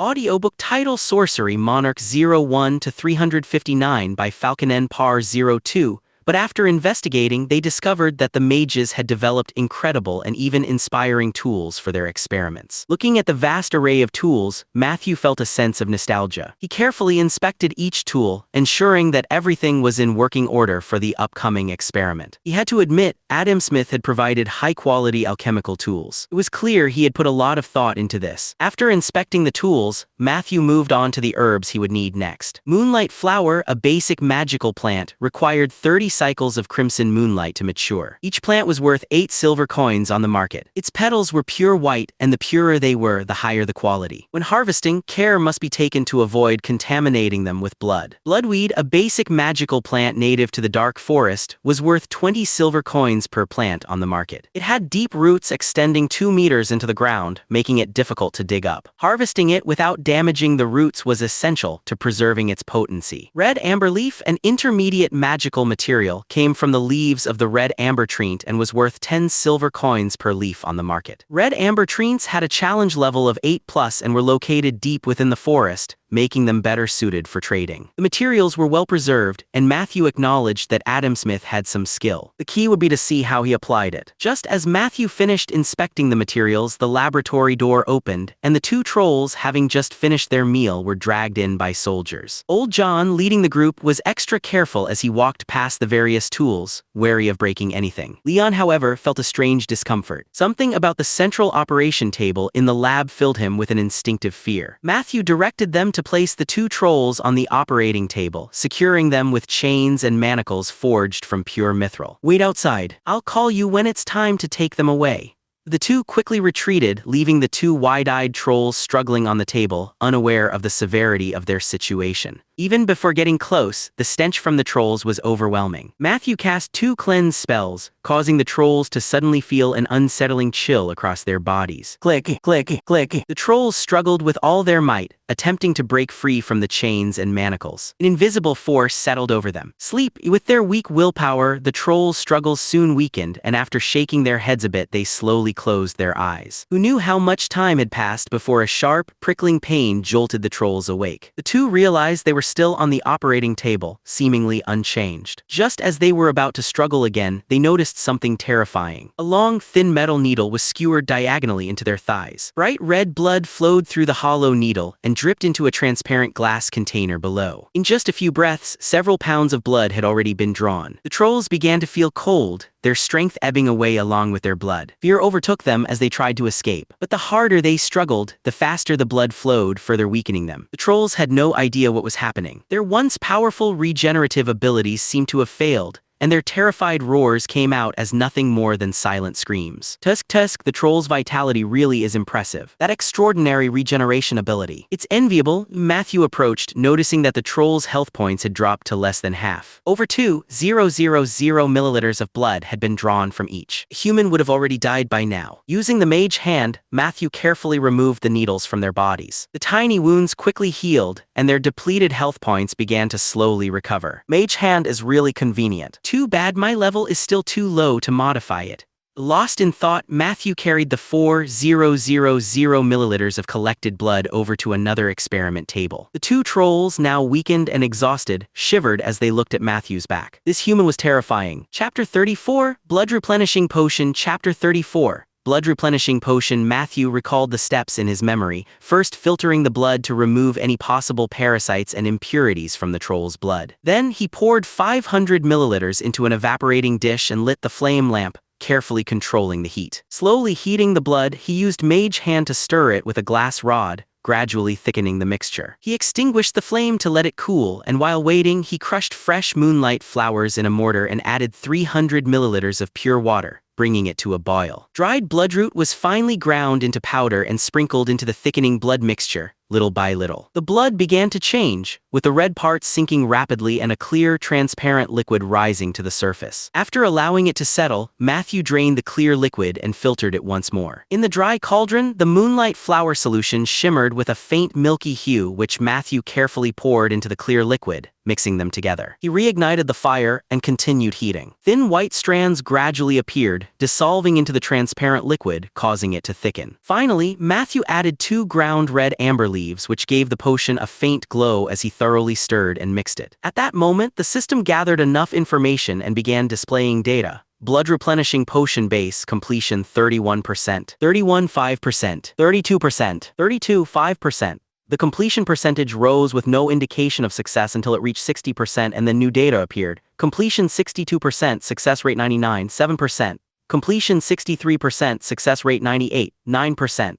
Audiobook title Sorcery Monarch 01 to 359 by Falconen Par 02. But after investigating, they discovered that the mages had developed incredible and even inspiring tools for their experiments. Looking at the vast array of tools, Matthew felt a sense of nostalgia. He carefully inspected each tool, ensuring that everything was in working order for the upcoming experiment. He had to admit, Adam Smith had provided high-quality alchemical tools. It was clear he had put a lot of thought into this. After inspecting the tools, Matthew moved on to the herbs he would need next. Moonlight flower, a basic magical plant, required 30 cycles of crimson moonlight to mature. Each plant was worth 8 silver coins on the market. Its petals were pure white, and the purer they were, the higher the quality. When harvesting, care must be taken to avoid contaminating them with blood. Bloodweed, a basic magical plant native to the dark forest, was worth 20 silver coins per plant on the market. It had deep roots extending 2 meters into the ground, making it difficult to dig up. Harvesting it without damaging the roots was essential to preserving its potency. Red amber leaf, an intermediate magical material, came from the leaves of the red amber tree and was worth 10 silver coins per leaf on the market. Red amber trees had a challenge level of 8+ and were located deep within the forest, making them better suited for trading. The materials were well preserved, and Matthew acknowledged that Adam Smith had some skill. The key would be to see how he applied it. Just as Matthew finished inspecting the materials, the laboratory door opened, and the 2 trolls, having just finished their meal, were dragged in by soldiers. Old John, leading the group, was extra careful as he walked past the various tools, wary of breaking anything. Leon, however, felt a strange discomfort. Something about the central operation table in the lab filled him with an instinctive fear. Matthew directed them to place the 2 trolls on the operating table, securing them with chains and manacles forged from pure mithril. "Wait outside. I'll call you when it's time to take them away." The 2 quickly retreated, leaving the 2 wide-eyed trolls struggling on the table, unaware of the severity of their situation. Even before getting close, the stench from the trolls was overwhelming. Matthew cast 2 cleanse spells, causing the trolls to suddenly feel an unsettling chill across their bodies. Click, click, click. The trolls struggled with all their might, attempting to break free from the chains and manacles. An invisible force settled over them. Sleep. With their weak willpower, the trolls' struggles soon weakened, and after shaking their heads a bit, they slowly closed their eyes. Who knew how much time had passed before a sharp, prickling pain jolted the trolls awake? The 2 realized they were still on the operating table, seemingly unchanged. Just as they were about to struggle again, they noticed something terrifying. A long, thin metal needle was skewered diagonally into their thighs. Bright red blood flowed through the hollow needle and dripped into a transparent glass container below. In just a few breaths, several pounds of blood had already been drawn. The trolls began to feel cold, their strength ebbing away along with their blood. Fear overtook them as they tried to escape. But the harder they struggled, the faster the blood flowed, further weakening them. The trolls had no idea what was happening. Their once powerful regenerative abilities seemed to have failed, and their terrified roars came out as nothing more than silent screams. Tusk, the troll's vitality really is impressive. That extraordinary regeneration ability. It's enviable, Matthew approached, noticing that the troll's health points had dropped to less than half. Over 2,000 milliliters of blood had been drawn from each. A human would have already died by now. Using the mage hand, Matthew carefully removed the needles from their bodies. The tiny wounds quickly healed, and their depleted health points began to slowly recover. Mage hand is really convenient. Too bad my level is still too low to modify it. Lost in thought, Matthew carried the 4,000 milliliters of collected blood over to another experiment table. The 2 trolls, now weakened and exhausted, shivered as they looked at Matthew's back. This human was terrifying. Chapter 34, Blood Replenishing Potion. Chapter 34. Blood replenishing potion. Matthew recalled the steps in his memory, first filtering the blood to remove any possible parasites and impurities from the troll's blood. Then he poured 500 milliliters into an evaporating dish and lit the flame lamp, carefully controlling the heat. Slowly heating the blood, he used mage hand to stir it with a glass rod, gradually thickening the mixture. He extinguished the flame to let it cool, and while waiting, he crushed fresh moonlight flowers in a mortar and added 300 milliliters of pure water, bringing it to a boil. Dried bloodroot was finely ground into powder and sprinkled into the thickening blood mixture, little by little. The blood began to change, with the red parts sinking rapidly and a clear, transparent liquid rising to the surface. After allowing it to settle, Matthew drained the clear liquid and filtered it once more. In the dry cauldron, the moonlight flower solution shimmered with a faint milky hue, which Matthew carefully poured into the clear liquid, mixing them together. He reignited the fire and continued heating. Thin white strands gradually appeared, dissolving into the transparent liquid, causing it to thicken. Finally, Matthew added 2 ground red amber leaves leaves which gave the potion a faint glow as he thoroughly stirred and mixed it. At that moment, the system gathered enough information and began displaying data. Blood replenishing potion base completion 31%, 31.5%, 32%, 32.5%. The completion percentage rose with no indication of success until it reached 60% and then new data appeared. Completion 62%, success rate 99.7%. Completion 63%, success rate 98.9%.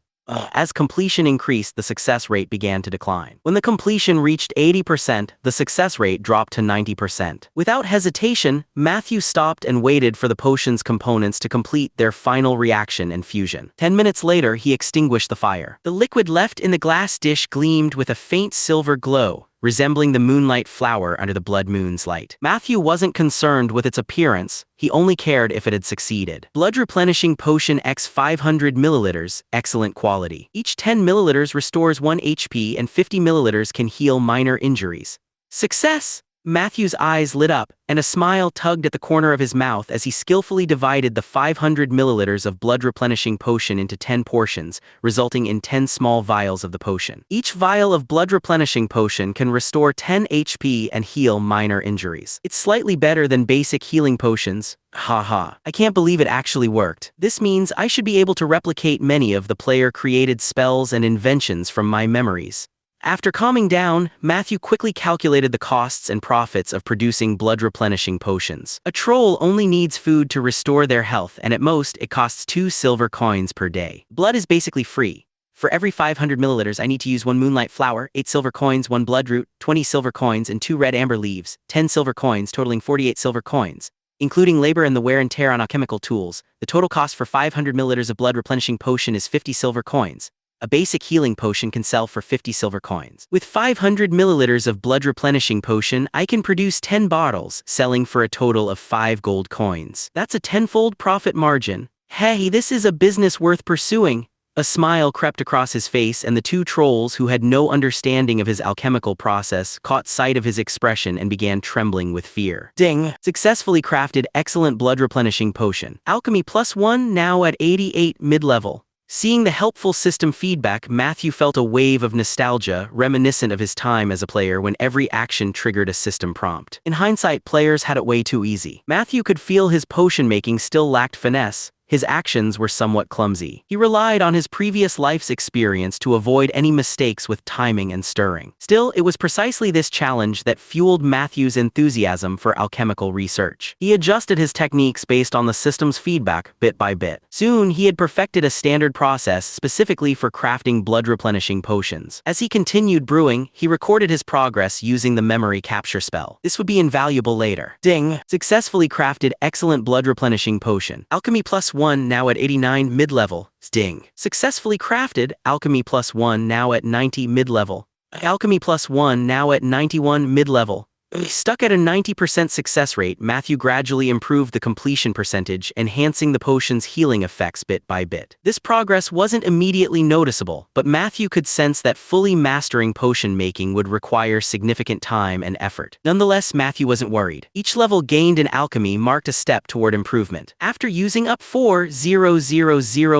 As completion increased, the success rate began to decline. When the completion reached 80%, the success rate dropped to 90%. Without hesitation, Matthew stopped and waited for the potion's components to complete their final reaction and fusion. 10 minutes later, he extinguished the fire. The liquid left in the glass dish gleamed with a faint silver glow, resembling the moonlight flower under the blood moon's light. Matthew wasn't concerned with its appearance, he only cared if it had succeeded. Blood replenishing potion X 500 milliliters, excellent quality. Each 10 milliliters restores 1 HP and 50 milliliters can heal minor injuries. Success! Matthew's eyes lit up, and a smile tugged at the corner of his mouth as he skillfully divided the 500 milliliters of blood replenishing potion into 10 portions, resulting in 10 small vials of the potion. Each vial of blood replenishing potion can restore 10 HP and heal minor injuries. It's slightly better than basic healing potions. Haha. I can't believe it actually worked. This means I should be able to replicate many of the player-created spells and inventions from my memories. After calming down, Matthew quickly calculated the costs and profits of producing blood-replenishing potions. A troll only needs food to restore their health, and at most, it costs 2 silver coins per day. Blood is basically free. For every 500 milliliters, I need to use 1 moonlight flower, 8 silver coins, 1 bloodroot, 20 silver coins, and 2 red amber leaves, 10 silver coins, totaling 48 silver coins. Including labor and the wear and tear on alchemical tools, the total cost for 500 milliliters of blood-replenishing potion is 50 silver coins. A basic healing potion can sell for 50 silver coins. With 500 milliliters of blood replenishing potion, I can produce 10 bottles, selling for a total of 5 gold coins. That's a 10-fold profit margin. Hey, this is a business worth pursuing. A smile crept across his face, and the 2 trolls, who had no understanding of his alchemical process, caught sight of his expression and began trembling with fear. Ding! Successfully crafted excellent blood replenishing potion. Alchemy +1 now at 88 mid-level. Seeing the helpful system feedback, Matthew felt a wave of nostalgia, reminiscent of his time as a player when every action triggered a system prompt. In hindsight, players had it way too easy. Matthew could feel his potion making still lacked finesse. His actions were somewhat clumsy. He relied on his previous life's experience to avoid any mistakes with timing and stirring. Still, it was precisely this challenge that fueled Matthew's enthusiasm for alchemical research. He adjusted his techniques based on the system's feedback, bit by bit. Soon, he had perfected a standard process specifically for crafting blood-replenishing potions. As he continued brewing, he recorded his progress using the memory capture spell. This would be invaluable later. Ding! Successfully crafted excellent blood-replenishing potion. Alchemy +1 now at 89 mid-level. Sting. Successfully crafted. Alchemy +1 now at 90 mid-level. Alchemy +1 now at 91 mid-level. Stuck at a 90% success rate, Matthew gradually improved the completion percentage, enhancing the potion's healing effects bit by bit. This progress wasn't immediately noticeable, but Matthew could sense that fully mastering potion making would require significant time and effort. Nonetheless, Matthew wasn't worried. Each level gained in alchemy marked a step toward improvement. After using up 4,000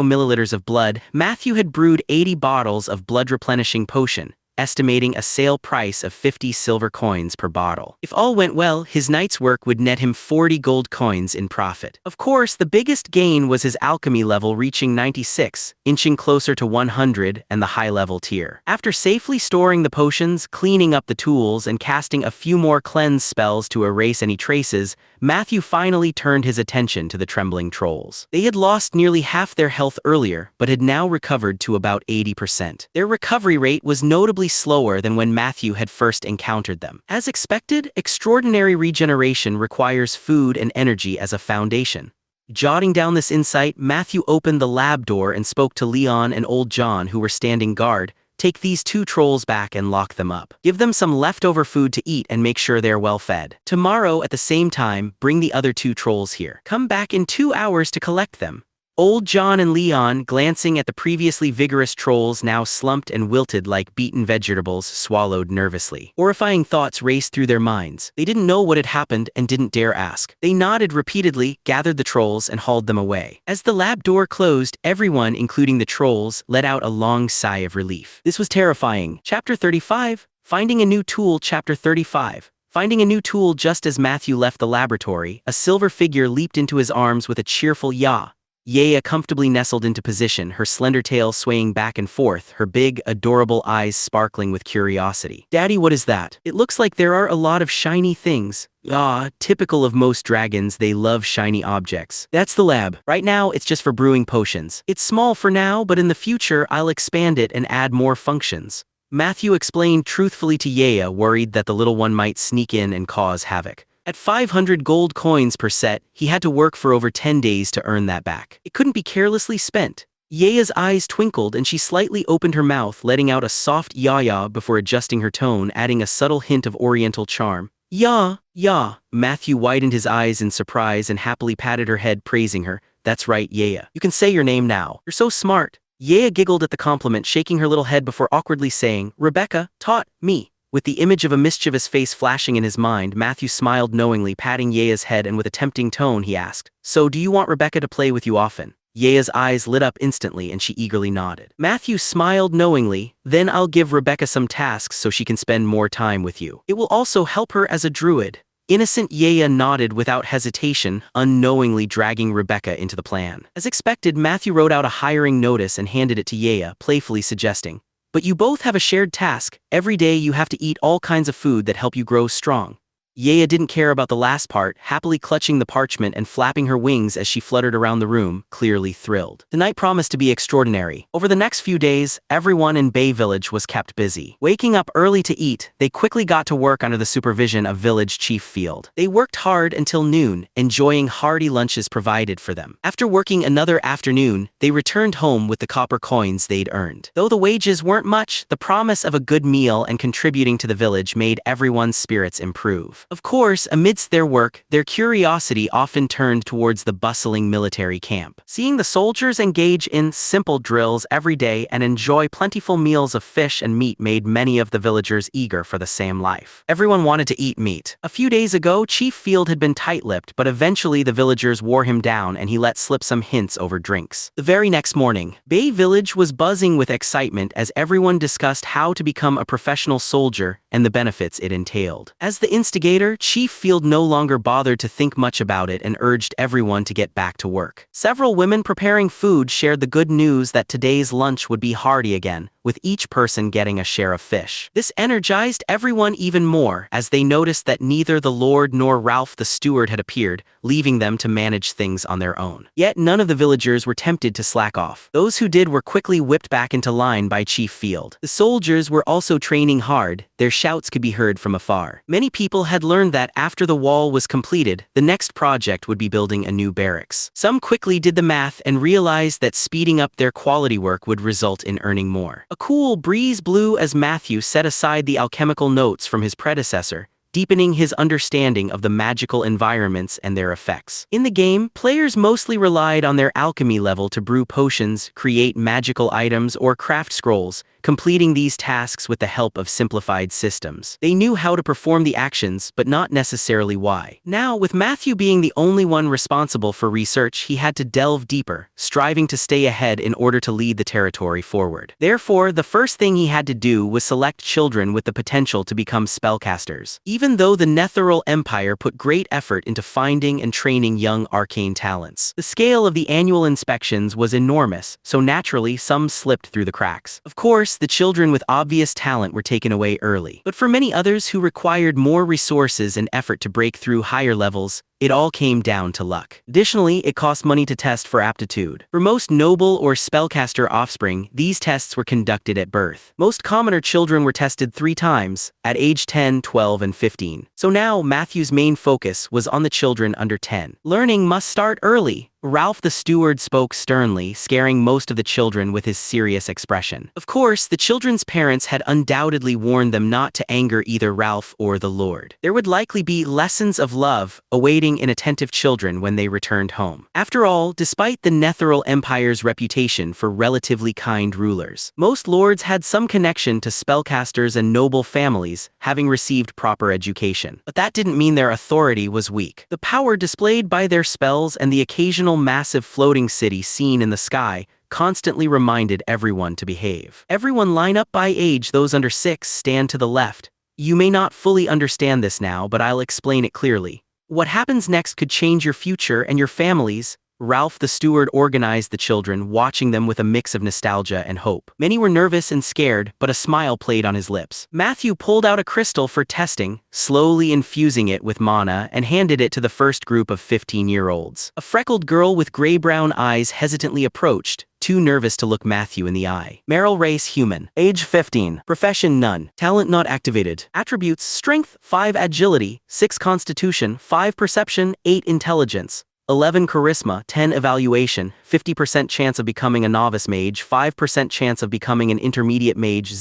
milliliters of blood, Matthew had brewed 80 bottles of blood-replenishing potion, estimating a sale price of 50 silver coins per bottle. If all went well, his night's work would net him 40 gold coins in profit. Of course, the biggest gain was his alchemy level reaching 96, inching closer to 100 and the high-level tier. After safely storing the potions, cleaning up the tools, and casting a few more cleanse spells to erase any traces, Matthew finally turned his attention to the trembling trolls. They had lost nearly half their health earlier, but had now recovered to about 80%. Their recovery rate was notably slower than when Matthew had first encountered them. As expected, extraordinary regeneration requires food and energy as a foundation. Jotting down this insight, Matthew opened the lab door and spoke to Leon and Old John, who were standing guard. Take these 2 trolls back and lock them up. Give them some leftover food to eat and make sure they're well fed. Tomorrow at the same time, bring the other 2 trolls here. Come back in 2 hours to collect them. Old John and Leon, glancing at the previously vigorous trolls now slumped and wilted like beaten vegetables, swallowed nervously. Horrifying thoughts raced through their minds. They didn't know what had happened and didn't dare ask. They nodded repeatedly, gathered the trolls, and hauled them away. As the lab door closed, everyone, including the trolls, let out a long sigh of relief. This was terrifying. Chapter 35, Finding a New Tool. Chapter 35. Finding a new tool. Just as Matthew left the laboratory, a silver figure leaped into his arms with a cheerful "Yah." Yaya comfortably nestled into position, her slender tail swaying back and forth, her big, adorable eyes sparkling with curiosity. "Daddy, what is that? It looks like there are a lot of shiny things." "Ah, typical of most dragons, they love shiny objects." "That's the lab. Right now, it's just for brewing potions. It's small for now, but in the future, I'll expand it and add more functions." Matthew explained truthfully to Yaya, worried that the little one might sneak in and cause havoc. At 500 gold coins per set, he had to work for over 10 days to earn that back. It couldn't be carelessly spent. Yaya's eyes twinkled and she slightly opened her mouth, letting out a soft "ya-ya" before adjusting her tone, adding a subtle hint of oriental charm. "Ya, ya." Matthew widened his eyes in surprise and happily patted her head, praising her. "That's right, Yaya. You can say your name now. You're so smart." Yaya giggled at the compliment, shaking her little head before awkwardly saying, "Rebecca taught me." With the image of a mischievous face flashing in his mind, Matthew smiled knowingly, patting Yaya's head, and with a tempting tone he asked, "So do you want Rebecca to play with you often?" Yaya's eyes lit up instantly and she eagerly nodded. Matthew smiled knowingly. "Then I'll give Rebecca some tasks so she can spend more time with you. It will also help her as a druid." Innocent Yaya nodded without hesitation, unknowingly dragging Rebecca into the plan. As expected, Matthew wrote out a hiring notice and handed it to Yaya, playfully suggesting, "But you both have a shared task. Every day you have to eat all kinds of food that help you grow strong." Yaya didn't care about the last part, happily clutching the parchment and flapping her wings as she fluttered around the room, clearly thrilled. The night promised to be extraordinary. Over the next few days, everyone in Bay Village was kept busy. Waking up early to eat, they quickly got to work under the supervision of Village Chief Field. They worked hard until noon, enjoying hearty lunches provided for them. After working another afternoon, they returned home with the copper coins they'd earned. Though the wages weren't much, the promise of a good meal and contributing to the village made everyone's spirits improve. Of course, amidst their work, their curiosity often turned towards the bustling military camp. Seeing the soldiers engage in simple drills every day and enjoy plentiful meals of fish and meat made many of the villagers eager for the same life. Everyone wanted to eat meat. A few days ago, Chief Field had been tight-lipped, but eventually the villagers wore him down and he let slip some hints over drinks. The very next morning, Bay Village was buzzing with excitement as everyone discussed how to become a professional soldier and the benefits it entailed. As the instigator, Chief Field no longer bothered to think much about it and urged everyone to get back to work. Several women preparing food shared the good news that today's lunch would be hearty again, with each person getting a share of fish. This energized everyone even more, as they noticed that neither the Lord nor Ralph the steward had appeared, leaving them to manage things on their own. Yet none of the villagers were tempted to slack off. Those who did were quickly whipped back into line by Chief Field. The soldiers were also training hard, their shouts could be heard from afar. Many people had learned that after the wall was completed, the next project would be building a new barracks. Some quickly did the math and realized that speeding up their quality work would result in earning more. A cool breeze blew as Matthew set aside the alchemical notes from his predecessor, deepening his understanding of the magical environments and their effects. In the game, players mostly relied on their alchemy level to brew potions, create magical items, or craft scrolls, completing these tasks with the help of simplified systems. They knew how to perform the actions, but not necessarily why. Now, with Matthew being the only one responsible for research, he had to delve deeper, striving to stay ahead in order to lead the territory forward. Therefore, the first thing he had to do was select children with the potential to become spellcasters. Even though the Netheral Empire put great effort into finding and training young arcane talents, the scale of the annual inspections was enormous, so naturally some slipped through the cracks. Of course, the children with obvious talent were taken away early. But for many others who required more resources and effort to break through higher levels, it all came down to luck. Additionally, it cost money to test for aptitude. For most noble or spellcaster offspring, these tests were conducted at birth. Most commoner children were tested 3 times, at age 10, 12, and 15. So now, Matthew's main focus was on the children under 10. Learning must start early. Ralph the steward spoke sternly, scaring most of the children with his serious expression. Of course, the children's parents had undoubtedly warned them not to anger either Ralph or the Lord. There would likely be lessons of love awaiting including inattentive children when they returned home. After all, despite the Netheril Empire's reputation for relatively kind rulers, most lords had some connection to spellcasters and noble families, having received proper education. But that didn't mean their authority was weak. The power displayed by their spells and the occasional massive floating city seen in the sky constantly reminded everyone to behave. Everyone line up by age. Those under 6 stand to the left. You may not fully understand this now, but I'll explain it clearly. What happens next could change your future and your families. Ralph the steward organized the children, watching them with a mix of nostalgia and hope. Many were nervous and scared, but a smile played on his lips. Matthew pulled out a crystal for testing, slowly infusing it with mana, and handed it to the first group of 15-year-olds. A freckled girl with gray-brown eyes hesitantly approached, too nervous to look Matthew in the eye. Meryl, race human. Age 15. Profession none. Talent not activated. Attributes: strength 5, agility 6, constitution 5, perception 8, intelligence 11, charisma 10, evaluation 50% chance of becoming a novice mage, 5% chance of becoming an intermediate mage,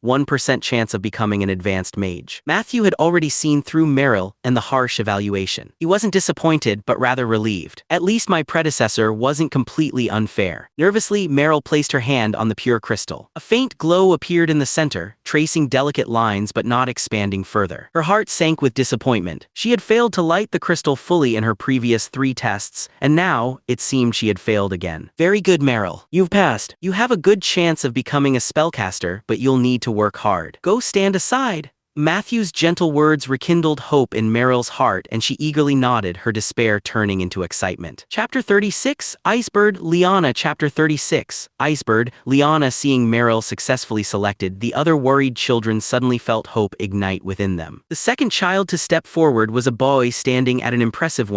1% chance of becoming an advanced mage. Matthew had already seen through Meryl and the harsh evaluation. He wasn't disappointed, but rather relieved. At least my predecessor wasn't completely unfair. Nervously, Meryl placed her hand on the pure crystal. A faint glow appeared in the center, tracing delicate lines but not expanding further. Her heart sank with disappointment. She had failed to light the crystal fully in her previous 3 tests, and now, it seemed she had failed again. Very good, Meryl. You've passed. You have a good chance of becoming a spellcaster, but you'll need to work hard. Go stand aside. Matthew's gentle words rekindled hope in Meryl's heart, and she eagerly nodded, her despair turning into excitement. Chapter 36, Icebird, Liana. Chapter 36, Icebird, Liana. Seeing Meryl successfully selected, the other worried children suddenly felt hope ignite within them. The second child to step forward was a boy standing at an impressive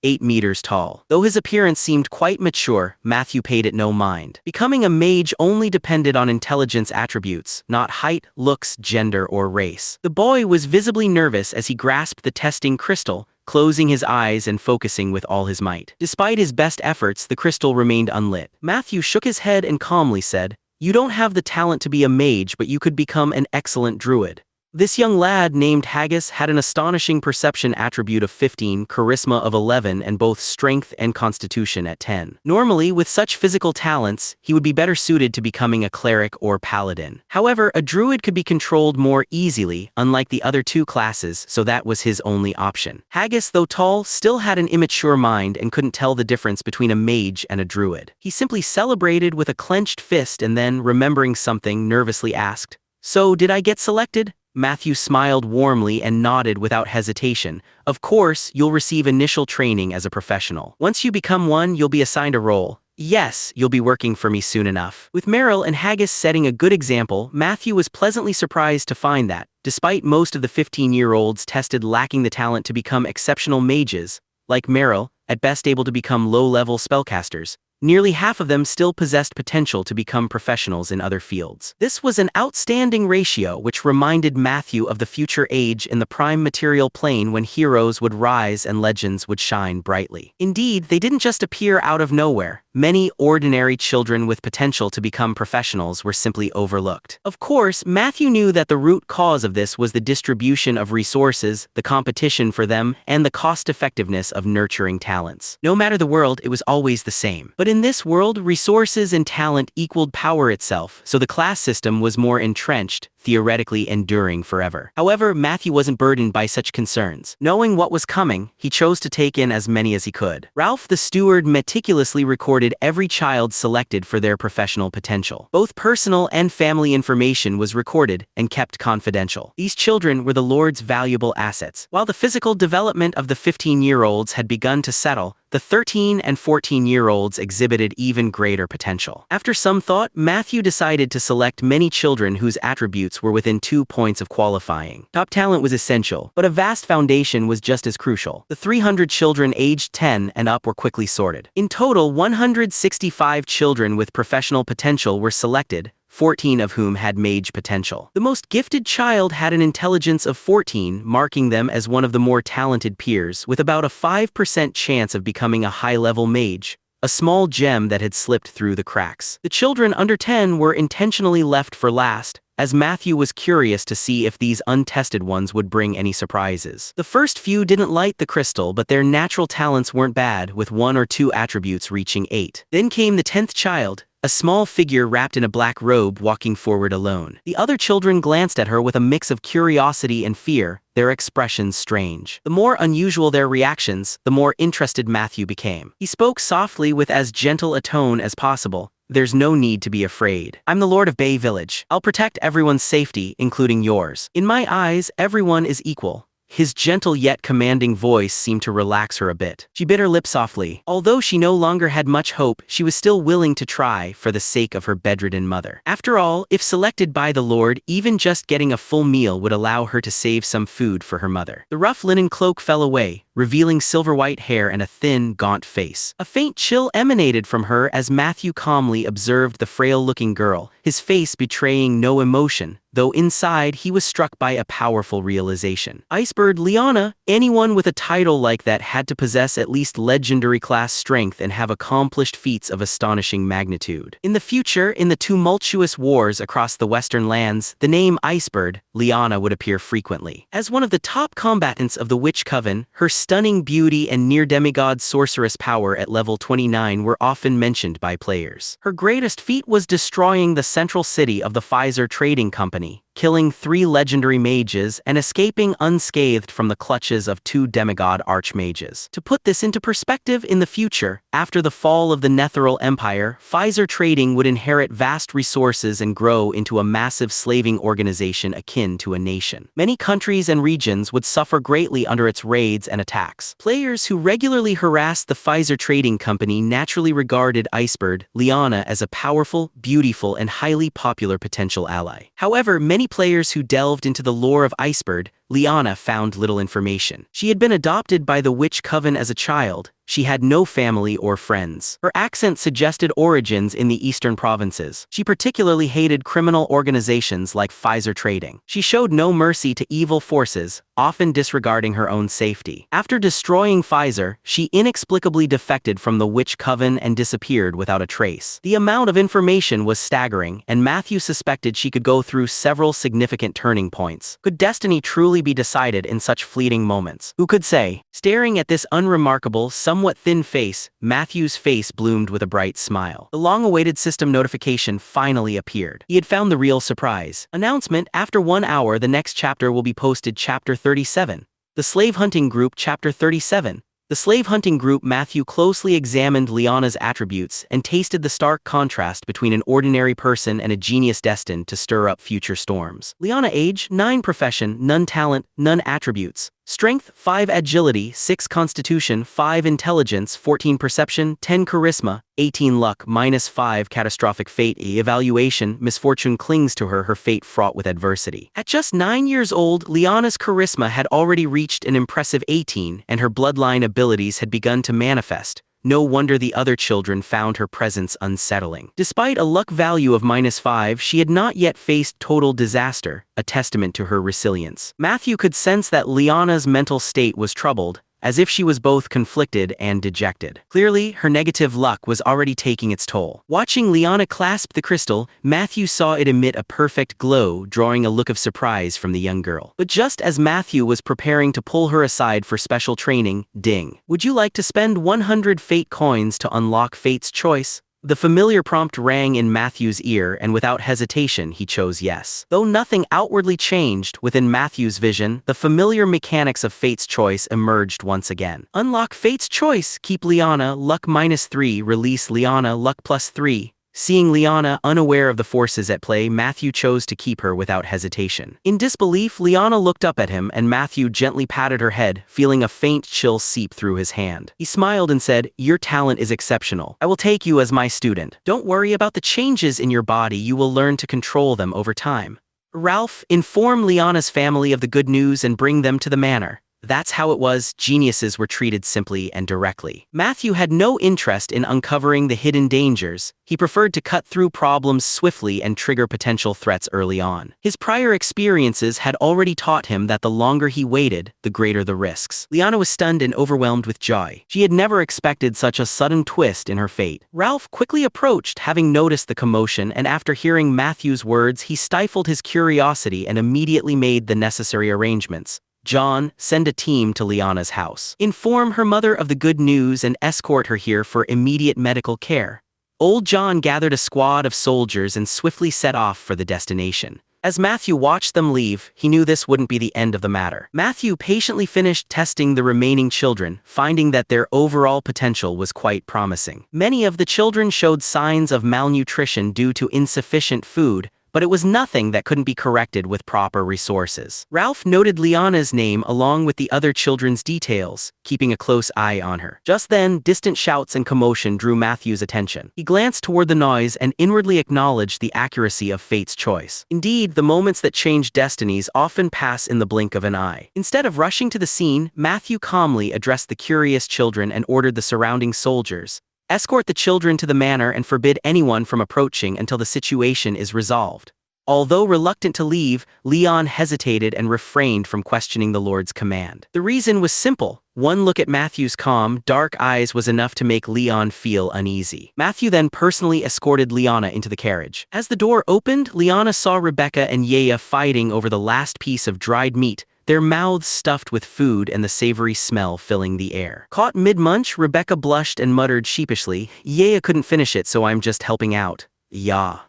8 meters tall. Though his appearance seemed quite mature, Matthew paid it no mind. Becoming a mage only depended on intelligence attributes, not height, looks, gender, or race. The boy was visibly nervous as he grasped the testing crystal, closing his eyes and focusing with all his might. Despite his best efforts, the crystal remained unlit. Matthew shook his head and calmly said, "You don't have the talent to be a mage, but you could become an excellent druid." This young lad named Haggis had an astonishing perception attribute of 15, charisma of 11, and both strength and constitution at 10. Normally, with such physical talents, he would be better suited to becoming a cleric or paladin. However, a druid could be controlled more easily, unlike the other 2 classes, so that was his only option. Haggis, though tall, still had an immature mind and couldn't tell the difference between a mage and a druid. He simply celebrated with a clenched fist and then, remembering something, nervously asked, "So, did I get selected?" Matthew smiled warmly and nodded without hesitation. "Of course, you'll receive initial training as a professional. Once you become one, you'll be assigned a role. Yes, you'll be working for me soon enough." With Meryl and Haggis setting a good example, Matthew was pleasantly surprised to find that, despite most of the 15-year-olds tested lacking the talent to become exceptional mages, like Meryl, at best able to become low-level spellcasters, nearly half of them still possessed potential to become professionals in other fields. This was an outstanding ratio which reminded Matthew of the future age in the prime material plane when heroes would rise and legends would shine brightly. Indeed, they didn't just appear out of nowhere. Many ordinary children with potential to become professionals were simply overlooked. Of course, Matthew knew that the root cause of this was the distribution of resources, the competition for them, and the cost-effectiveness of nurturing talents. No matter the world, it was always the same. But in this world, resources and talent equaled power itself, so the class system was more entrenched, theoretically enduring forever. However, Matthew wasn't burdened by such concerns. Knowing what was coming, he chose to take in as many as he could. Ralph the steward meticulously recorded every child selected for their professional potential. Both personal and family information was recorded and kept confidential. These children were the Lord's valuable assets. While the physical development of the 15-year-olds had begun to settle, the 13 and 14-year-olds exhibited even greater potential. After some thought, Matthew decided to select many children whose attributes were within 2 points of qualifying. Top talent was essential, but a vast foundation was just as crucial. The 300 children aged 10 and up were quickly sorted. In total, 165 children with professional potential were selected, 14 of whom had mage potential. The most gifted child had an intelligence of 14, marking them as one of the more talented peers, with about a 5% chance of becoming a high-level mage, a small gem that had slipped through the cracks. The children under 10 were intentionally left for last, as Matthew was curious to see if these untested ones would bring any surprises. The first few didn't light the crystal, but their natural talents weren't bad, with 1 or 2 attributes reaching 8. Then came the 10th child, a small figure wrapped in a black robe walking forward alone. The other children glanced at her with a mix of curiosity and fear, their expressions strange. The more unusual their reactions, the more interested Matthew became. He spoke softly with as gentle a tone as possible. "There's no need to be afraid. I'm the Lord of Bay Village. I'll protect everyone's safety, including yours. In my eyes, everyone is equal." His gentle yet commanding voice seemed to relax her a bit. She bit her lip softly. Although she no longer had much hope, she was still willing to try for the sake of her bedridden mother. After all, if selected by the Lord, even just getting a full meal would allow her to save some food for her mother. The rough linen cloak fell away, revealing silver-white hair and a thin, gaunt face. A faint chill emanated from her as Matthew calmly observed the frail-looking girl, his face betraying no emotion, though inside he was struck by a powerful realization. Icebird Liana, anyone with a title like that had to possess at least legendary-class strength and have accomplished feats of astonishing magnitude. In the future, in the tumultuous wars across the western lands, the name Icebird Liana would appear frequently. As one of the top combatants of the Witch Coven, her stunning beauty and near-demigod sorceress power at level 29 were often mentioned by players. Her greatest feat was destroying the central city of the Pfizer Trading Company, killing 3 legendary mages and escaping unscathed from the clutches of 2 demigod archmages. To put this into perspective, in the future, after the fall of the Netheral Empire, Pfizer Trading would inherit vast resources and grow into a massive slaving organization akin to a nation. Many countries and regions would suffer greatly under its raids and attacks. Players who regularly harassed the Pfizer Trading Company naturally regarded Icebird Liana as a powerful, beautiful, and highly popular potential ally. However, many players who delved into the lore of Icebird Liana found little information. She had been adopted by the Witch Coven as a child. She had no family or friends. Her accent suggested origins in the eastern provinces. She particularly hated criminal organizations like Pfizer Trading. She showed no mercy to evil forces, often disregarding her own safety. After destroying Pfizer, she inexplicably defected from the Witch Coven and disappeared without a trace. The amount of information was staggering, and Matthew suspected she could go through several significant turning points. Could destiny truly be decided in such fleeting moments? Who could say? Staring at this unremarkable, somewhat thin face, Matthew's face bloomed with a bright smile. The long-awaited system notification finally appeared. He had found the real surprise. Announcement: after 1 hour, the next chapter will be posted. Chapter 37. The Slave Hunting Group. Chapter 37. The Slave Hunting Group. Matthew closely examined Liana's attributes and tasted the stark contrast between an ordinary person and a genius destined to stir up future storms. Liana: age 9, profession none, talent none, attributes strength 5, agility 6, constitution 5, intelligence 14, perception 10, charisma 18, luck -5, catastrophic fate evaluation. Misfortune clings to her, her fate fraught with adversity. At just 9 years old, Liana's charisma had already reached an impressive 18, and her bloodline abilities had begun to manifest. No wonder the other children found her presence unsettling. Despite a luck value of -5, she had not yet faced total disaster, a testament to her resilience. Matthew could sense that Liana's mental state was troubled, as if she was both conflicted and dejected. Clearly, her negative luck was already taking its toll. Watching Liana clasp the crystal, Matthew saw it emit a perfect glow, drawing a look of surprise from the young girl. But just as Matthew was preparing to pull her aside for special training, ding. Would you like to spend 100 fate coins to unlock Fate's Choice? The familiar prompt rang in Matthew's ear, and without hesitation he chose yes. Though nothing outwardly changed, within Matthew's vision, the familiar mechanics of Fate's Choice emerged once again. Unlock Fate's Choice, keep Liana, luck -3, release Liana, luck +3. Seeing Liana unaware of the forces at play, Matthew chose to keep her without hesitation. In disbelief, Liana looked up at him, and Matthew gently patted her head, feeling a faint chill seep through his hand. He smiled and said, "Your talent is exceptional. I will take you as my student. Don't worry about the changes in your body, you will learn to control them over time. Ralph, inform Liana's family of the good news and bring them to the manor. That's how it was. Geniuses were treated simply and directly. Matthew had no interest in uncovering the hidden dangers. He preferred to cut through problems swiftly and trigger potential threats early on. His prior experiences had already taught him that the longer he waited, the greater the risks. Liana was stunned and overwhelmed with joy. She had never expected such a sudden twist in her fate. Ralph quickly approached, having noticed the commotion, and after hearing Matthew's words, he stifled his curiosity and immediately made the necessary arrangements. John, send a team to Liana's house. Inform her mother of the good news and escort her here for immediate medical care. Old John gathered a squad of soldiers and swiftly set off for the destination. As Matthew watched them leave, he knew this wouldn't be the end of the matter. Matthew patiently finished testing the remaining children, finding that their overall potential was quite promising. Many of the children showed signs of malnutrition due to insufficient food, but it was nothing that couldn't be corrected with proper resources. Ralph noted Liana's name along with the other children's details, keeping a close eye on her. Just then, distant shouts and commotion drew Matthew's attention. He glanced toward the noise and inwardly acknowledged the accuracy of fate's choice. Indeed, the moments that change destinies often pass in the blink of an eye. Instead of rushing to the scene, Matthew calmly addressed the curious children and ordered the surrounding soldiers, escort the children to the manor and forbid anyone from approaching until the situation is resolved. Although reluctant to leave, Leon hesitated and refrained from questioning the Lord's command. The reason was simple. One look at Matthew's calm, dark eyes was enough to make Leon feel uneasy. Matthew then personally escorted Liana into the carriage. As the door opened, Liana saw Rebecca and Yaya fighting over the last piece of dried meat, their mouths stuffed with food and the savory smell filling the air. Caught mid-munch, Rebecca blushed and muttered sheepishly, "Yaya couldn't finish it, so I'm just helping out." Yeah.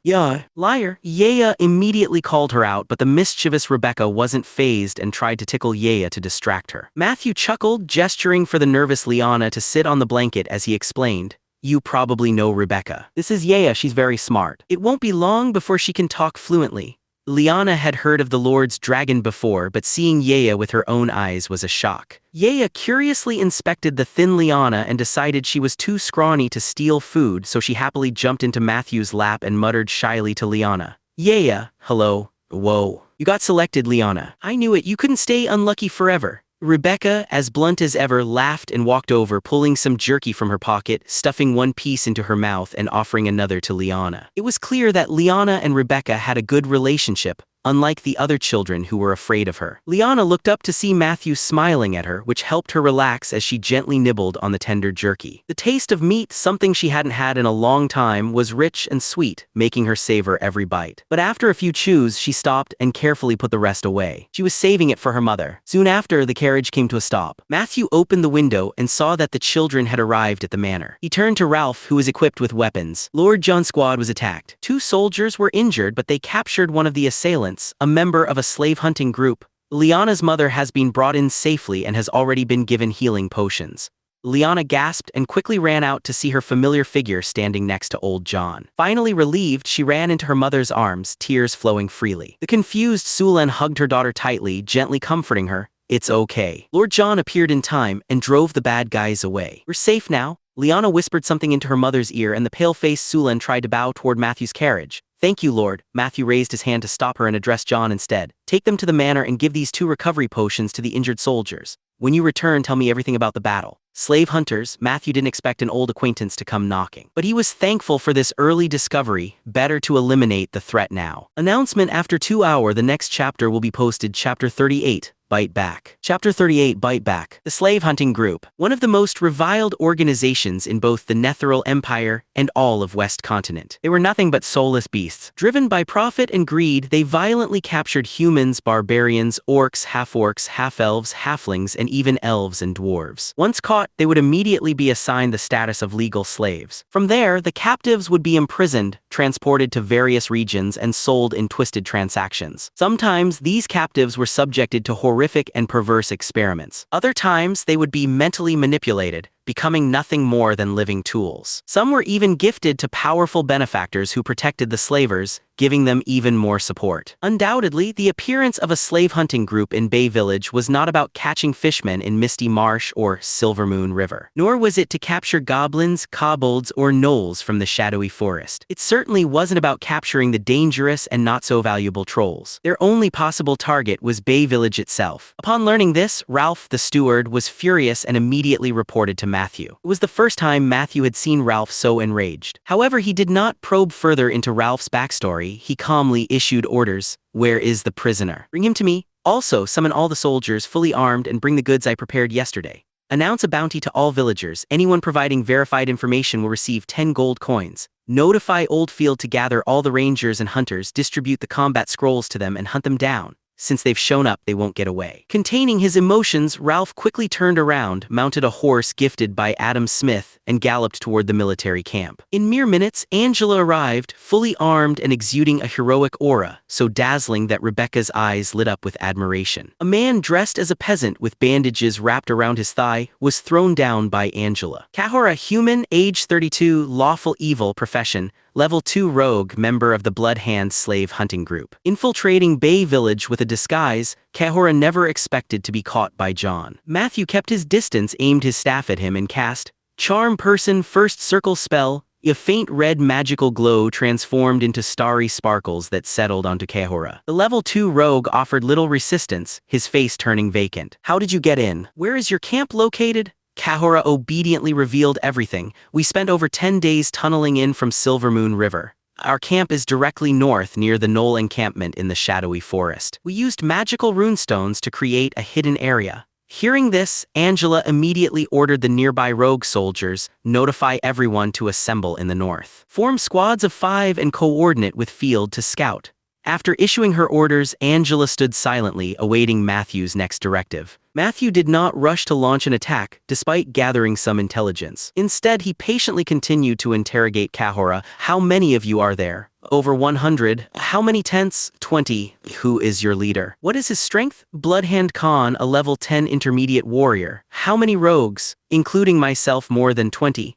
Liar. Yaya immediately called her out, but the mischievous Rebecca wasn't fazed and tried to tickle Yaya to distract her. Matthew chuckled, gesturing for the nervous Liana to sit on the blanket as he explained, "You probably know Rebecca. This is Yaya, she's very smart. It won't be long before she can talk fluently." Liana had heard of the Lord's dragon before, but seeing Yaya with her own eyes was a shock. Yaya curiously inspected the thin Liana and decided she was too scrawny to steal food, so she happily jumped into Matthew's lap and muttered shyly to Liana, "Yaya, hello. Whoa. You got selected, Liana. I knew it, you couldn't stay unlucky forever." Rebecca, as blunt as ever, laughed and walked over, pulling some jerky from her pocket, stuffing one piece into her mouth and offering another to Liana. It was clear that Liana and Rebecca had a good relationship, unlike the other children who were afraid of her. Liana looked up to see Matthew smiling at her, which helped her relax as she gently nibbled on the tender jerky. The taste of meat, something she hadn't had in a long time, was rich and sweet, making her savor every bite. But after a few chews, she stopped and carefully put the rest away. She was saving it for her mother. Soon after, the carriage came to a stop. Matthew opened the window and saw that the children had arrived at the manor. He turned to Ralph, who was equipped with weapons. Lord John's squad was attacked. 2 soldiers were injured, but they captured one of the assailants, a member of a slave-hunting group. Liana's mother has been brought in safely and has already been given healing potions. Liana gasped and quickly ran out to see her familiar figure standing next to old John. Finally relieved, she ran into her mother's arms, tears flowing freely. The confused Sulan hugged her daughter tightly, gently comforting her. "It's okay." Lord John appeared in time and drove the bad guys away. "We're safe now." Liana whispered something into her mother's ear, and the pale-faced Sulan tried to bow toward Matthew's carriage. "Thank you, Lord." Matthew raised his hand to stop her and addressed John instead. "Take them to the manor and give these 2 recovery potions to the injured soldiers. When you return, tell me everything about the battle." Slave hunters, Matthew didn't expect an old acquaintance to come knocking. But he was thankful for this early discovery. Better to eliminate the threat now. Announcement: after 2 hours, the next chapter will be posted. Chapter 38. Bite Back. Chapter 38, Bite Back. The Slave Hunting Group, one of the most reviled organizations in both the Netheril Empire and all of West Continent. They were nothing but soulless beasts. Driven by profit and greed, they violently captured humans, barbarians, orcs, half-elves, halflings, and even elves and dwarves. Once caught, they would immediately be assigned the status of legal slaves. From there, the captives would be imprisoned, transported to various regions, and sold in twisted transactions. Sometimes, these captives were subjected to horrific and perverse experiments. Other times, they would be mentally manipulated, becoming nothing more than living tools. Some were even gifted to powerful benefactors who protected the slavers, giving them even more support. Undoubtedly, the appearance of a slave hunting group in Bay Village was not about catching fishmen in Misty Marsh or Silvermoon River. Nor was it to capture goblins, kobolds, or gnolls from the shadowy forest. It certainly wasn't about capturing the dangerous and not-so-valuable trolls. Their only possible target was Bay Village itself. Upon learning this, Ralph, the steward, was furious and immediately reported to Matthew. It was the first time Matthew had seen Ralph so enraged. However, he did not probe further into Ralph's backstory. He calmly issued orders. "Where is the prisoner? Bring him to me. Also, summon all the soldiers fully armed and bring the goods I prepared yesterday. Announce a bounty to all villagers. Anyone providing verified information will receive 10 gold coins. Notify Oldfield to gather all the rangers and hunters, distribute the combat scrolls to them and hunt them down. Since they've shown up, they won't get away." Containing his emotions, Ralph quickly turned around, mounted a horse gifted by Adam Smith, and galloped toward the military camp. In mere minutes, Angela arrived, fully armed and exuding a heroic aura, so dazzling that Rebecca's eyes lit up with admiration. A man dressed as a peasant with bandages wrapped around his thigh was thrown down by Angela. Kahora, human, age 32, lawful evil, profession, Level 2 rogue, member of the Blood Hand slave hunting group. Infiltrating Bay Village with a disguise, Kahora never expected to be caught by John. Matthew kept his distance, aimed his staff at him, and cast Charm Person First Circle Spell. A faint red magical glow transformed into starry sparkles that settled onto Kahora. The Level 2 rogue offered little resistance, his face turning vacant. "How did you get in? Where is your camp located?" Kahora obediently revealed everything. "We spent over 10 days tunneling in from Silvermoon River. Our camp is directly north near the Gnoll encampment in the shadowy forest. We used magical runestones to create a hidden area." Hearing this, Angela immediately ordered the nearby rogue soldiers, "Notify everyone to assemble in the north. Form squads of 5 and coordinate with Field to scout." After issuing her orders, Angela stood silently, awaiting Matthew's next directive. Matthew did not rush to launch an attack, despite gathering some intelligence. Instead, he patiently continued to interrogate Kahora. "How many of you are there?" "Over 100. How many tents?" 20. "Who is your leader?" "What is his strength?" "Bloodhand Khan, a level 10 intermediate warrior." "How many rogues?" "Including myself, more than 20.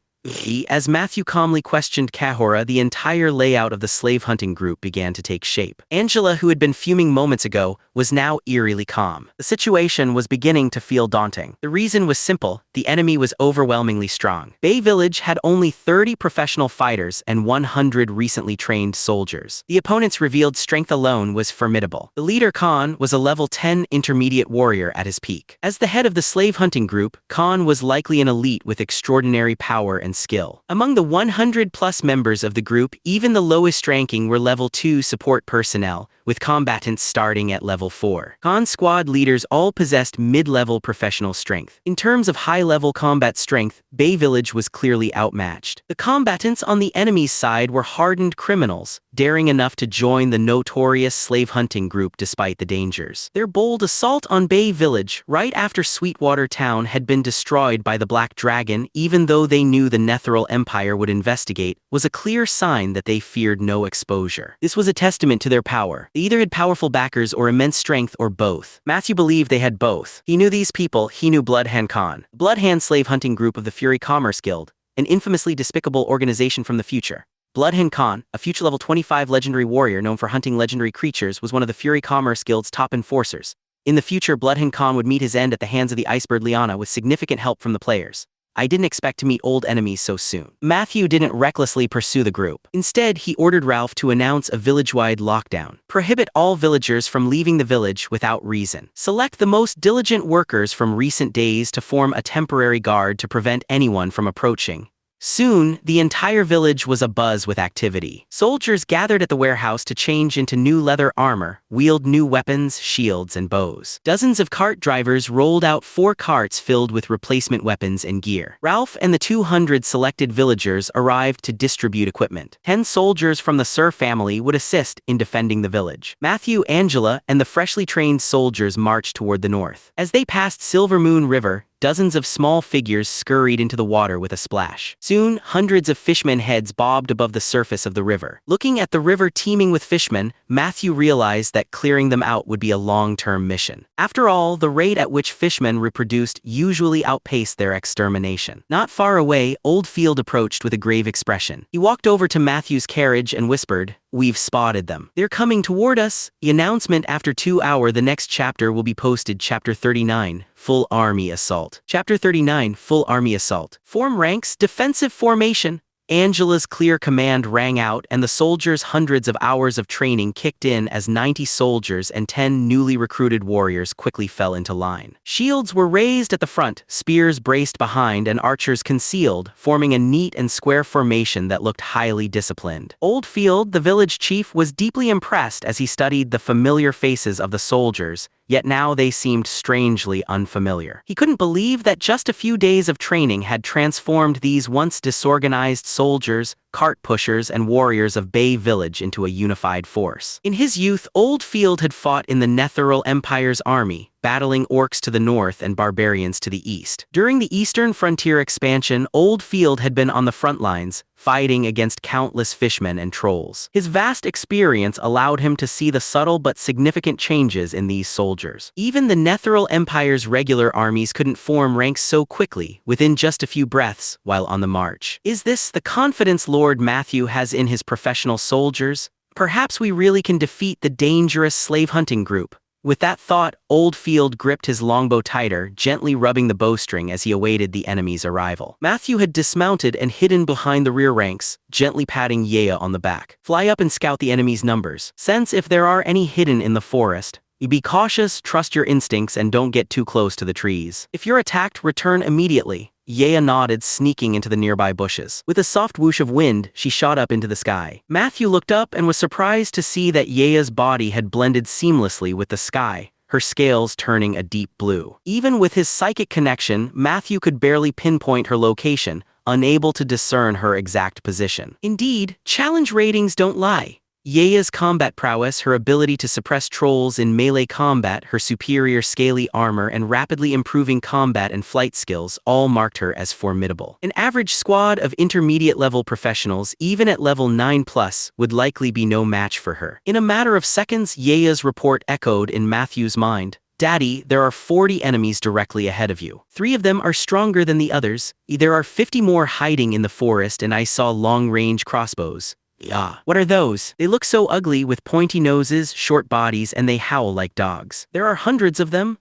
As Matthew calmly questioned Kahora, the entire layout of the slave hunting group began to take shape. Angela, who had been fuming moments ago, was now eerily calm. The situation was beginning to feel daunting. The reason was simple: the enemy was overwhelmingly strong. Bay Village had only 30 professional fighters and 100 recently trained soldiers. The opponent's revealed strength alone was formidable. The leader, Khan, was a level 10 intermediate warrior at his peak. As the head of the slave hunting group, Khan was likely an elite with extraordinary power and skill. Among the 100-plus members of the group, even the lowest ranking were level 2 support personnel, with combatants starting at level 4. Khan's squad leaders all possessed mid-level professional strength. In terms of high-level combat strength, Bay Village was clearly outmatched. The combatants on the enemy's side were hardened criminals, daring enough to join the notorious slave hunting group despite the dangers. Their bold assault on Bay Village, right after Sweetwater Town had been destroyed by the Black Dragon, even though they knew the Netheral Empire would investigate, was a clear sign that they feared no exposure. This was a testament to their power. They either had powerful backers or immense strength, or both. Matthew believed they had both. He knew these people. He knew Bloodhand Khan, Bloodhand slave hunting group of the Fury Commerce Guild, an infamously despicable organization from the future. Bloodhand Khan, a future level 25 legendary warrior known for hunting legendary creatures, was one of the Fury Commerce Guild's top enforcers. In the future, Bloodhand Khan would meet his end at the hands of the Icebird Liana with significant help from the players. I didn't expect to meet old enemies so soon. Matthew didn't recklessly pursue the group. Instead, he ordered Ralph to announce a village-wide lockdown. Prohibit all villagers from leaving the village without reason. Select the most diligent workers from recent days to form a temporary guard to prevent anyone from approaching. Soon, the entire village was abuzz with activity. Soldiers gathered at the warehouse to change into new leather armor, wield new weapons, shields, and bows. Dozens of cart drivers rolled out 4 carts filled with replacement weapons and gear. Ralph and the 200 selected villagers arrived to distribute equipment. 10 soldiers from the Sir family would assist in defending the village. Matthew, Angela, and the freshly trained soldiers marched toward the north. As they passed Silvermoon River, dozens of small figures scurried into the water with a splash. Soon, hundreds of fishmen heads bobbed above the surface of the river. Looking at the river teeming with fishmen, Matthew realized that clearing them out would be a long-term mission. After all, the rate at which fishmen reproduced usually outpaced their extermination. Not far away, Oldfield approached with a grave expression. He walked over to Matthew's carriage and whispered, we've spotted them. They're coming toward us. The announcement after 2 hours. The next chapter will be posted. Chapter 39, Full Army Assault. Chapter 39, Full Army Assault. Form ranks, defensive formation. Angela's clear command rang out, and the soldiers' hundreds of hours of training kicked in as 90 soldiers and 10 newly recruited warriors quickly fell into line. Shields were raised at the front, spears braced behind, and archers concealed, forming a neat and square formation that looked highly disciplined. Oldfield, the village chief, was deeply impressed as he studied the familiar faces of the soldiers, yet now they seemed strangely unfamiliar. He couldn't believe that just a few days of training had transformed these once disorganized soldiers, cart pushers, and warriors of Bay Village into a unified force. In his youth, Oldfield had fought in the Netheril Empire's army, battling orcs to the north and barbarians to the east. During the Eastern Frontier expansion, Oldfield had been on the front lines, fighting against countless fishmen and trolls. His vast experience allowed him to see the subtle but significant changes in these soldiers. Even the Netheril Empire's regular armies couldn't form ranks so quickly, within just a few breaths, while on the march. Is this the confidence Lord Matthew has in his professional soldiers? Perhaps we really can defeat the dangerous slave-hunting group. With that thought, Oldfield gripped his longbow tighter, gently rubbing the bowstring as he awaited the enemy's arrival. Matthew had dismounted and hidden behind the rear ranks, gently patting Yea on the back. Fly up and scout the enemy's numbers. Sense if there are any hidden in the forest. You be cautious, trust your instincts, and don't get too close to the trees. If you're attacked, return immediately. Yea nodded, sneaking into the nearby bushes. With a soft whoosh of wind, she shot up into the sky. Matthew looked up and was surprised to see that Yea's body had blended seamlessly with the sky, her scales turning a deep blue. Even with his psychic connection, Matthew could barely pinpoint her location, unable to discern her exact position. Indeed, challenge ratings don't lie. Yea's combat prowess, her ability to suppress trolls in melee combat, her superior scaly armor, and rapidly improving combat and flight skills all marked her as formidable. An average squad of intermediate-level professionals, even at level 9+, would likely be no match for her. In a matter of seconds, Yea's report echoed in Matthew's mind. Daddy, there are 40 enemies directly ahead of you. 3 of them are stronger than the others. There are 50 more hiding in the forest, and I saw long-range crossbows. Yeah. What are those? They look so ugly with pointy noses, short bodies, and they howl like dogs. There are hundreds of them.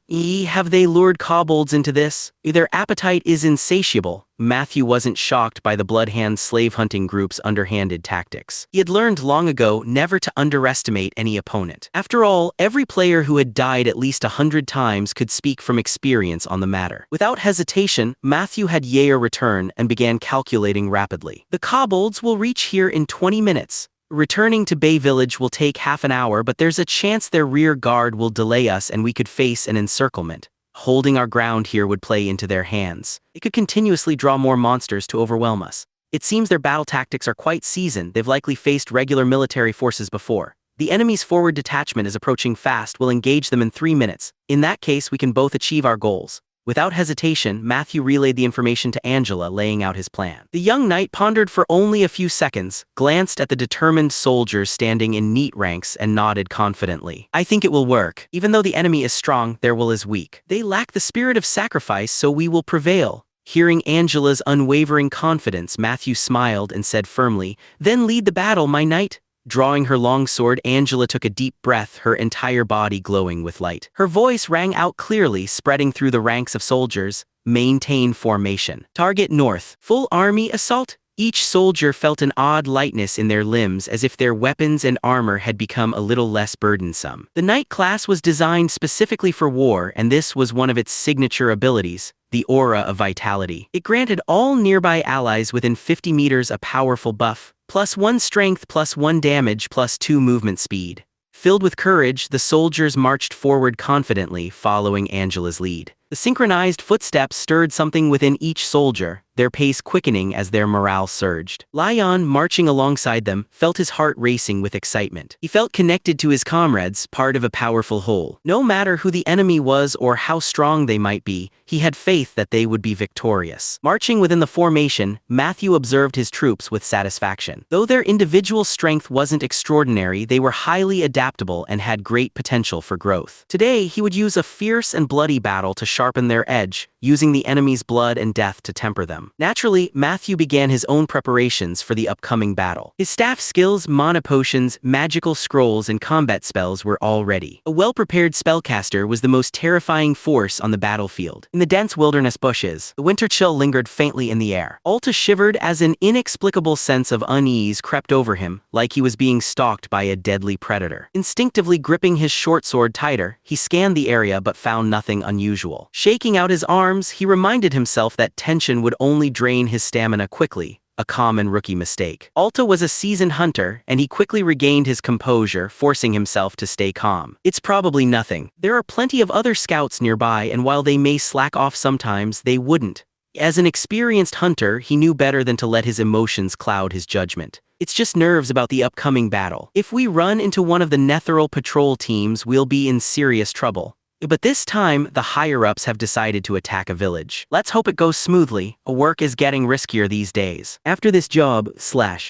Have they lured kobolds into this? Their appetite is insatiable. Matthew wasn't shocked by the Bloodhand slave-hunting group's underhanded tactics. He had learned long ago never to underestimate any opponent. After all, every player who had died at least 100 times could speak from experience on the matter. Without hesitation, Matthew had Yea return and began calculating rapidly. The kobolds will reach here in 20 minutes. Returning to Bay Village will take half an hour, but there's a chance their rear guard will delay us and we could face an encirclement. Holding our ground here would play into their hands. It could continuously draw more monsters to overwhelm us. It seems their battle tactics are quite seasoned. They've likely faced regular military forces before. The enemy's forward detachment is approaching fast. We'll engage them in 3 minutes. In that case, we can both achieve our goals. Without hesitation, Matthew relayed the information to Angela, laying out his plan. The young knight pondered for only a few seconds, glanced at the determined soldiers standing in neat ranks, and nodded confidently. I think it will work. Even though the enemy is strong, their will is weak. They lack the spirit of sacrifice, so we will prevail. Hearing Angela's unwavering confidence, Matthew smiled and said firmly, Then lead the battle, my knight. Drawing her longsword, Angela took a deep breath, her entire body glowing with light. Her voice rang out clearly, spreading through the ranks of soldiers. Maintain formation. Target north. Full army assault. Each soldier felt an odd lightness in their limbs, as if their weapons and armor had become a little less burdensome. The knight class was designed specifically for war, and this was one of its signature abilities, the Aura of Vitality. It granted all nearby allies within 50 meters a powerful buff, +1 strength, +1 damage, +2 movement speed. Filled with courage, the soldiers marched forward confidently, following Angela's lead. The synchronized footsteps stirred something within each soldier, their pace quickening as their morale surged. Lion, marching alongside them, felt his heart racing with excitement. He felt connected to his comrades, part of a powerful whole. No matter who the enemy was or how strong they might be, he had faith that they would be victorious. Marching within the formation, Matthew observed his troops with satisfaction. Though their individual strength wasn't extraordinary, they were highly adaptable and had great potential for growth. Today, he would use a fierce and bloody battle to sharpen their edge, using the enemy's blood and death to temper them. Naturally, Matthew began his own preparations for the upcoming battle. His staff skills, mana potions, magical scrolls, and combat spells were all ready. A well-prepared spellcaster was the most terrifying force on the battlefield. In the dense wilderness bushes, the winter chill lingered faintly in the air. Alta shivered as an inexplicable sense of unease crept over him, like he was being stalked by a deadly predator. Instinctively gripping his short sword tighter, he scanned the area but found nothing unusual. Shaking out his arms, he reminded himself that tension would only drain his stamina quickly, a common rookie mistake. Alta was a seasoned hunter, and he quickly regained his composure, forcing himself to stay calm. It's probably nothing. There are plenty of other scouts nearby, and while they may slack off sometimes, they wouldn't. As an experienced hunter, he knew better than to let his emotions cloud his judgment. It's just nerves about the upcoming battle. If we run into one of the Netheral patrol teams, we'll be in serious trouble. But this time, the higher-ups have decided to attack a village. Let's hope it goes smoothly. Work is getting riskier these days. After this job,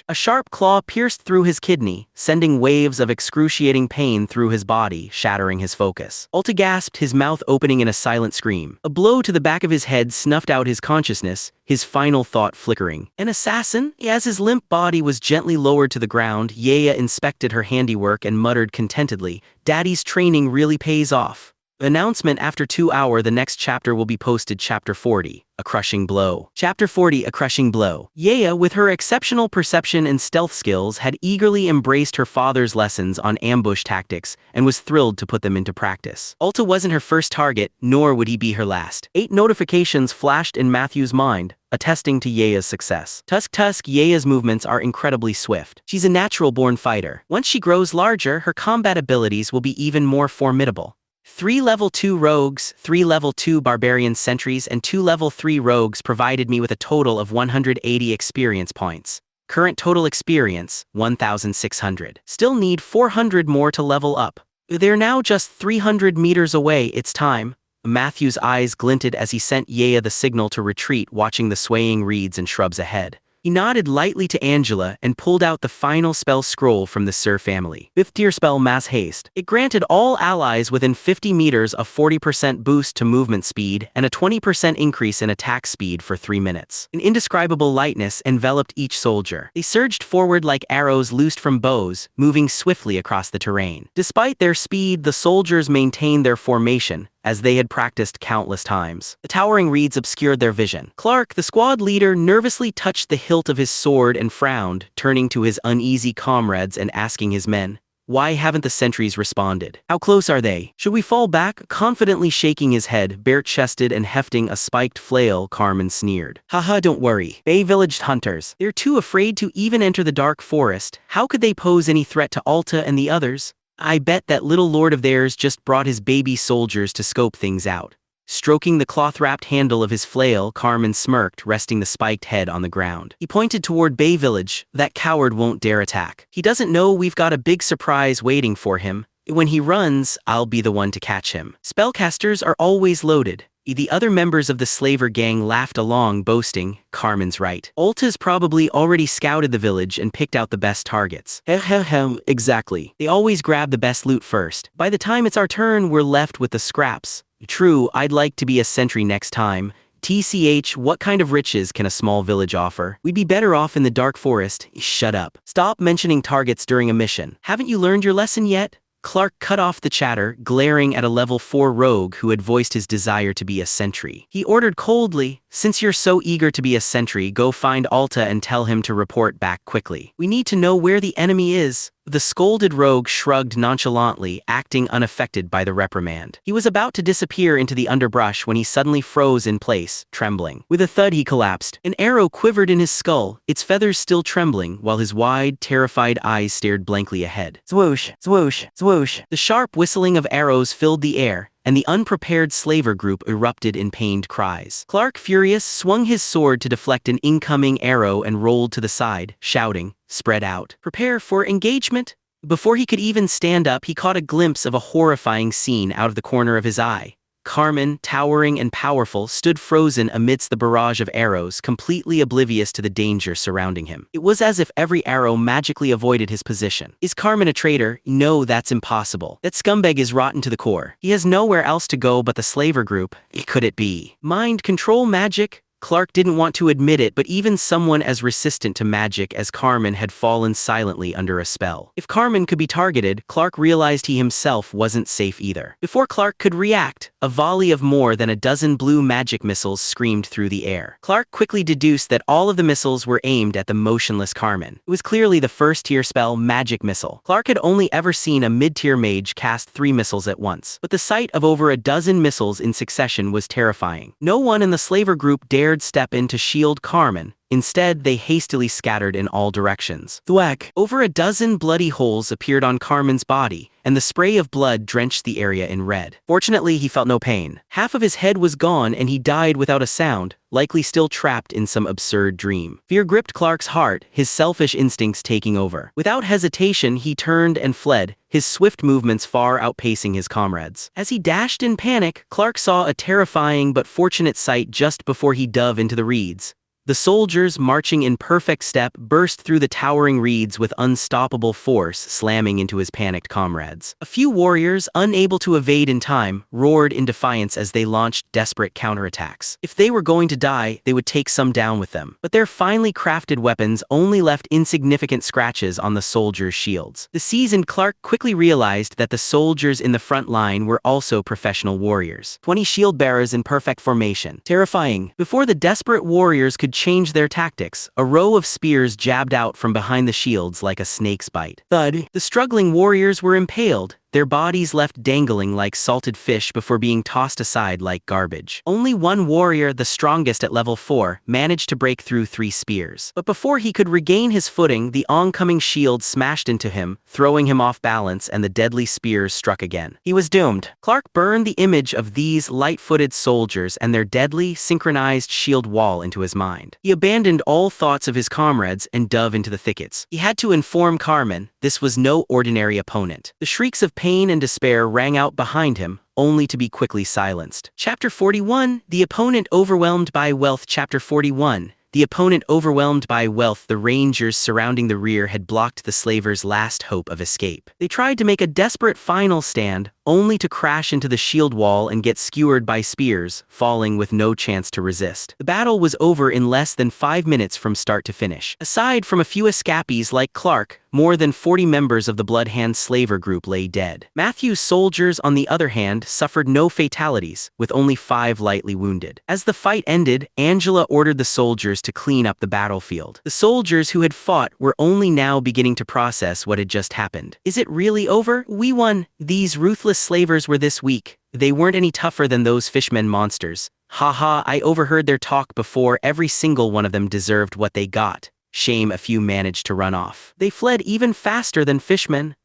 a sharp claw pierced through his kidney, sending waves of excruciating pain through his body, shattering his focus. Alta gasped, his mouth opening in a silent scream. A blow to the back of his head snuffed out his consciousness, his final thought flickering. An assassin? As his limp body was gently lowered to the ground, Yaya inspected her handiwork and muttered contentedly, "Daddy's training really pays off." Announcement: after 2 hours, the next chapter will be posted. Chapter 40, A Crushing Blow. Chapter 40, A Crushing Blow. Yaya, with her exceptional perception and stealth skills, had eagerly embraced her father's lessons on ambush tactics and was thrilled to put them into practice. Alta wasn't her first target, nor would he be her last. 8 notifications flashed in Matthew's mind, attesting to Yaya's success. Tusk, Yaya's movements are incredibly swift. She's a natural-born fighter. Once she grows larger, her combat abilities will be even more formidable. 3 level 2 rogues, 3 level 2 barbarian sentries, and 2 level 3 rogues provided me with a total of 180 experience points. Current total experience, 1,600. Still need 400 more to level up. They're now just 300 meters away. It's time. Matthew's eyes glinted as he sent Yaya the signal to retreat, watching the swaying reeds and shrubs ahead. He nodded lightly to Angela and pulled out the final spell scroll from the Sir family. 5th tier spell, Mass Haste. It granted all allies within 50 meters a 40% boost to movement speed and a 20% increase in attack speed for 3 minutes. An indescribable lightness enveloped each soldier. They surged forward like arrows loosed from bows, moving swiftly across the terrain. Despite their speed, the soldiers maintained their formation, as they had practiced countless times. The towering reeds obscured their vision. Clark, the squad leader, nervously touched the hilt of his sword and frowned, turning to his uneasy comrades and asking his men, "Why haven't the sentries responded? How close are they? Should we fall back?" Confidently shaking his head, bare-chested and hefting a spiked flail, Carmen sneered. "Haha, don't worry. Bay Village hunters. They're too afraid to even enter the dark forest. How could they pose any threat to Alta and the others? I bet that little lord of theirs just brought his baby soldiers to scope things out." Stroking the cloth-wrapped handle of his flail, Carmen smirked, resting the spiked head on the ground. He pointed toward Bay Village. "That coward won't dare attack. He doesn't know we've got a big surprise waiting for him. When he runs, I'll be the one to catch him." Spellcasters are always loaded. The other members of the slaver gang laughed along, boasting, "Carmen's right. Alta's probably already scouted the village and picked out the best targets." Exactly. They always grab the best loot first. By the time it's our turn, we're left with the scraps. True, I'd like to be a sentry next time. TCH, what kind of riches can a small village offer? We'd be better off in the dark forest. Shut up. Stop mentioning targets during a mission. Haven't you learned your lesson yet? Clark cut off the chatter, glaring at a level 4 rogue who had voiced his desire to be a sentry. He ordered coldly, "Since you're so eager to be a sentry, go find Alta and tell him to report back quickly. We need to know where the enemy is." The scolded rogue shrugged nonchalantly, acting unaffected by the reprimand. He was about to disappear into the underbrush when he suddenly froze in place, trembling. With a thud, he collapsed. An arrow quivered in his skull, its feathers still trembling, while his wide, terrified eyes stared blankly ahead. Swoosh, swoosh, swoosh. The sharp whistling of arrows filled the air, and the unprepared slaver group erupted in pained cries. Clark, furious, swung his sword to deflect an incoming arrow and rolled to the side, shouting, "Spread out. Prepare for engagement." Before he could even stand up, he caught a glimpse of a horrifying scene out of the corner of his eye. Carmen, towering and powerful, stood frozen amidst the barrage of arrows, completely oblivious to the danger surrounding him. It was as if every arrow magically avoided his position. Is Carmen a traitor? No, that's impossible. That scumbag is rotten to the core. He has nowhere else to go but the slaver group. Could it be mind control magic? Clark didn't want to admit it, but even someone as resistant to magic as Carmen had fallen silently under a spell. If Carmen could be targeted, Clark realized he himself wasn't safe either. Before Clark could react, a volley of more than a dozen blue magic missiles screamed through the air. Clark quickly deduced that all of the missiles were aimed at the motionless Carmen. It was clearly the first-tier spell Magic Missile. Clark had only ever seen a mid-tier mage cast 3 missiles at once, but the sight of over a dozen missiles in succession was terrifying. No one in the slaver group dared step in to shield Carmen. Instead, they hastily scattered in all directions. Thwack! Over a dozen bloody holes appeared on Carmen's body, and the spray of blood drenched the area in red. Fortunately, he felt no pain. Half of his head was gone and he died without a sound, likely still trapped in some absurd dream. Fear gripped Clark's heart, his selfish instincts taking over. Without hesitation, he turned and fled, his swift movements far outpacing his comrades. As he dashed in panic, Clark saw a terrifying but fortunate sight just before he dove into the reeds. The soldiers, marching in perfect step, burst through the towering reeds with unstoppable force, slamming into his panicked comrades. A few warriors, unable to evade in time, roared in defiance as they launched desperate counterattacks. If they were going to die, they would take some down with them. But their finely crafted weapons only left insignificant scratches on the soldiers' shields. The seasoned Clark quickly realized that the soldiers in the front line were also professional warriors. 20 shield bearers in perfect formation. Terrifying. Before the desperate warriors could change their tactics, a row of spears jabbed out from behind the shields like a snake's bite. Thud! The struggling warriors were impaled, their bodies left dangling like salted fish before being tossed aside like garbage. Only one warrior, the strongest at level 4, managed to break through 3 spears. But before he could regain his footing, the oncoming shield smashed into him, throwing him off balance, and the deadly spears struck again. He was doomed. Clark burned the image of these light-footed soldiers and their deadly, synchronized shield wall into his mind. He abandoned all thoughts of his comrades and dove into the thickets. He had to inform Carmen this was no ordinary opponent. The shrieks of pain and despair rang out behind him, only to be quickly silenced. Chapter 41, The Opponent Overwhelmed by Wealth. Chapter 41, The opponent overwhelmed by wealth. The rangers surrounding the rear had blocked the slavers' last hope of escape. They tried to make a desperate final stand, only to crash into the shield wall and get skewered by spears, falling with no chance to resist. The battle was over in less than 5 minutes from start to finish. Aside from a few escapees like Clark, more than 40 members of the Bloodhand slaver group lay dead. Matthew's soldiers, on the other hand, suffered no fatalities, with only 5 lightly wounded. As the fight ended, Angela ordered the soldiers to clean up the battlefield. The soldiers who had fought were only now beginning to process what had just happened. Is it really over? We won. These ruthless slavers were this weak. They weren't any tougher than those fishmen monsters. Haha, I overheard their talk before. Every single one of them deserved what they got. Shame a few managed to run off. They fled even faster than fishmen.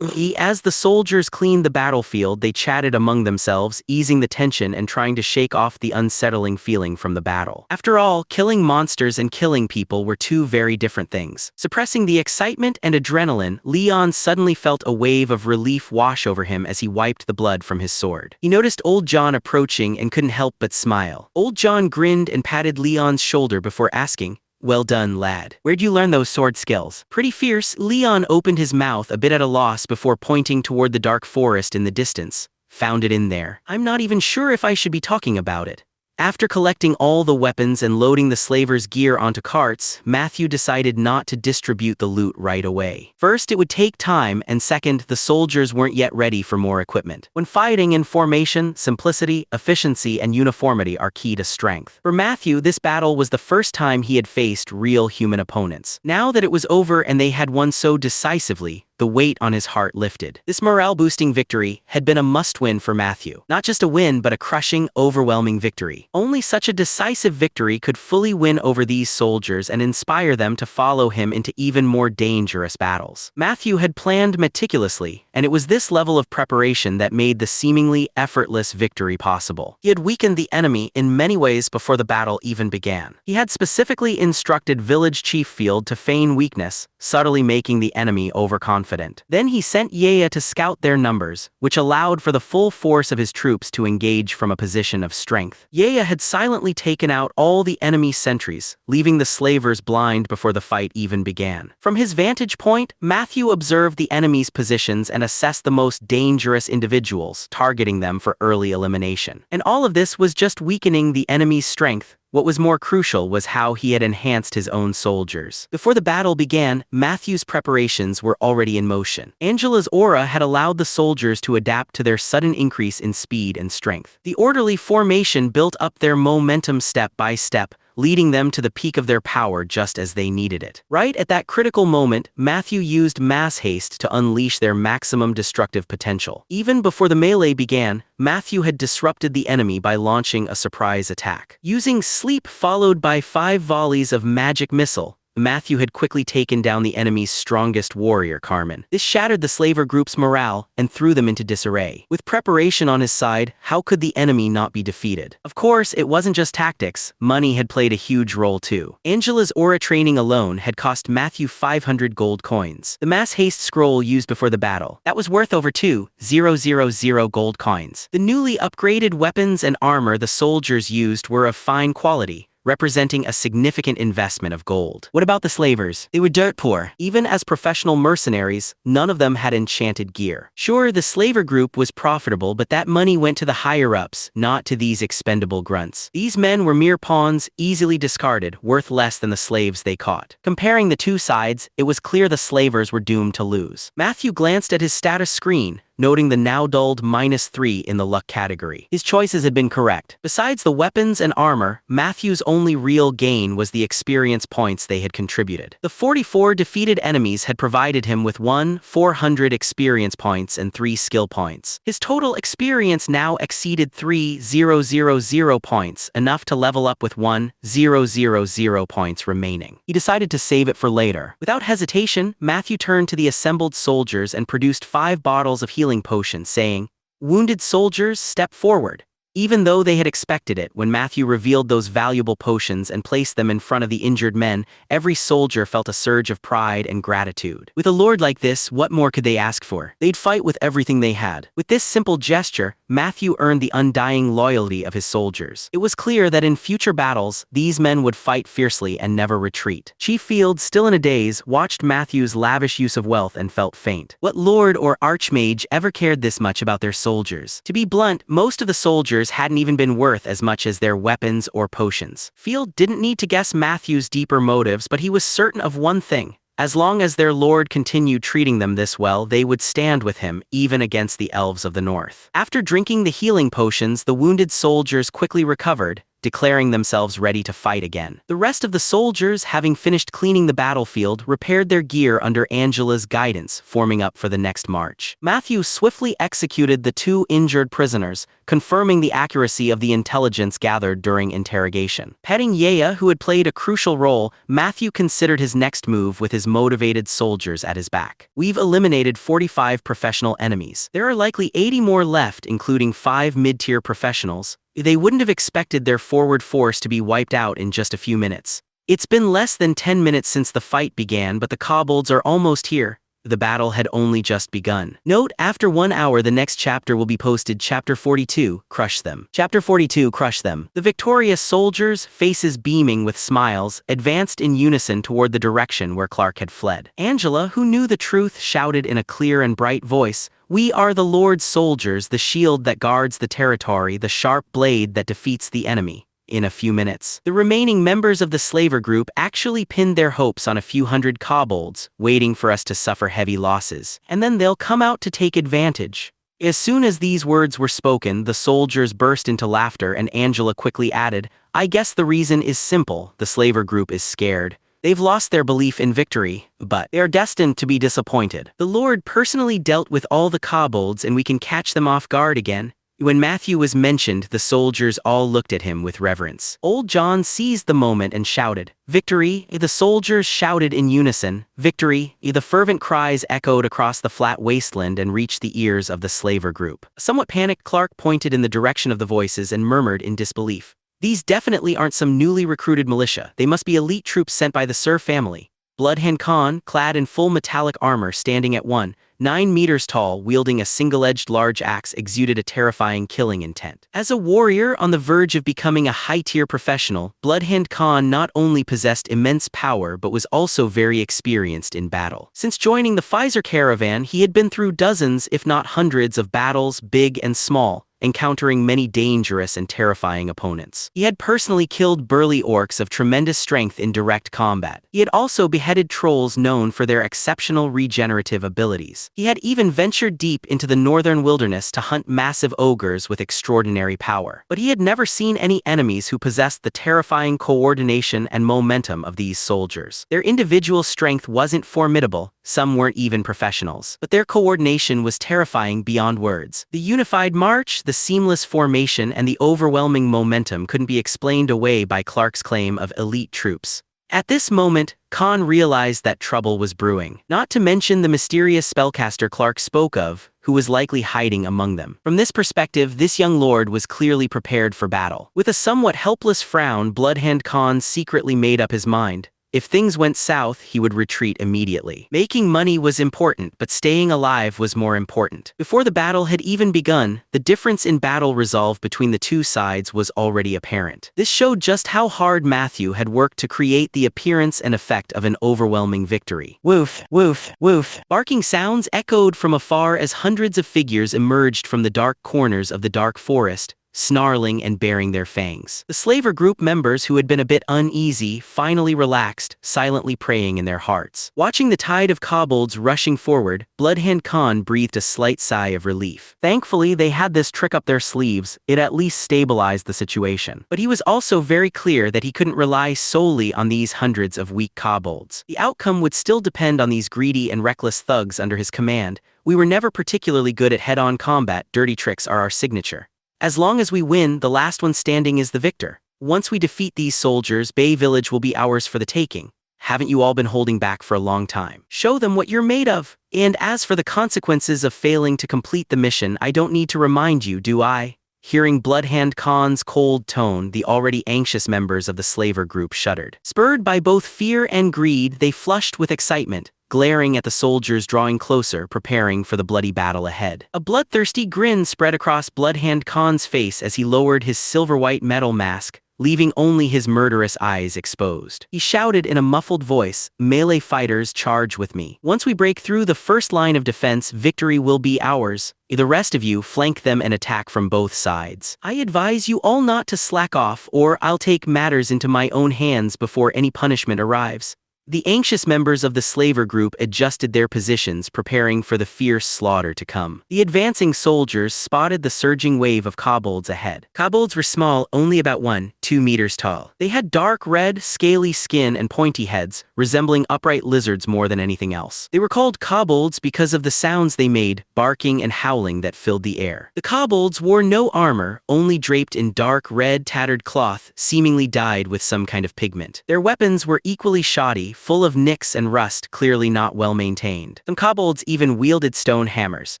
As the soldiers cleaned the battlefield, they chatted among themselves, easing the tension and trying to shake off the unsettling feeling from the battle. After all, killing monsters and killing people were 2 very different things. Suppressing the excitement and adrenaline, Leon suddenly felt a wave of relief wash over him as he wiped the blood from his sword. He noticed Old John approaching and couldn't help but smile. Old John grinned and patted Leon's shoulder before asking, "Well done, lad. Where'd you learn those sword skills?" "Pretty fierce." Leon opened his mouth a bit at a loss before pointing toward the dark forest in the distance. "Found it in there. I'm not even sure if I should be talking about it." After collecting all the weapons and loading the slavers' gear onto carts, Matthew decided not to distribute the loot right away. First, it would take time, and second, the soldiers weren't yet ready for more equipment. When fighting in formation, simplicity, efficiency, and uniformity are key to strength. For Matthew, this battle was the first time he had faced real human opponents. Now that it was over and they had won so decisively, the weight on his heart lifted. This morale-boosting victory had been a must-win for Matthew. Not just a win, but a crushing, overwhelming victory. Only such a decisive victory could fully win over these soldiers and inspire them to follow him into even more dangerous battles. Matthew had planned meticulously, and it was this level of preparation that made the seemingly effortless victory possible. He had weakened the enemy in many ways before the battle even began. He had specifically instructed Village Chief Field to feign weakness, subtly making the enemy overconfident. confident. Then he sent Yaya to scout their numbers, which allowed for the full force of his troops to engage from a position of strength. Yaya had silently taken out all the enemy sentries, leaving the slavers blind before the fight even began. From his vantage point, Matthew observed the enemy's positions and assessed the most dangerous individuals, targeting them for early elimination. And all of this was just weakening the enemy's strength. What was more crucial was how he had enhanced his own soldiers. Before the battle began, Matthew's preparations were already in motion. Angela's aura had allowed the soldiers to adapt to their sudden increase in speed and strength. The orderly formation built up their momentum step by step, leading them to the peak of their power just as they needed it. Right at that critical moment, Matthew used mass haste to unleash their maximum destructive potential. Even before the melee began, Matthew had disrupted the enemy by launching a surprise attack. Using sleep followed by 5 volleys of magic missile, Matthew had quickly taken down the enemy's strongest warrior, Carmen. This shattered the slaver group's morale and threw them into disarray. With preparation on his side, how could the enemy not be defeated? Of course, it wasn't just tactics. Money had played a huge role too. Angela's aura training alone had cost Matthew 500 gold coins. The mass haste scroll used before the battle, that was worth over 2,000 gold coins. The newly upgraded weapons and armor the soldiers used were of fine quality, representing a significant investment of gold. What about the slavers? They were dirt poor. Even as professional mercenaries, none of them had enchanted gear. Sure, the slaver group was profitable, but that money went to the higher-ups, not to these expendable grunts. These men were mere pawns, easily discarded, worth less than the slaves they caught. Comparing the two sides, it was clear the slavers were doomed to lose. Matthew glanced at his status screen, noting the now dulled -3 in the luck category. His choices had been correct. Besides the weapons and armor, Matthew's only real gain was the experience points they had contributed. The 44 defeated enemies had provided him with 400 experience points and 3 skill points. His total experience now exceeded 3,000 points, enough to level up with 1,000 points remaining. He decided to save it for later. Without hesitation, Matthew turned to the assembled soldiers and produced 5 bottles of healing potion, saying, "Wounded soldiers, step forward." Even though they had expected it, when Matthew revealed those valuable potions and placed them in front of the injured men, every soldier felt a surge of pride and gratitude. With a lord like this, what more could they ask for? They'd fight with everything they had. With this simple gesture, Matthew earned the undying loyalty of his soldiers. It was clear that in future battles, these men would fight fiercely and never retreat. Chief Field, still in a daze, watched Matthew's lavish use of wealth and felt faint. What lord or archmage ever cared this much about their soldiers? To be blunt, most of the soldiers hadn't even been worth as much as their weapons or potions. Field didn't need to guess Matthew's deeper motives, but he was certain of one thing. As long as their lord continued treating them this well, they would stand with him, even against the elves of the north. After drinking the healing potions, the wounded soldiers quickly recovered, declaring themselves ready to fight again. The rest of the soldiers, having finished cleaning the battlefield, repaired their gear under Angela's guidance, forming up for the next march. Matthew swiftly executed the 2 injured prisoners, confirming the accuracy of the intelligence gathered during interrogation. Petting Yaya, who had played a crucial role, Matthew considered his next move with his motivated soldiers at his back. "We've eliminated 45 professional enemies. There are likely 80 more left, including 5 mid-tier professionals. They wouldn't have expected their forward force to be wiped out in just a few minutes. It's been less than 10 minutes since the fight began, but the kobolds are almost here. The battle had only just begun." Note, after 1 hour the next chapter will be posted. Chapter 42, Crush Them. Chapter 42, Crush Them. The victorious soldiers, faces beaming with smiles, advanced in unison toward the direction where Clark had fled. Angela, who knew the truth, shouted in a clear and bright voice, "We are the Lord's soldiers, the shield that guards the territory, the sharp blade that defeats the enemy." In a few minutes, the remaining members of the slaver group actually pinned their hopes on a few hundred kobolds, waiting for us to suffer heavy losses. And then they'll come out to take advantage. As soon as these words were spoken, the soldiers burst into laughter, and Angela quickly added, "I guess the reason is simple. The slaver group is scared. They've lost their belief in victory, but they are destined to be disappointed. The Lord personally dealt with all the kobolds, and we can catch them off guard again." When Matthew was mentioned, the soldiers all looked at him with reverence. Old John seized the moment and shouted, "Victory!" The soldiers shouted in unison, "Victory!" The fervent cries echoed across the flat wasteland and reached the ears of the slaver group. Somewhat panicked, Clark pointed in the direction of the voices and murmured in disbelief, "These definitely aren't some newly recruited militia. They must be elite troops sent by the Sir family." Bloodhand Khan, clad in full metallic armor standing at 9 meters tall, wielding a single-edged large axe, exuded a terrifying killing intent. As a warrior on the verge of becoming a high-tier professional, Bloodhand Khan not only possessed immense power but was also very experienced in battle. Since joining the Pfizer caravan, he had been through dozens, if not hundreds, of battles, big and small, encountering many dangerous and terrifying opponents. He had personally killed burly orcs of tremendous strength in direct combat. He had also beheaded trolls known for their exceptional regenerative abilities. He had even ventured deep into the northern wilderness to hunt massive ogres with extraordinary power. But he had never seen any enemies who possessed the terrifying coordination and momentum of these soldiers. Their individual strength wasn't formidable, some weren't even professionals, but their coordination was terrifying beyond words. The unified march, the seamless formation, and the overwhelming momentum couldn't be explained away by Clark's claim of elite troops. At this moment, Khan realized that trouble was brewing, not to mention the mysterious spellcaster Clark spoke of, who was likely hiding among them. From this perspective, this young lord was clearly prepared for battle. With a somewhat helpless frown, Bloodhand Khan secretly made up his mind. If things went south, he would retreat immediately. Making money was important, but staying alive was more important. Before the battle had even begun, the difference in battle resolve between the two sides was already apparent. This showed just how hard Matthew had worked to create the appearance and effect of an overwhelming victory. Woof, woof, woof. Barking sounds echoed from afar as hundreds of figures emerged from the dark corners of the dark forest, snarling and baring their fangs. The slaver group members who had been a bit uneasy finally relaxed, silently praying in their hearts. Watching the tide of kobolds rushing forward, Bloodhand Khan breathed a slight sigh of relief. Thankfully, they had this trick up their sleeves. It at least stabilized the situation. But he was also very clear that he couldn't rely solely on these hundreds of weak kobolds. The outcome would still depend on these greedy and reckless thugs under his command. We were never particularly good at head-on combat. Dirty tricks are our signature. As long as we win, the last one standing is the victor. Once we defeat these soldiers, Bay Village will be ours for the taking. Haven't you all been holding back for a long time? Show them what you're made of. And as for the consequences of failing to complete the mission, I don't need to remind you, do I? Hearing Bloodhand Khan's cold tone, the already anxious members of the slaver group shuddered. Spurred by both fear and greed, they flushed with excitement, glaring at the soldiers drawing closer, preparing for the bloody battle ahead. A bloodthirsty grin spread across Bloodhand Khan's face as he lowered his silver-white metal mask, leaving only his murderous eyes exposed. He shouted in a muffled voice, "Melee fighters, charge with me. Once we break through the first line of defense, victory will be ours. The rest of you flank them and attack from both sides. I advise you all not to slack off, or I'll take matters into my own hands before any punishment arrives." The anxious members of the slaver group adjusted their positions, preparing for the fierce slaughter to come. The advancing soldiers spotted the surging wave of kobolds ahead. Kobolds were small, only about 1-2 meters tall. They had dark red, scaly skin and pointy heads, resembling upright lizards more than anything else. They were called kobolds because of the sounds they made, barking and howling that filled the air. The kobolds wore no armor, only draped in dark red tattered cloth, seemingly dyed with some kind of pigment. Their weapons were equally shoddy, full of nicks and rust, clearly not well maintained. Some kobolds even wielded stone hammers.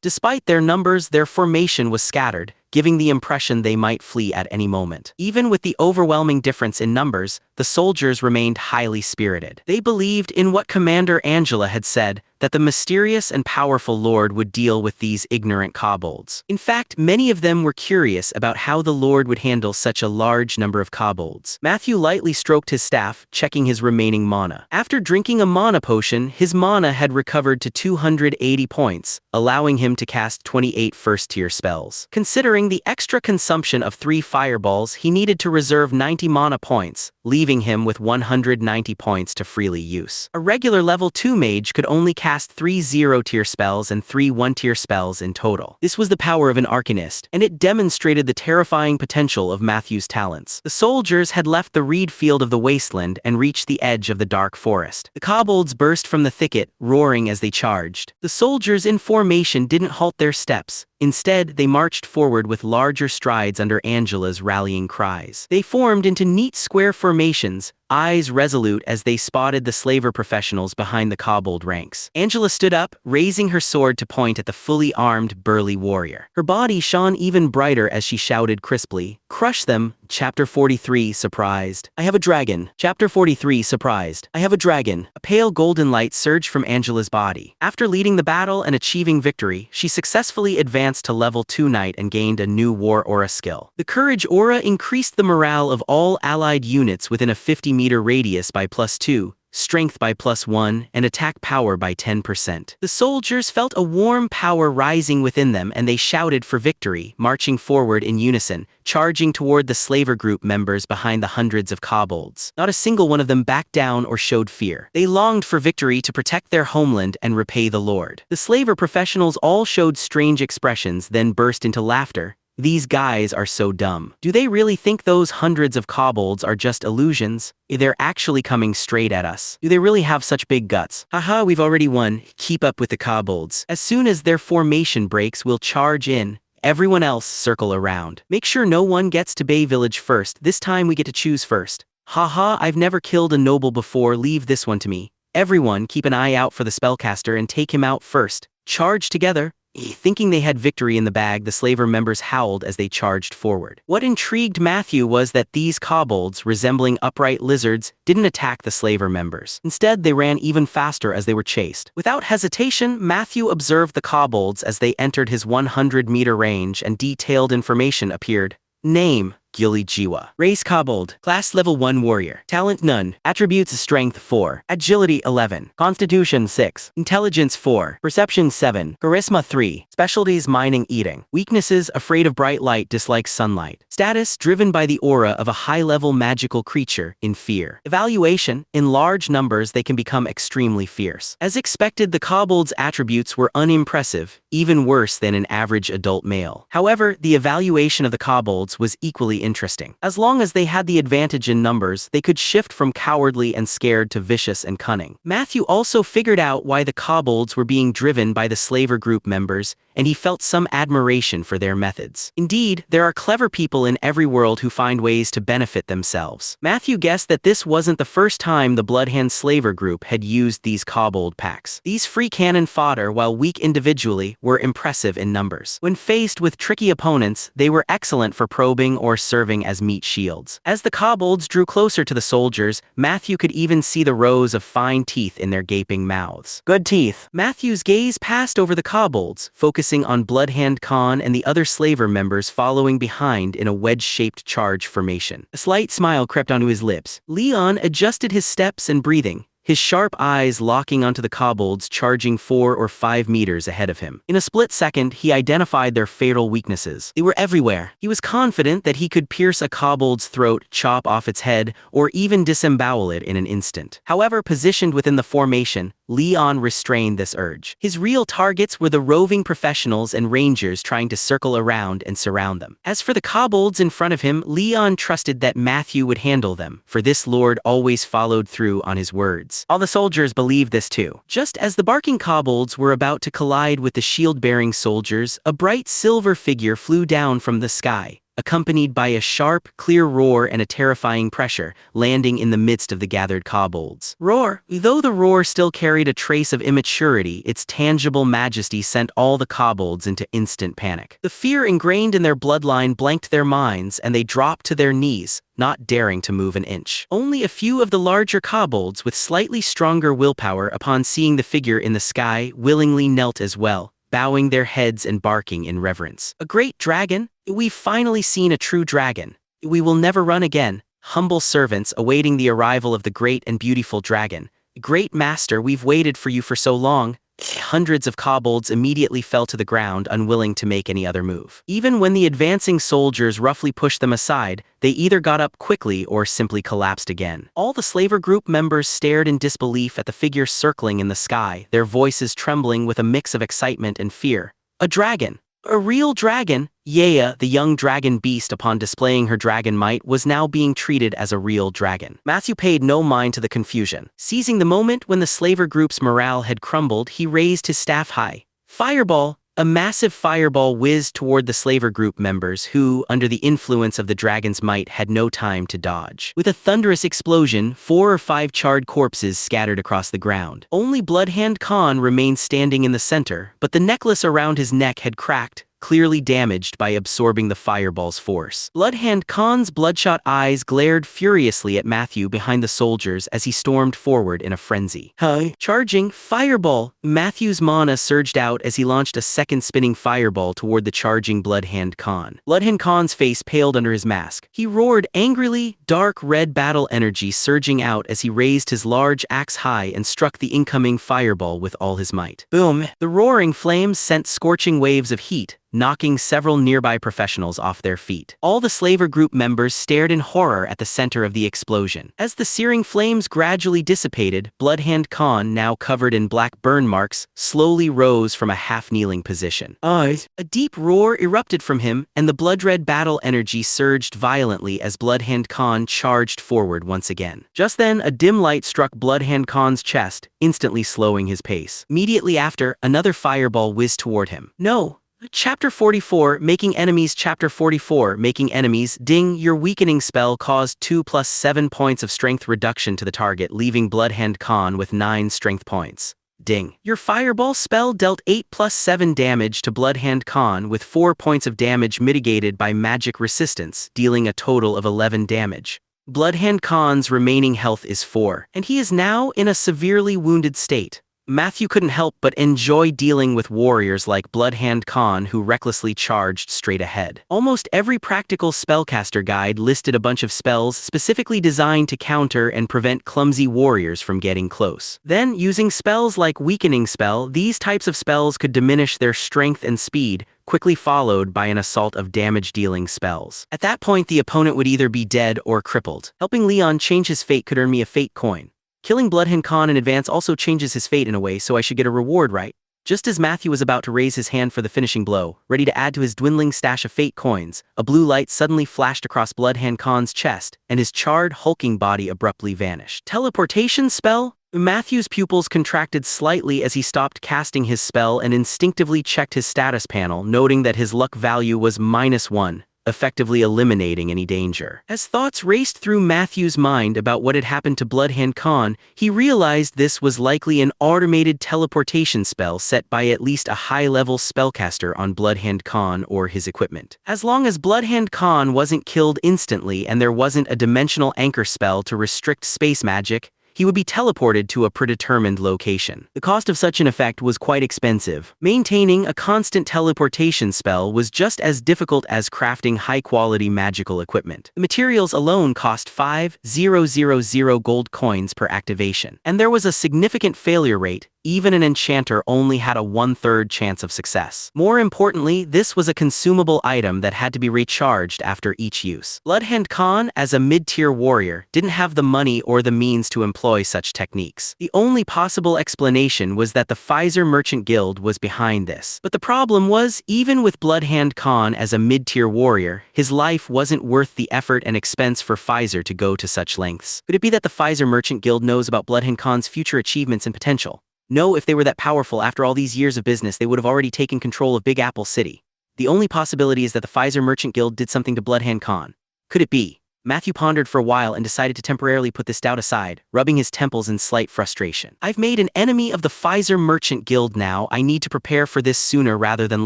Despite their numbers, their formation was scattered, giving the impression they might flee at any moment. Even with the overwhelming difference in numbers, the soldiers remained highly spirited. They believed in what Commander Angela had said, that the mysterious and powerful Lord would deal with these ignorant kobolds. In fact, many of them were curious about how the Lord would handle such a large number of kobolds. Matthew lightly stroked his staff, checking his remaining mana. After drinking a mana potion, his mana had recovered to 280 points, allowing him to cast 28 first-tier spells. Considering the extra consumption of 3 fireballs, he needed to reserve 90 mana points, leaving him with 190 points to freely use. A regular level 2 mage could only cast 3 0-tier spells and 3 1-tier spells in total. This was the power of an arcanist, and it demonstrated the terrifying potential of Matthew's talents. The soldiers had left the reed field of the wasteland and reached the edge of the dark forest. The kobolds burst from the thicket, roaring as they charged. The soldiers in formation didn't halt their steps. Instead, they marched forward with larger strides under Angela's rallying cries. They formed into neat square formations, eyes resolute as they spotted the slaver professionals behind the kobold ranks. Angela stood up, raising her sword to point at the fully armed, burly warrior. Her body shone even brighter as she shouted crisply, "Crush them, Chapter 43 Surprised. I have a dragon. Chapter 43 Surprised. I have a dragon. A pale golden light surged from Angela's body. After leading the battle and achieving victory, she successfully advanced to level 2 knight and gained a new war aura skill. The courage aura increased the morale of all allied units within a 50-meter radius by +2, strength by +1, and attack power by 10%. The soldiers felt a warm power rising within them and they shouted for victory, marching forward in unison, charging toward the slaver group members behind the hundreds of kobolds. Not a single one of them backed down or showed fear. They longed for victory to protect their homeland and repay the Lord. The slaver professionals all showed strange expressions, then burst into laughter. These guys are so dumb. Do they really think those hundreds of kobolds are just illusions? They're actually coming straight at us. Do they really have such big guts? Haha, we've already won. Keep up with the kobolds. As soon as their formation breaks, we'll charge in. Everyone else circle around. Make sure no one gets to Bay Village first. This time we get to choose first. Haha, I've never killed a noble before. Leave this one to me. Everyone keep an eye out for the spellcaster and take him out first. Charge together. Thinking they had victory in the bag, the slaver members howled as they charged forward. What intrigued Matthew was that these kobolds, resembling upright lizards, didn't attack the slaver members. Instead, they ran even faster as they were chased. Without hesitation, Matthew observed the kobolds as they entered his 100-meter range and detailed information appeared. Name: Gili Jiwa. Race kobold. Class level 1 warrior. Talent none. Attributes strength 4. Agility 11. Constitution 6. Intelligence 4. Perception 7. Charisma 3. Specialties mining eating. Weaknesses afraid of bright light, dislikes sunlight. Status driven by the aura of a high-level magical creature in fear. Evaluation: in large numbers they can become extremely fierce. As expected, the kobold's attributes were unimpressive, even worse than an average adult male. However, the evaluation of the kobolds was equally interesting. As long as they had the advantage in numbers, they could shift from cowardly and scared to vicious and cunning. Matthew also figured out why the kobolds were being driven by the slaver group members, and he felt some admiration for their methods. Indeed, there are clever people in every world who find ways to benefit themselves. Matthew guessed that this wasn't the first time the Bloodhand slaver group had used these kobold packs. These free cannon fodder, while weak individually, were impressive in numbers. When faced with tricky opponents, they were excellent for probing or serving as meat shields. As the kobolds drew closer to the soldiers, Matthew could even see the rows of fine teeth in their gaping mouths. Good teeth. Matthew's gaze passed over the kobolds, focusing on Bloodhand Khan and the other slaver members following behind in a wedge-shaped charge formation. A slight smile crept onto his lips. Leon adjusted his steps and breathing, his sharp eyes locking onto the kobolds charging 4 or 5 meters ahead of him. In a split second, he identified their fatal weaknesses. They were everywhere. He was confident that he could pierce a kobold's throat, chop off its head, or even disembowel it in an instant. However, positioned within the formation, Leon restrained this urge. His real targets were the roving professionals and rangers trying to circle around and surround them. As for the kobolds in front of him, Leon trusted that Matthew would handle them, for this lord always followed through on his words. All the soldiers believed this too. Just as the barking kobolds were about to collide with the shield-bearing soldiers, a bright silver figure flew down from the sky, accompanied by a sharp, clear roar and a terrifying pressure, landing in the midst of the gathered kobolds. Roar. Though the roar still carried a trace of immaturity, its tangible majesty sent all the kobolds into instant panic. The fear ingrained in their bloodline blanked their minds, and they dropped to their knees, not daring to move an inch. Only a few of the larger kobolds with slightly stronger willpower, upon seeing the figure in the sky, willingly knelt as well, bowing their heads and barking in reverence. A great dragon? We've finally seen a true dragon. We will never run again. Humble servants awaiting the arrival of the great and beautiful dragon. Great master, we've waited for you for so long. Hundreds of kobolds immediately fell to the ground, unwilling to make any other move. Even when the advancing soldiers roughly pushed them aside, they either got up quickly or simply collapsed again. All the slaver group members stared in disbelief at the figure circling in the sky, their voices trembling with a mix of excitement and fear. A dragon! A real dragon! Yea, the young dragon beast, upon displaying her dragon might, was now being treated as a real dragon. Matthew paid no mind to the confusion. Seizing the moment when the slaver group's morale had crumbled, he raised his staff high. Fireball! A massive fireball whizzed toward the slaver group members who, under the influence of the dragon's might, had no time to dodge. With a thunderous explosion, 4 or 5 charred corpses scattered across the ground. Only Bloodhand Khan remained standing in the center, but the necklace around his neck had cracked, clearly damaged by absorbing the fireball's force. Bloodhand Khan's bloodshot eyes glared furiously at Matthew behind the soldiers as he stormed forward in a frenzy. Hi. Charging fireball! Matthew's mana surged out as he launched a second spinning fireball toward the charging Bloodhand Khan. Bloodhand Khan's face paled under his mask. He roared angrily, dark red battle energy surging out as he raised his large axe high and struck the incoming fireball with all his might. Boom! The roaring flames sent scorching waves of heat, knocking several nearby professionals off their feet. All the slaver group members stared in horror at the center of the explosion. As the searing flames gradually dissipated, Bloodhand Khan, now covered in black burn marks, slowly rose from a half-kneeling position. A deep roar erupted from him, and the blood-red battle energy surged violently as Bloodhand Khan charged forward once again. Just then, a dim light struck Bloodhand Khan's chest, instantly slowing his pace. Immediately after, another fireball whizzed toward him. No! Chapter 44, Making Enemies. Chapter 44, Making Enemies. Ding, your weakening spell caused 2 + 7 points of strength reduction to the target, leaving Bloodhand Khan with 9 strength points. Ding. Your fireball spell dealt 8 + 7 damage to Bloodhand Khan with 4 points of damage mitigated by magic resistance, dealing a total of 11 damage. Bloodhand Khan's remaining health is 4, and he is now in a severely wounded state. Matthew couldn't help but enjoy dealing with warriors like Bloodhand Khan who recklessly charged straight ahead. Almost every practical spellcaster guide listed a bunch of spells specifically designed to counter and prevent clumsy warriors from getting close. Then, using spells like Weakening Spell, these types of spells could diminish their strength and speed, quickly followed by an assault of damage-dealing spells. At that point, the opponent would either be dead or crippled. Helping Leon change his fate could earn me a fate coin. Killing Bloodhand Khan in advance also changes his fate in a way, so I should get a reward, right? Just as Matthew was about to raise his hand for the finishing blow, ready to add to his dwindling stash of fate coins, a blue light suddenly flashed across Bloodhand Khan's chest, and his charred, hulking body abruptly vanished. Teleportation spell? Matthew's pupils contracted slightly as he stopped casting his spell and instinctively checked his status panel, noting that his luck value was -1. Effectively eliminating any danger. As thoughts raced through Matthew's mind about what had happened to Bloodhand Khan, he realized this was likely an automated teleportation spell set by at least a high-level spellcaster on Bloodhand Khan or his equipment. As long as Bloodhand Khan wasn't killed instantly and there wasn't a dimensional anchor spell to restrict space magic, he would be teleported to a predetermined location. The cost of such an effect was quite expensive. Maintaining a constant teleportation spell was just as difficult as crafting high-quality magical equipment. The materials alone cost 5,000 gold coins per activation, and there was a significant failure rate. Even an enchanter only had a 1/3 chance of success. More importantly, this was a consumable item that had to be recharged after each use. Bloodhand Khan, as a mid-tier warrior, didn't have the money or the means to employ such techniques. The only possible explanation was that the Pfizer Merchant Guild was behind this. But the problem was, even with Bloodhand Khan as a mid-tier warrior, his life wasn't worth the effort and expense for Pfizer to go to such lengths. Could it be that the Pfizer Merchant Guild knows about Bloodhand Khan's future achievements and potential? No, if they were that powerful after all these years of business, they would have already taken control of Big Apple City. The only possibility is that the Pfizer Merchant Guild did something to Bloodhand Khan. Could it be? Matthew pondered for a while and decided to temporarily put this doubt aside, rubbing his temples in slight frustration. I've made an enemy of the Pfizer Merchant Guild now. I need to prepare for this sooner rather than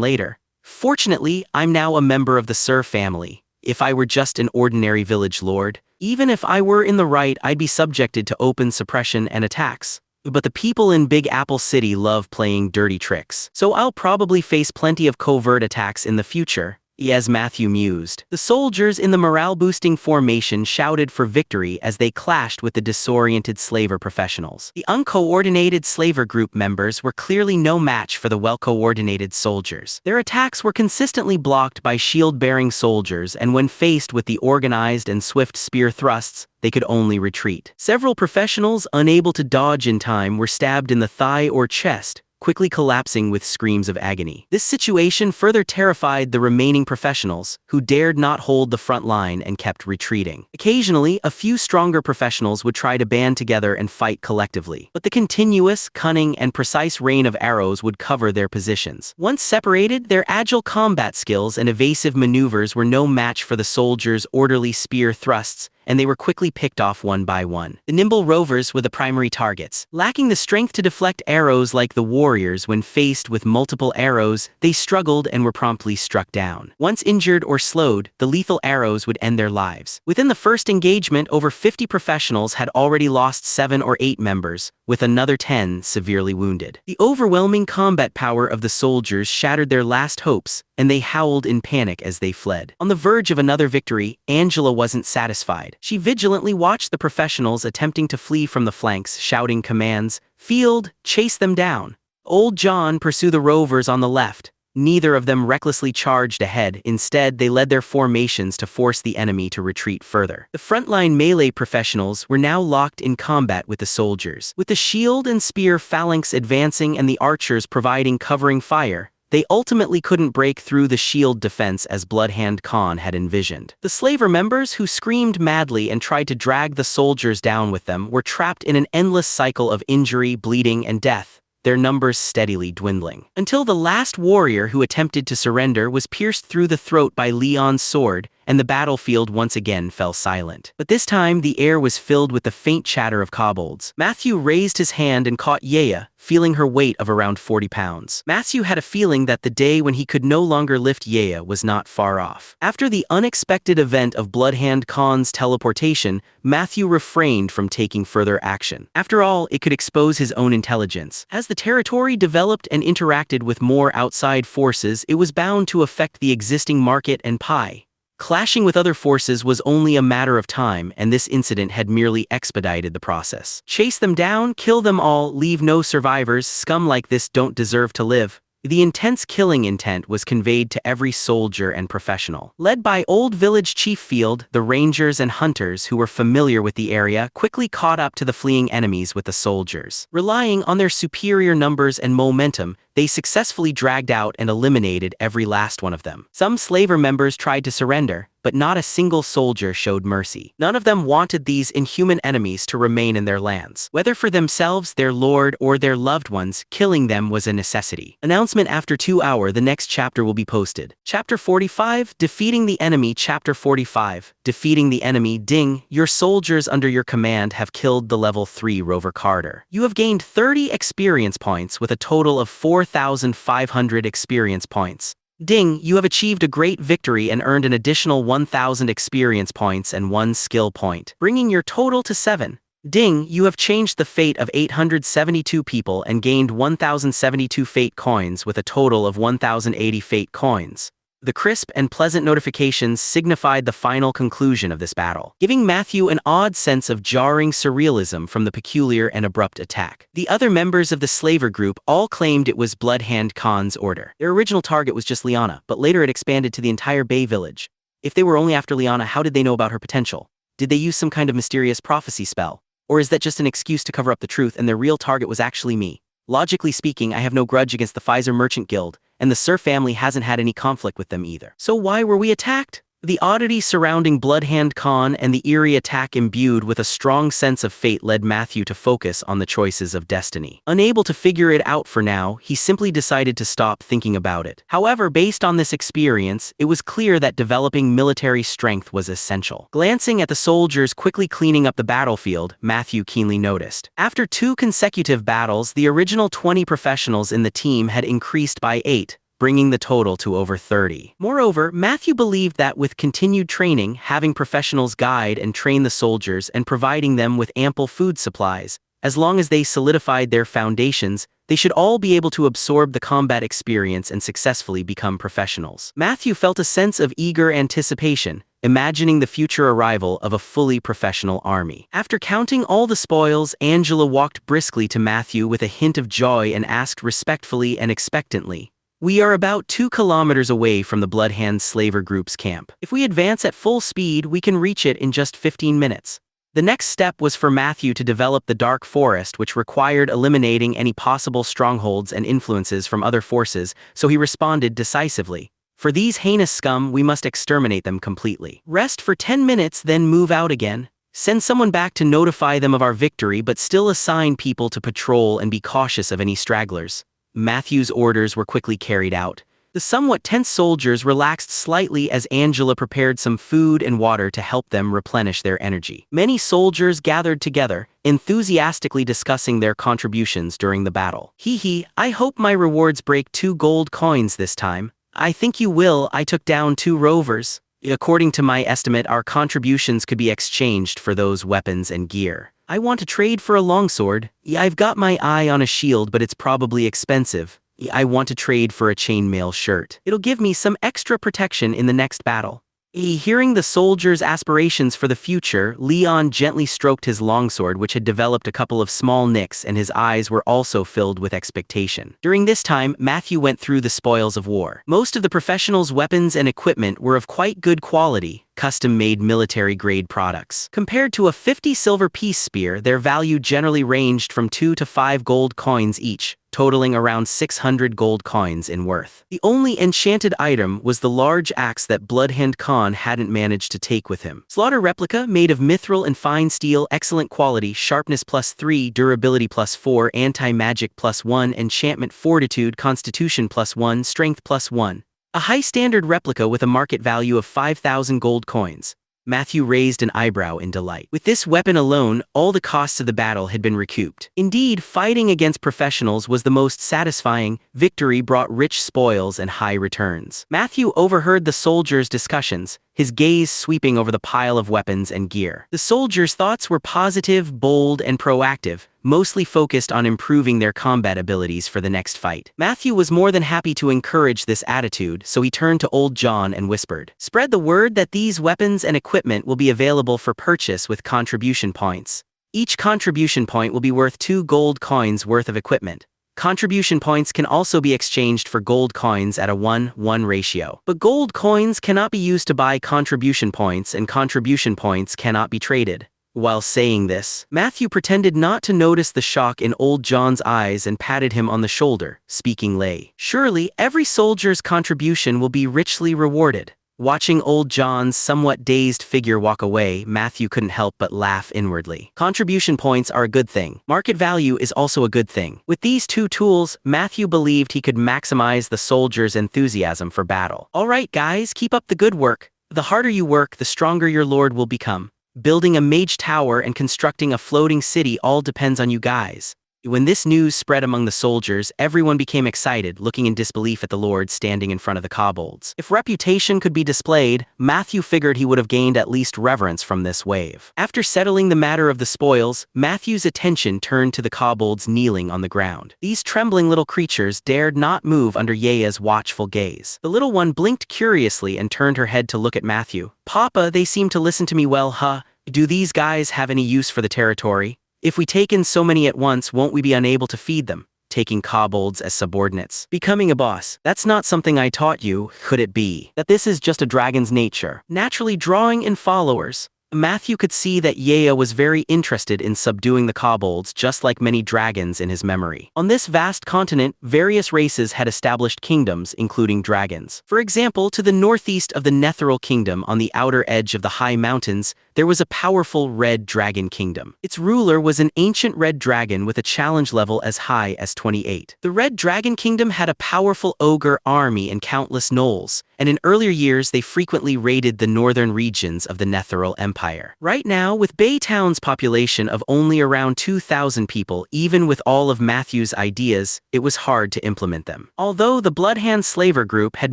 later. Fortunately, I'm now a member of the Sir family. If I were just an ordinary village lord, even if I were in the right, I'd be subjected to open suppression and attacks. But the people in Big Apple City love playing dirty tricks, so I'll probably face plenty of covert attacks in the future. As Matthew mused, the soldiers in the morale-boosting formation shouted for victory as they clashed with the disoriented slaver professionals. The uncoordinated slaver group members were clearly no match for the well-coordinated soldiers. Their attacks were consistently blocked by shield-bearing soldiers, and when faced with the organized and swift spear thrusts, they could only retreat. Several professionals, unable to dodge in time, were stabbed in the thigh or chest, quickly collapsing with screams of agony. This situation further terrified the remaining professionals, who dared not hold the front line and kept retreating. Occasionally, a few stronger professionals would try to band together and fight collectively, but the continuous, cunning, and precise rain of arrows would cover their positions. Once separated, their agile combat skills and evasive maneuvers were no match for the soldiers' orderly spear thrusts, and they were quickly picked off one by one. The nimble rovers were the primary targets. Lacking the strength to deflect arrows like the warriors when faced with multiple arrows, they struggled and were promptly struck down. Once injured or slowed, the lethal arrows would end their lives. Within the first engagement, over 50 professionals had already lost 7 or 8 members, with another 10 severely wounded. The overwhelming combat power of the soldiers shattered their last hopes, and they howled in panic as they fled. On the verge of another victory, Angela wasn't satisfied. She vigilantly watched the professionals attempting to flee from the flanks, shouting commands, "Field, chase them down. Old John, pursue the rovers on the left." Neither of them recklessly charged ahead. Instead, they led their formations to force the enemy to retreat further. The frontline melee professionals were now locked in combat with the soldiers. With the shield and spear phalanx advancing and the archers providing covering fire, they ultimately couldn't break through the shield defense as Bloodhand Khan had envisioned. The slaver members, who screamed madly and tried to drag the soldiers down with them, were trapped in an endless cycle of injury, bleeding, and death, their numbers steadily dwindling. Until the last warrior who attempted to surrender was pierced through the throat by Leon's sword, and the battlefield once again fell silent. But this time the air was filled with the faint chatter of kobolds. Matthew raised his hand and caught Yeya, feeling her weight of around 40 pounds. Matthew had a feeling that the day when he could no longer lift Yeya was not far off. After the unexpected event of Bloodhand Khan's teleportation, Matthew refrained from taking further action. After all, it could expose his own intelligence. As the territory developed and interacted with more outside forces, it was bound to affect the existing market and pie. Clashing with other forces was only a matter of time, and this incident had merely expedited the process. Chase them down, kill them all, leave no survivors. Scum like this don't deserve to live. The intense killing intent was conveyed to every soldier and professional. Led by Old Village Chief Field, the rangers and hunters who were familiar with the area quickly caught up to the fleeing enemies with the soldiers. Relying on their superior numbers and momentum, they successfully dragged out and eliminated every last one of them. Some slaver members tried to surrender, but not a single soldier showed mercy. None of them wanted these inhuman enemies to remain in their lands. Whether for themselves, their lord, or their loved ones, killing them was a necessity. Announcement: after 2 hours, the next chapter will be posted. Chapter 45, Defeating the Enemy. Chapter 45, Defeating the Enemy. Ding, your soldiers under your command have killed the level 3 Rover Carter. You have gained 30 experience points with a total of 4,500 experience points. Ding, you have achieved a great victory and earned an additional 1,000 experience points and 1 skill point, bringing your total to 7. Ding, you have changed the fate of 872 people and gained 1,072 fate coins with a total of 1,080 fate coins. The crisp and pleasant notifications signified the final conclusion of this battle, giving Matthew an odd sense of jarring surrealism from the peculiar and abrupt attack. The other members of the slaver group all claimed it was Bloodhand Khan's order. Their original target was just Liana, but later it expanded to the entire Bay Village. If they were only after Liana, how did they know about her potential? Did they use some kind of mysterious prophecy spell? Or is that just an excuse to cover up the truth and their real target was actually me? Logically speaking, I have no grudge against the Pfizer Merchant Guild, and the Sir family hasn't had any conflict with them either. So why were we attacked? The oddity surrounding Bloodhand Khan and the eerie attack imbued with a strong sense of fate led Matthew to focus on the choices of destiny. Unable to figure it out for now, he simply decided to stop thinking about it. However, based on this experience, it was clear that developing military strength was essential. Glancing at the soldiers quickly cleaning up the battlefield, Matthew keenly noticed. After 2 consecutive battles, the original 20 professionals in the team had increased by 8. Bringing the total to over 30. Moreover, Matthew believed that with continued training, having professionals guide and train the soldiers and providing them with ample food supplies, as long as they solidified their foundations, they should all be able to absorb the combat experience and successfully become professionals. Matthew felt a sense of eager anticipation, imagining the future arrival of a fully professional army. After counting all the spoils, Angela walked briskly to Matthew with a hint of joy and asked respectfully and expectantly, "We are about 2 kilometers away from the Bloodhand slaver group's camp. If we advance at full speed, we can reach it in just 15 minutes. The next step was for Matthew to develop the Dark Forest, which required eliminating any possible strongholds and influences from other forces, so he responded decisively. For these heinous scum, we must exterminate them completely. Rest for 10 minutes, then move out again. Send someone back to notify them of our victory, but still assign people to patrol and be cautious of any stragglers." Matthew's orders were quickly carried out. The somewhat tense soldiers relaxed slightly as Angela prepared some food and water to help them replenish their energy. Many soldiers gathered together, enthusiastically discussing their contributions during the battle. Hee hee, I hope my rewards break 2 gold coins this time. I think you will. I took down 2 rovers. According to my estimate, our contributions could be exchanged for those weapons and gear. I want to trade for a longsword. I've got my eye on a shield, but it's probably expensive. I want to trade for a chainmail shirt. It'll give me some extra protection in the next battle. Hearing the soldier's aspirations for the future, Leon gently stroked his longsword, which had developed a couple of small nicks, and his eyes were also filled with expectation. During this time, Matthew went through the spoils of war. Most of the professionals' weapons and equipment were of quite good quality, custom-made military-grade products. Compared to a 50 silver piece spear, their value generally ranged from 2 to 5 gold coins each, totaling around 600 gold coins in worth. The only enchanted item was the large axe that Bloodhand Khan hadn't managed to take with him. Slaughter replica made of mithril and fine steel, excellent quality, sharpness +3, durability +4, anti-magic +1, enchantment fortitude, constitution +1, strength +1. A high-standard replica with a market value of 5,000 gold coins. Matthew raised an eyebrow in delight. With this weapon alone, all the costs of the battle had been recouped. Indeed, fighting against professionals was the most satisfying. Victory brought rich spoils and high returns. Matthew overheard the soldiers' discussions, his gaze sweeping over the pile of weapons and gear. The soldiers' thoughts were positive, bold, and proactive, mostly focused on improving their combat abilities for the next fight. Matthew was more than happy to encourage this attitude, so he turned to Old John and whispered, "Spread the word that these weapons and equipment will be available for purchase with contribution points. Each contribution point will be worth 2 gold coins worth of equipment. Contribution points can also be exchanged for gold coins at a 1:1 ratio. But gold coins cannot be used to buy contribution points, and contribution points cannot be traded." While saying this, Matthew pretended not to notice the shock in Old John's eyes and patted him on the shoulder, speaking lay. "Surely, every soldier's contribution will be richly rewarded." Watching Old John's somewhat dazed figure walk away, Matthew couldn't help but laugh inwardly. Contribution points are a good thing. Market value is also a good thing. With these 2 tools, Matthew believed he could maximize the soldiers' enthusiasm for battle. "All right, guys, keep up the good work. The harder you work, the stronger your lord will become. Building a mage tower and constructing a floating city all depends on you guys." When this news spread among the soldiers, everyone became excited, looking in disbelief at the lord standing in front of the kobolds. If reputation could be displayed, Matthew figured he would have gained at least reverence from this wave. After settling the matter of the spoils, Matthew's attention turned to the kobolds kneeling on the ground. These trembling little creatures dared not move under Yea's watchful gaze. The little one blinked curiously and turned her head to look at Matthew. "Papa, they seem to listen to me well, huh? Do these guys have any use for the territory? If we take in so many at once, won't we be unable to feed them?" Taking kobolds as subordinates. "Becoming a boss, that's not something I taught you. Could it be that this is just a dragon's nature, naturally drawing in followers?" Matthew could see that Yea was very interested in subduing the kobolds, just like many dragons in his memory. On this vast continent, various races had established kingdoms, including dragons. For example, to the northeast of the Netheril Kingdom, on the outer edge of the high mountains, there was a powerful red dragon kingdom. Its ruler was an ancient red dragon with a challenge level as high as 28. The red dragon kingdom had a powerful ogre army and countless gnolls, and in earlier years they frequently raided the northern regions of the Netheril Empire. Right now, with Baytown's population of only around 2,000 people, even with all of Matthew's ideas, it was hard to implement them. Although the Bloodhand slaver group had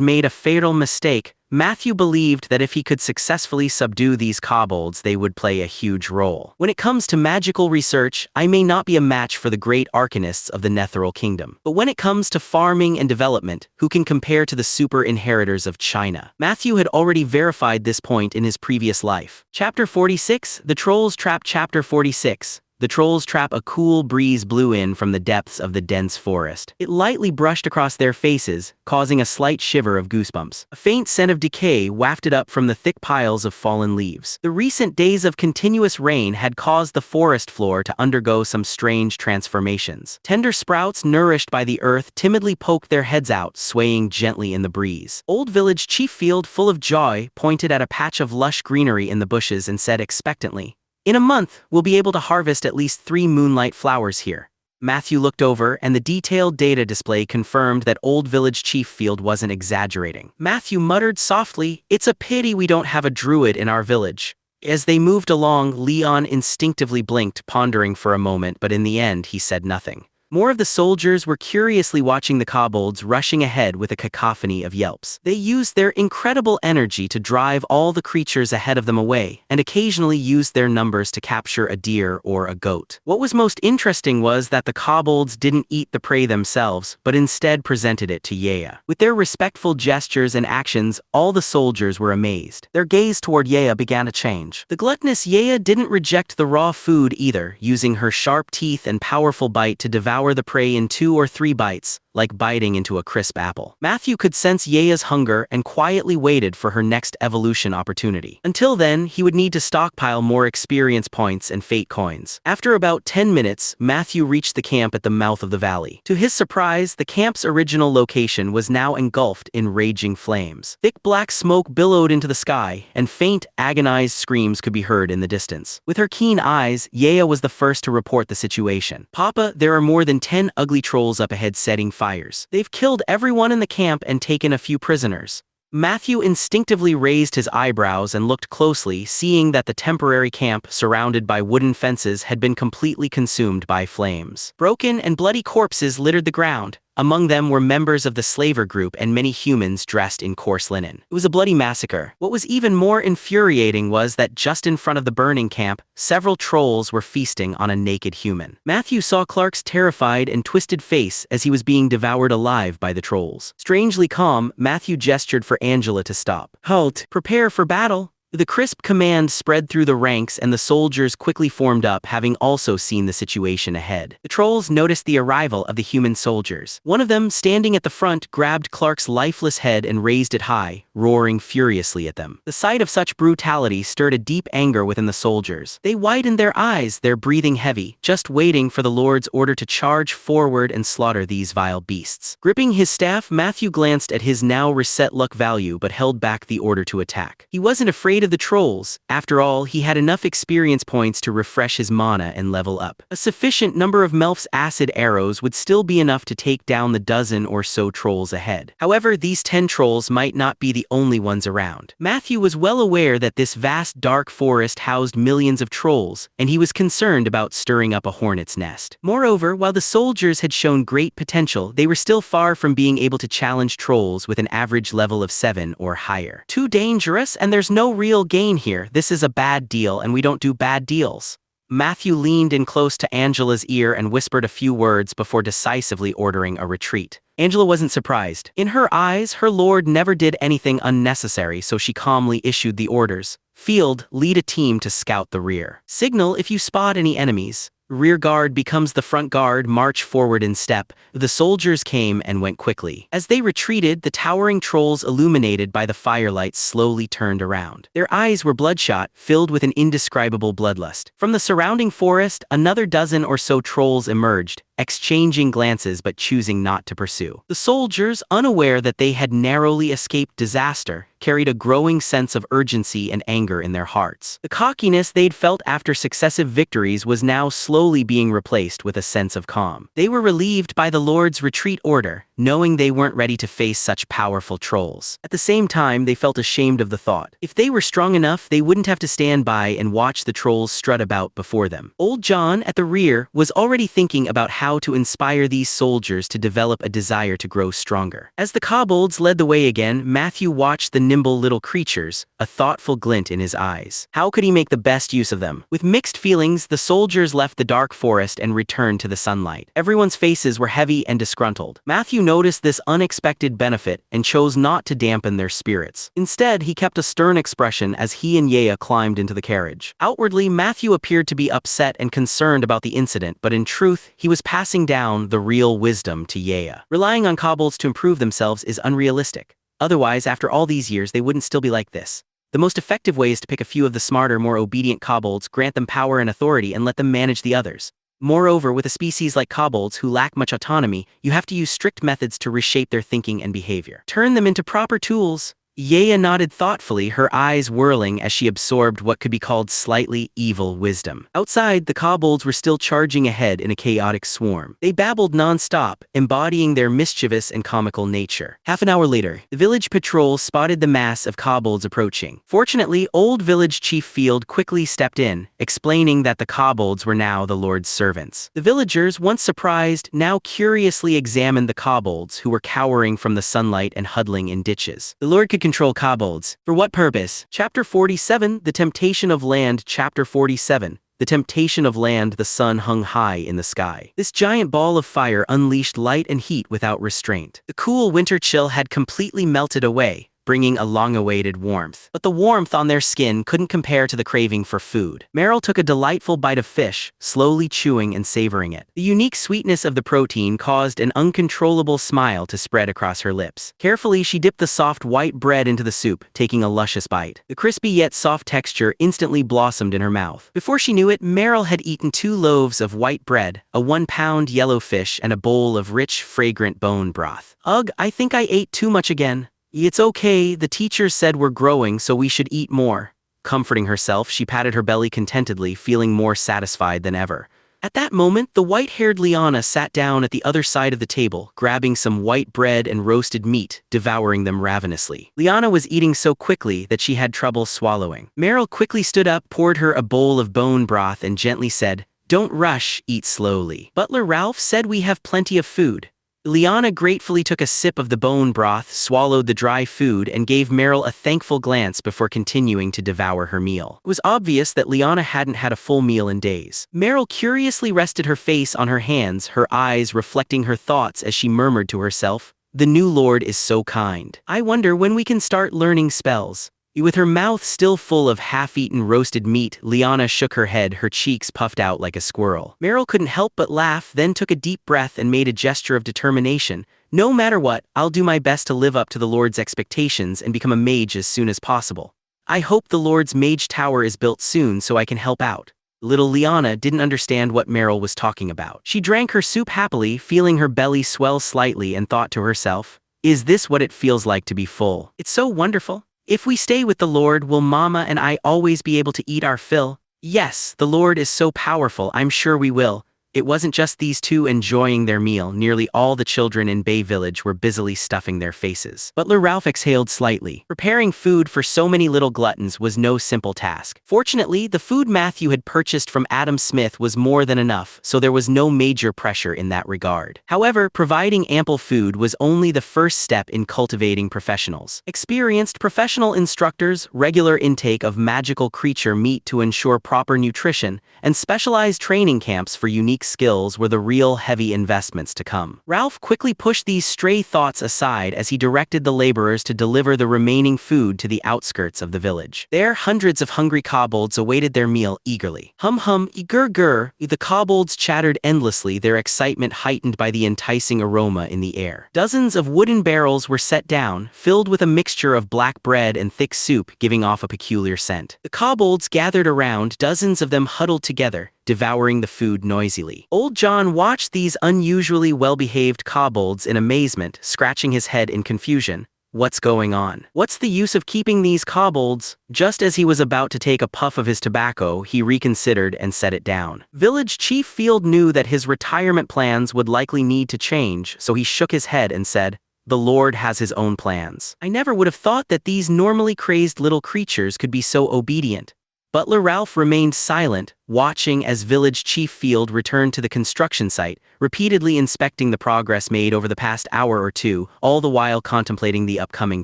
made a fatal mistake, Matthew believed that if he could successfully subdue these kobolds, they would play a huge role. When it comes to magical research, I may not be a match for the great arcanists of the Netheril Kingdom. But when it comes to farming and development, who can compare to the super inheritors of China? Matthew had already verified this point in his previous life. Chapter 46, The Troll's Trap. Chapter 46. The Troll's Trap. A cool breeze blew in from the depths of the dense forest. It lightly brushed across their faces, causing a slight shiver of goosebumps. A faint scent of decay wafted up from the thick piles of fallen leaves. The recent days of continuous rain had caused the forest floor to undergo some strange transformations. Tender sprouts nourished by the earth timidly poked their heads out, swaying gently in the breeze. Old Village Chief Field, full of joy, pointed at a patch of lush greenery in the bushes and said expectantly, "In a month, we'll be able to harvest at least 3 moonlight flowers here." Matthew looked over, and the detailed data display confirmed that Old Village Chief Field wasn't exaggerating. Matthew muttered softly, "It's a pity we don't have a druid in our village." As they moved along, Leon instinctively blinked, pondering for a moment, but in the end he said nothing. More of the soldiers were curiously watching the kobolds rushing ahead with a cacophony of yelps. They used their incredible energy to drive all the creatures ahead of them away, and occasionally used their numbers to capture a deer or a goat. What was most interesting was that the kobolds didn't eat the prey themselves, but instead presented it to Yea. With their respectful gestures and actions, all the soldiers were amazed. Their gaze toward Yea began to change. The gluttonous Yea didn't reject the raw food either, using her sharp teeth and powerful bite to devour the prey in 2 or 3 bites, like biting into a crisp apple. Matthew could sense Yea's hunger and quietly waited for her next evolution opportunity. Until then, he would need to stockpile more experience points and fate coins. After about 10 minutes, Matthew reached the camp at the mouth of the valley. To his surprise, the camp's original location was now engulfed in raging flames. Thick black smoke billowed into the sky, and faint, agonized screams could be heard in the distance. With her keen eyes, Yea was the first to report the situation. "Papa, there are more than 10 ugly trolls up ahead setting fires. They've killed everyone in the camp and taken a few prisoners." Matthew instinctively raised his eyebrows and looked closely, seeing that the temporary camp, surrounded by wooden fences, had been completely consumed by flames. Broken and bloody corpses littered the ground. Among them were members of the slaver group and many humans dressed in coarse linen. It was a bloody massacre. What was even more infuriating was that just in front of the burning camp, several trolls were feasting on a naked human. Matthew saw Clark's terrified and twisted face as he was being devoured alive by the trolls. Strangely calm, Matthew gestured for Angela to stop. "Halt! Prepare for battle!" The crisp command spread through the ranks, and the soldiers quickly formed up, having also seen the situation ahead. The trolls noticed the arrival of the human soldiers. One of them, standing at the front, grabbed Clark's lifeless head and raised it high, roaring furiously at them. The sight of such brutality stirred a deep anger within the soldiers. They widened their eyes, their breathing heavy, just waiting for the Lord's order to charge forward and slaughter these vile beasts. Gripping his staff, Matthew glanced at his now reset luck value but held back the order to attack. He wasn't afraid of the trolls. After all, he had enough experience points to refresh his mana and level up. A sufficient number of Melf's acid arrows would still be enough to take down the dozen or so trolls ahead. However, these 10 trolls might not be the only ones around. Matthew was well aware that this vast dark forest housed millions of trolls, and he was concerned about stirring up a hornet's nest. Moreover, while the soldiers had shown great potential, they were still far from being able to challenge trolls with an average level of 7 or higher. Too dangerous, and there's no real gain here. This is a bad deal, and we don't do bad deals. Matthew leaned in close to Angela's ear and whispered a few words before decisively ordering a retreat. Angela wasn't surprised. In her eyes, her lord never did anything unnecessary, so she calmly issued the orders. "Field, lead a team to scout the rear. Signal if you spot any enemies. Rear guard becomes the front guard, march forward in step." The soldiers came and went quickly. As they retreated, the towering trolls illuminated by the firelight slowly turned around. Their eyes were bloodshot, filled with an indescribable bloodlust. From the surrounding forest, another dozen or so trolls emerged, exchanging glances but choosing not to pursue. The soldiers, unaware that they had narrowly escaped disaster, carried a growing sense of urgency and anger in their hearts. The cockiness they'd felt after successive victories was now slowly being replaced with a sense of calm. They were relieved by the Lord's retreat order, knowing they weren't ready to face such powerful trolls. At the same time, they felt ashamed of the thought. If they were strong enough, they wouldn't have to stand by and watch the trolls strut about before them. Old John, at the rear, was already thinking about how to inspire these soldiers to develop a desire to grow stronger. As the kobolds led the way again, Matthew watched the nimble little creatures, a thoughtful glint in his eyes. How could he make the best use of them? With mixed feelings, the soldiers left the dark forest and returned to the sunlight. Everyone's faces were heavy and disgruntled. Matthew noticed this unexpected benefit and chose not to dampen their spirits. Instead, he kept a stern expression as he and Yea climbed into the carriage. Outwardly, Matthew appeared to be upset and concerned about the incident, but in truth, he was passing down the real wisdom to Yea. Relying on kobolds to improve themselves is unrealistic. Otherwise, after all these years, they wouldn't still be like this. The most effective way is to pick a few of the smarter, more obedient kobolds, grant them power and authority, and let them manage the others. Moreover, with a species like kobolds who lack much autonomy, you have to use strict methods to reshape their thinking and behavior. Turn them into proper tools. Yaya nodded thoughtfully, her eyes whirling as she absorbed what could be called slightly evil wisdom. Outside, the kobolds were still charging ahead in a chaotic swarm. They babbled non-stop, embodying their mischievous and comical nature. Half an hour later, the village patrol spotted the mass of kobolds approaching. Fortunately, old village chief Field quickly stepped in, explaining that the kobolds were now the Lord's servants. The villagers, once surprised, now curiously examined the kobolds, who were cowering from the sunlight and huddling in ditches. The Lord could control kobolds. For what purpose? Chapter 47, The Temptation of Land. Chapter 47, The Temptation of Land. The sun hung high in the sky. This giant ball of fire unleashed light and heat without restraint. The cool winter chill had completely melted away, bringing a long-awaited warmth. But the warmth on their skin couldn't compare to the craving for food. Meryl took a delightful bite of fish, slowly chewing and savoring it. The unique sweetness of the protein caused an uncontrollable smile to spread across her lips. Carefully, she dipped the soft white bread into the soup, taking a luscious bite. The crispy yet soft texture instantly blossomed in her mouth. Before she knew it, Meryl had eaten 2 loaves of white bread, a 1-pound yellow fish, and a bowl of rich, fragrant bone broth. Ugh, I think I ate too much again. It's okay, the teachers said we're growing, so we should eat more. Comforting herself, she patted her belly contentedly, feeling more satisfied than ever. At that moment, the white-haired Liana sat down at the other side of the table, grabbing some white bread and roasted meat, devouring them ravenously. Liana was eating so quickly that she had trouble swallowing. Meryl quickly stood up, poured her a bowl of bone broth, and gently said, "Don't rush, eat slowly. Butler Ralph said we have plenty of food." Liana gratefully took a sip of the bone broth, swallowed the dry food, and gave Meryl a thankful glance before continuing to devour her meal. It was obvious that Liana hadn't had a full meal in days. Meryl curiously rested her face on her hands, her eyes reflecting her thoughts as she murmured to herself, "The new Lord is so kind. I wonder when we can start learning spells." With her mouth still full of half-eaten roasted meat, Liana shook her head, her cheeks puffed out like a squirrel. Meryl couldn't help but laugh, then took a deep breath and made a gesture of determination. "No matter what, I'll do my best to live up to the Lord's expectations and become a mage as soon as possible. I hope the Lord's mage tower is built soon so I can help out." Little Liana didn't understand what Meryl was talking about. She drank her soup happily, feeling her belly swell slightly, and thought to herself, "Is this what it feels like to be full? It's so wonderful. If we stay with the Lord, will Mama and I always be able to eat our fill? Yes, the Lord is so powerful, I'm sure we will." It wasn't just these two enjoying their meal. Nearly all the children in Bay Village were busily stuffing their faces. Butler Ralph exhaled slightly. Preparing food for so many little gluttons was no simple task. Fortunately, the food Matthew had purchased from Adam Smith was more than enough, so there was no major pressure in that regard. However, providing ample food was only the first step in cultivating professionals. Experienced professional instructors, regular intake of magical creature meat to ensure proper nutrition, and specialized training camps for unique skills were the real heavy investments to come. Ralph quickly pushed these stray thoughts aside as he directed the laborers to deliver the remaining food to the outskirts of the village. There, hundreds of hungry kobolds awaited their meal eagerly. Hum hum, gur gur, the kobolds chattered endlessly, their excitement heightened by the enticing aroma in the air. Dozens of wooden barrels were set down, filled with a mixture of black bread and thick soup, giving off a peculiar scent. The kobolds gathered around, dozens of them huddled together, devouring the food noisily. Old John watched these unusually well-behaved kobolds in amazement, scratching his head in confusion. What's going on? What's the use of keeping these kobolds? Just as he was about to take a puff of his tobacco, he reconsidered and set it down. Village Chief Field knew that his retirement plans would likely need to change, so he shook his head and said, "The Lord has his own plans. I never would have thought that these normally crazed little creatures could be so obedient." Butler Ralph remained silent, watching as Village Chief Field returned to the construction site, repeatedly inspecting the progress made over the past hour or two, all the while contemplating the upcoming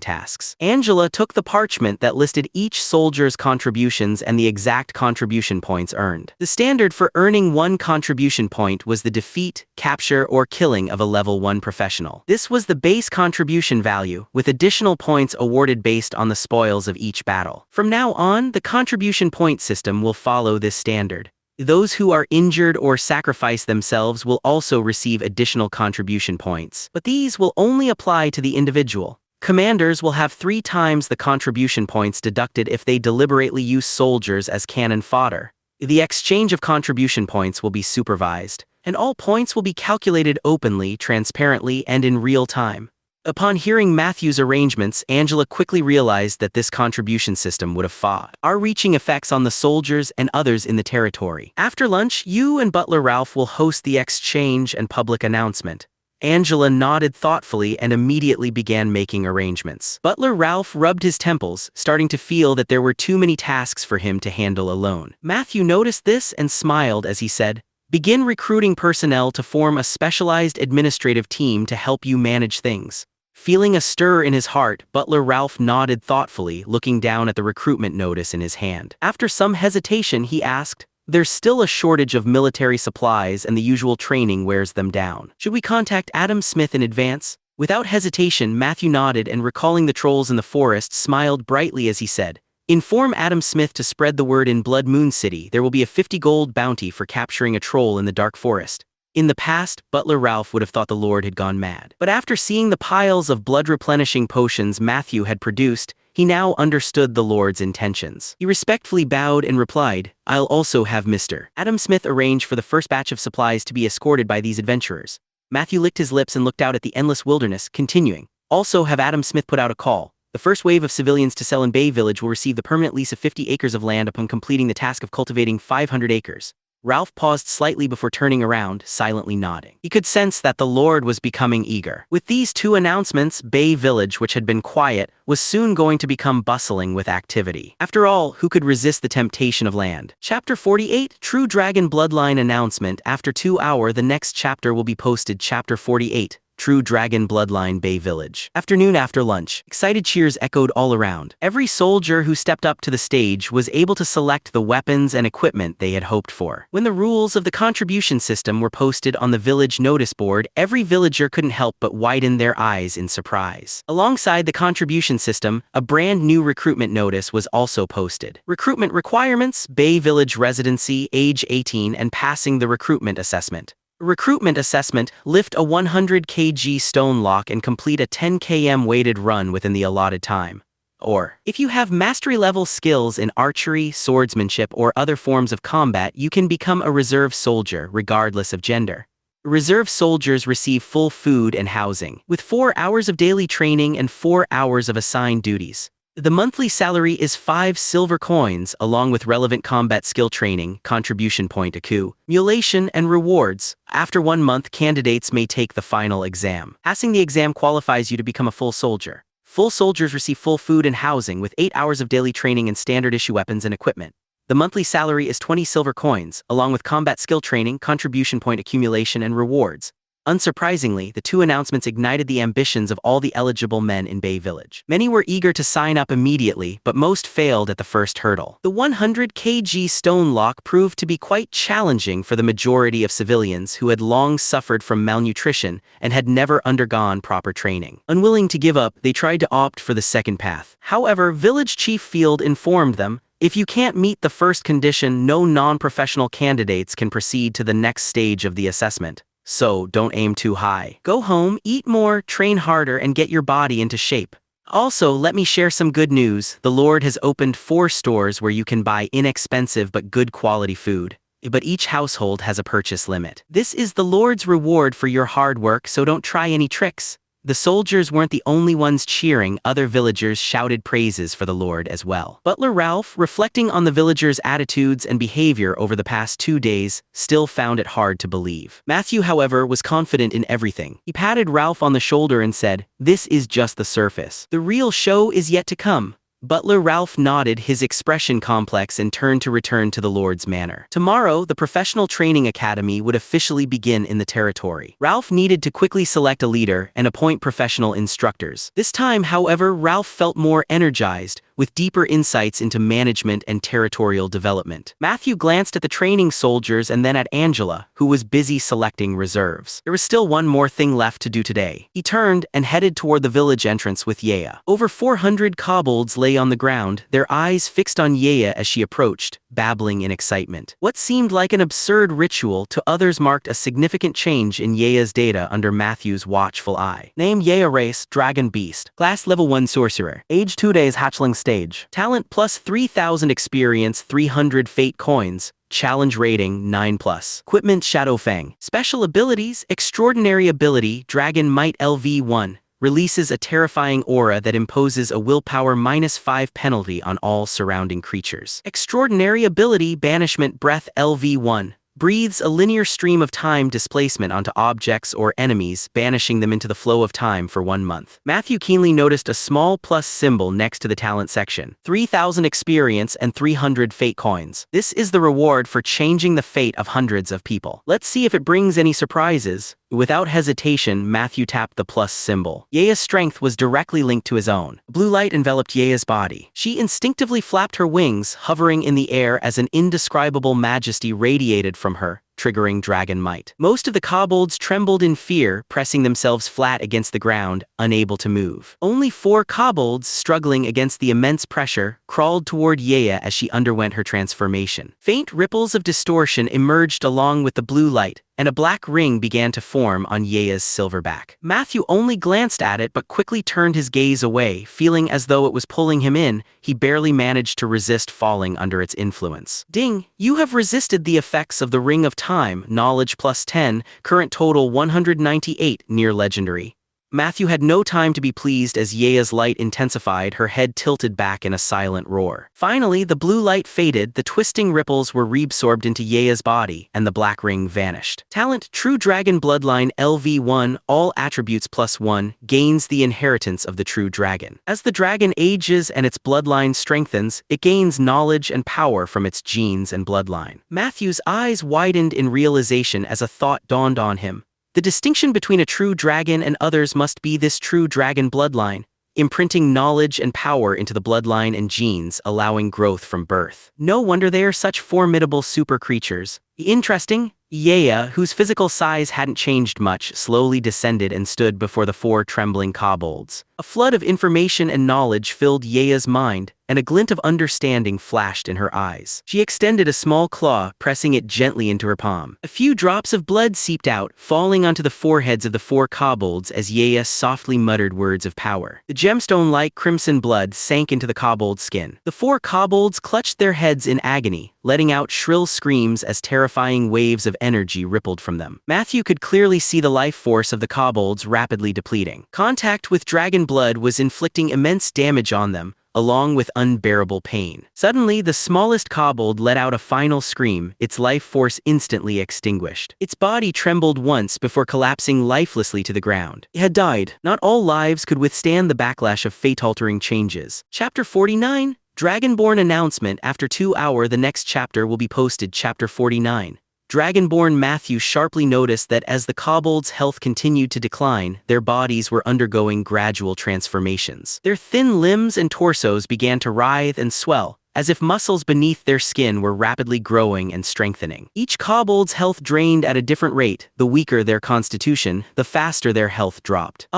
tasks. Angela took the parchment that listed each soldier's contributions and the exact contribution points earned. The standard for earning 1 contribution point was the defeat, capture, or killing of a level 1 professional. This was the base contribution value, with additional points awarded based on the spoils of each battle. From now on, the contribution point system will follow this standard. Those who are injured or sacrifice themselves will also receive additional contribution points, but these will only apply to the individual. Commanders will have 3 times the contribution points deducted if they deliberately use soldiers as cannon fodder. The exchange of contribution points will be supervised, and all points will be calculated openly, transparently, and in real time. Upon hearing Matthew's arrangements, Angela quickly realized that this contribution system would have far-reaching effects on the soldiers and others in the territory. After lunch, you and Butler Ralph will host the exchange and public announcement. Angela nodded thoughtfully and immediately began making arrangements. Butler Ralph rubbed his temples, starting to feel that there were too many tasks for him to handle alone. Matthew noticed this and smiled as he said, "Begin recruiting personnel to form a specialized administrative team to help you manage things." Feeling a stir in his heart, Butler Ralph nodded thoughtfully, looking down at the recruitment notice in his hand. After some hesitation, he asked, "There's still a shortage of military supplies and the usual training wears them down. Should we contact Adam Smith in advance?" Without hesitation, Matthew nodded and, recalling the trolls in the forest, smiled brightly as he said, "Inform Adam Smith to spread the word in Blood Moon City. There will be a 50 gold bounty for capturing a troll in the dark forest." In the past, Butler Ralph would have thought the Lord had gone mad. But after seeing the piles of blood-replenishing potions Matthew had produced, he now understood the Lord's intentions. He respectfully bowed and replied, "I'll also have Mr. Adam Smith arrange for the first batch of supplies to be escorted by these adventurers." Matthew licked his lips and looked out at the endless wilderness, continuing, "Also have Adam Smith put out a call. The first wave of civilians to sell in Bay Village will receive the permanent lease of 50 acres of land upon completing the task of cultivating 500 acres. Ralph paused slightly before turning around, silently nodding. He could sense that the Lord was becoming eager. With these two announcements, Bay Village, which had been quiet, was soon going to become bustling with activity. After all, who could resist the temptation of land? Chapter 48, True Dragon Bloodline Announcement. After 2 hours, the next chapter will be posted. Chapter 48. True Dragon Bloodline Bay Village. Afternoon after lunch, excited cheers echoed all around. Every soldier who stepped up to the stage was able to select the weapons and equipment they had hoped for. When the rules of the contribution system were posted on the village notice board, every villager couldn't help but widen their eyes in surprise. Alongside the contribution system, a brand new recruitment notice was also posted. Recruitment requirements: Bay Village residency, age 18 and passing the recruitment assessment. Recruitment assessment: lift a 100 kg stone lock and complete a 10 km weighted run within the allotted time. Or, if you have mastery-level skills in archery, swordsmanship, or other forms of combat, you can become a reserve soldier, regardless of gender. Reserve soldiers receive full food and housing, with 4 hours of daily training and 4 hours of assigned duties. The monthly salary is 5 silver coins, along with relevant combat skill training, contribution point accumulation, and rewards. After 1 month, candidates may take the final exam. Passing the exam qualifies you to become a full soldier. Full soldiers receive full food and housing, with 8 hours of daily training and standard issue weapons and equipment. The monthly salary is 20 silver coins, along with combat skill training, contribution point accumulation, and rewards. Unsurprisingly, the two announcements ignited the ambitions of all the eligible men in Bay Village. Many were eager to sign up immediately, but most failed at the first hurdle. The 100 kg stone lock proved to be quite challenging for the majority of civilians who had long suffered from malnutrition and had never undergone proper training. Unwilling to give up, they tried to opt for the second path. However, Village Chief Field informed them, "If you can't meet the first condition, no non-professional candidates can proceed to the next stage of the assessment. So, don't aim too high. Go home, eat more, train harder, and get your body into shape." Also, let me share some good news. The Lord has opened 4 stores where you can buy inexpensive but good quality food. But each household has a purchase limit. This is the Lord's reward for your hard work, so don't try any tricks. The soldiers weren't the only ones cheering. Other villagers shouted praises for the Lord as well. Butler Ralph, reflecting on the villagers' attitudes and behavior over the past 2 days, still found it hard to believe. Matthew, however, was confident in everything. He patted Ralph on the shoulder and said, "This is just the surface. The real show is yet to come." Butler Ralph nodded, his expression complex, and turned to return to the Lord's manor. Tomorrow, the professional training academy would officially begin in the territory. Ralph needed to quickly select a leader and appoint professional instructors. This time, however, Ralph felt more energized, with deeper insights into management and territorial development. Matthew glanced at the training soldiers and then at Angela, who was busy selecting reserves. There was still one more thing left to do today. He turned and headed toward the village entrance with Yaya. Over 400 kobolds lay on the ground, their eyes fixed on Yaya as she approached, babbling in excitement. What seemed like an absurd ritual to others marked a significant change in Yaya's data under Matthew's watchful eye. Name: Yaya, race, dragon beast. Class level 1 sorcerer. Age 2 days, hatchling stage. Talent plus 3,000 experience, 300 fate coins. Challenge rating 9+. Equipment: Shadow Fang. Special abilities: extraordinary ability, Dragon Might LV1. releases a terrifying aura that imposes a willpower -5 penalty on all surrounding creatures. Extraordinary ability Banishment Breath LV1. Breathes a linear stream of time displacement onto objects or enemies, banishing them into the flow of time for 1 month. Matthew keenly noticed a small plus symbol next to the talent section. 3,000 experience and 300 fate coins. This is the reward for changing the fate of hundreds of people. Let's see if it brings any surprises. Without hesitation, Matthew tapped the plus symbol. Yea's strength was directly linked to his own. Blue light enveloped Yea's body. She instinctively flapped her wings, hovering in the air as an indescribable majesty radiated from her, triggering dragon might. Most of the kobolds trembled in fear, pressing themselves flat against the ground, unable to move. Only 4 kobolds, struggling against the immense pressure, crawled toward Yea as she underwent her transformation. Faint ripples of distortion emerged along with the blue light, and a black ring began to form on Yea's silverback. Matthew only glanced at it but quickly turned his gaze away, feeling as though it was pulling him in. He barely managed to resist falling under its influence. Ding! You have resisted the effects of the Ring of Time, knowledge +10, current total 198, near legendary. Matthew had no time to be pleased as Yea's light intensified, her head tilted back in a silent roar. Finally, the blue light faded, the twisting ripples were reabsorbed into Yea's body, and the black ring vanished. Talent True Dragon Bloodline LV1, all attributes +1, gains the inheritance of the true dragon. As the dragon ages and its bloodline strengthens, it gains knowledge and power from its genes and bloodline. Matthew's eyes widened in realization as a thought dawned on him. The distinction between a true dragon and others must be this true dragon bloodline, imprinting knowledge and power into the bloodline and genes, allowing growth from birth. No wonder they are such formidable super creatures. Interesting. Yea, whose physical size hadn't changed much, slowly descended and stood before the 4 trembling kobolds. A flood of information and knowledge filled Yea's mind, and a glint of understanding flashed in her eyes. She extended a small claw, pressing it gently into her palm. A few drops of blood seeped out, falling onto the foreheads of the 4 kobolds as Yea softly muttered words of power. The gemstone-like crimson blood sank into the kobold's skin. The 4 kobolds clutched their heads in agony, letting out shrill screams as terrifying waves of energy rippled from them. Matthew could clearly see the life force of the kobolds rapidly depleting. Contact with dragon blood was inflicting immense damage on them, along with unbearable pain. Suddenly, the smallest kobold let out a final scream, its life force instantly extinguished. Its body trembled once before collapsing lifelessly to the ground. It had died. Not all lives could withstand the backlash of fate-altering changes. Chapter 49, Dragonborn Announcement. After 2 hours, the next chapter will be posted. Chapter 49. Dragonborn. Matthew sharply noticed that as the kobolds' health continued to decline, their bodies were undergoing gradual transformations. Their thin limbs and torsos began to writhe and swell, as if muscles beneath their skin were rapidly growing and strengthening. Each kobold's health drained at a different rate. The weaker their constitution, the faster their health dropped.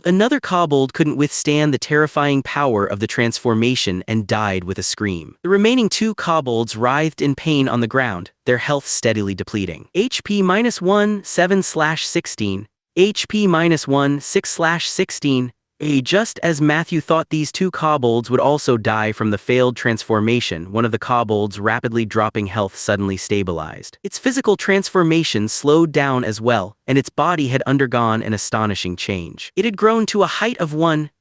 Another kobold couldn't withstand the terrifying power of the transformation and died with a scream. The remaining 2 kobolds writhed in pain on the ground, their health steadily depleting. HP -1, 7/16. HP -1, 6/16. Just as Matthew thought these 2 kobolds would also die from the failed transformation, one of the kobolds' rapidly dropping health suddenly stabilized. Its physical transformation slowed down as well, and its body had undergone an astonishing change. It had grown to a height of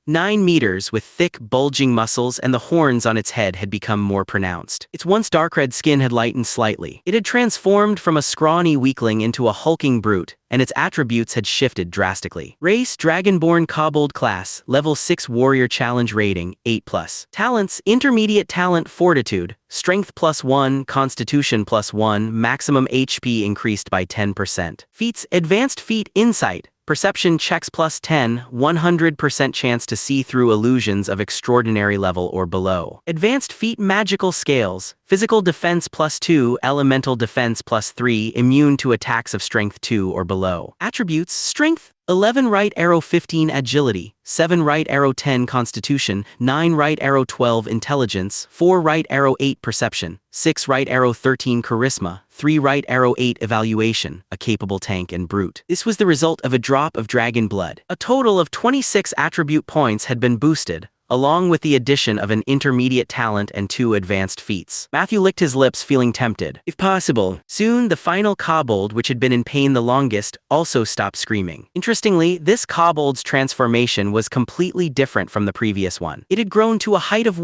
9 meters with thick, bulging muscles, and the horns on its head had become more pronounced. Its once dark red skin had lightened slightly. It had transformed from a scrawny weakling into a hulking brute, and its attributes had shifted drastically. Race: Dragonborn Kobold. Class: Level 6 Warrior. Challenge rating: 8+. Talents: Intermediate talent Fortitude, Strength +1, Constitution +1, maximum HP increased by 10%. Feats: Advanced feat Insight, Perception checks +10, 100% chance to see through illusions of extraordinary level or below. Advanced feat Magical Scales, Physical Defense +2, Elemental Defense +3, immune to attacks of Strength 2 or below. Attributes: Strength 11 right arrow 15 agility, 7 right arrow 10 constitution, 9 right arrow 12 intelligence, 4 right arrow 8 perception, 6 right arrow 13 charisma, 3 right arrow 8 evaluation, a capable tank and brute. This was the result of a drop of dragon blood. A total of 26 attribute points had been boosted, along with the addition of an intermediate talent and 2 advanced feats. Matthew licked his lips, feeling tempted. If possible. Soon, the final kobold, which had been in pain the longest, also stopped screaming. Interestingly, this kobold's transformation was completely different from the previous one. It had grown to a height of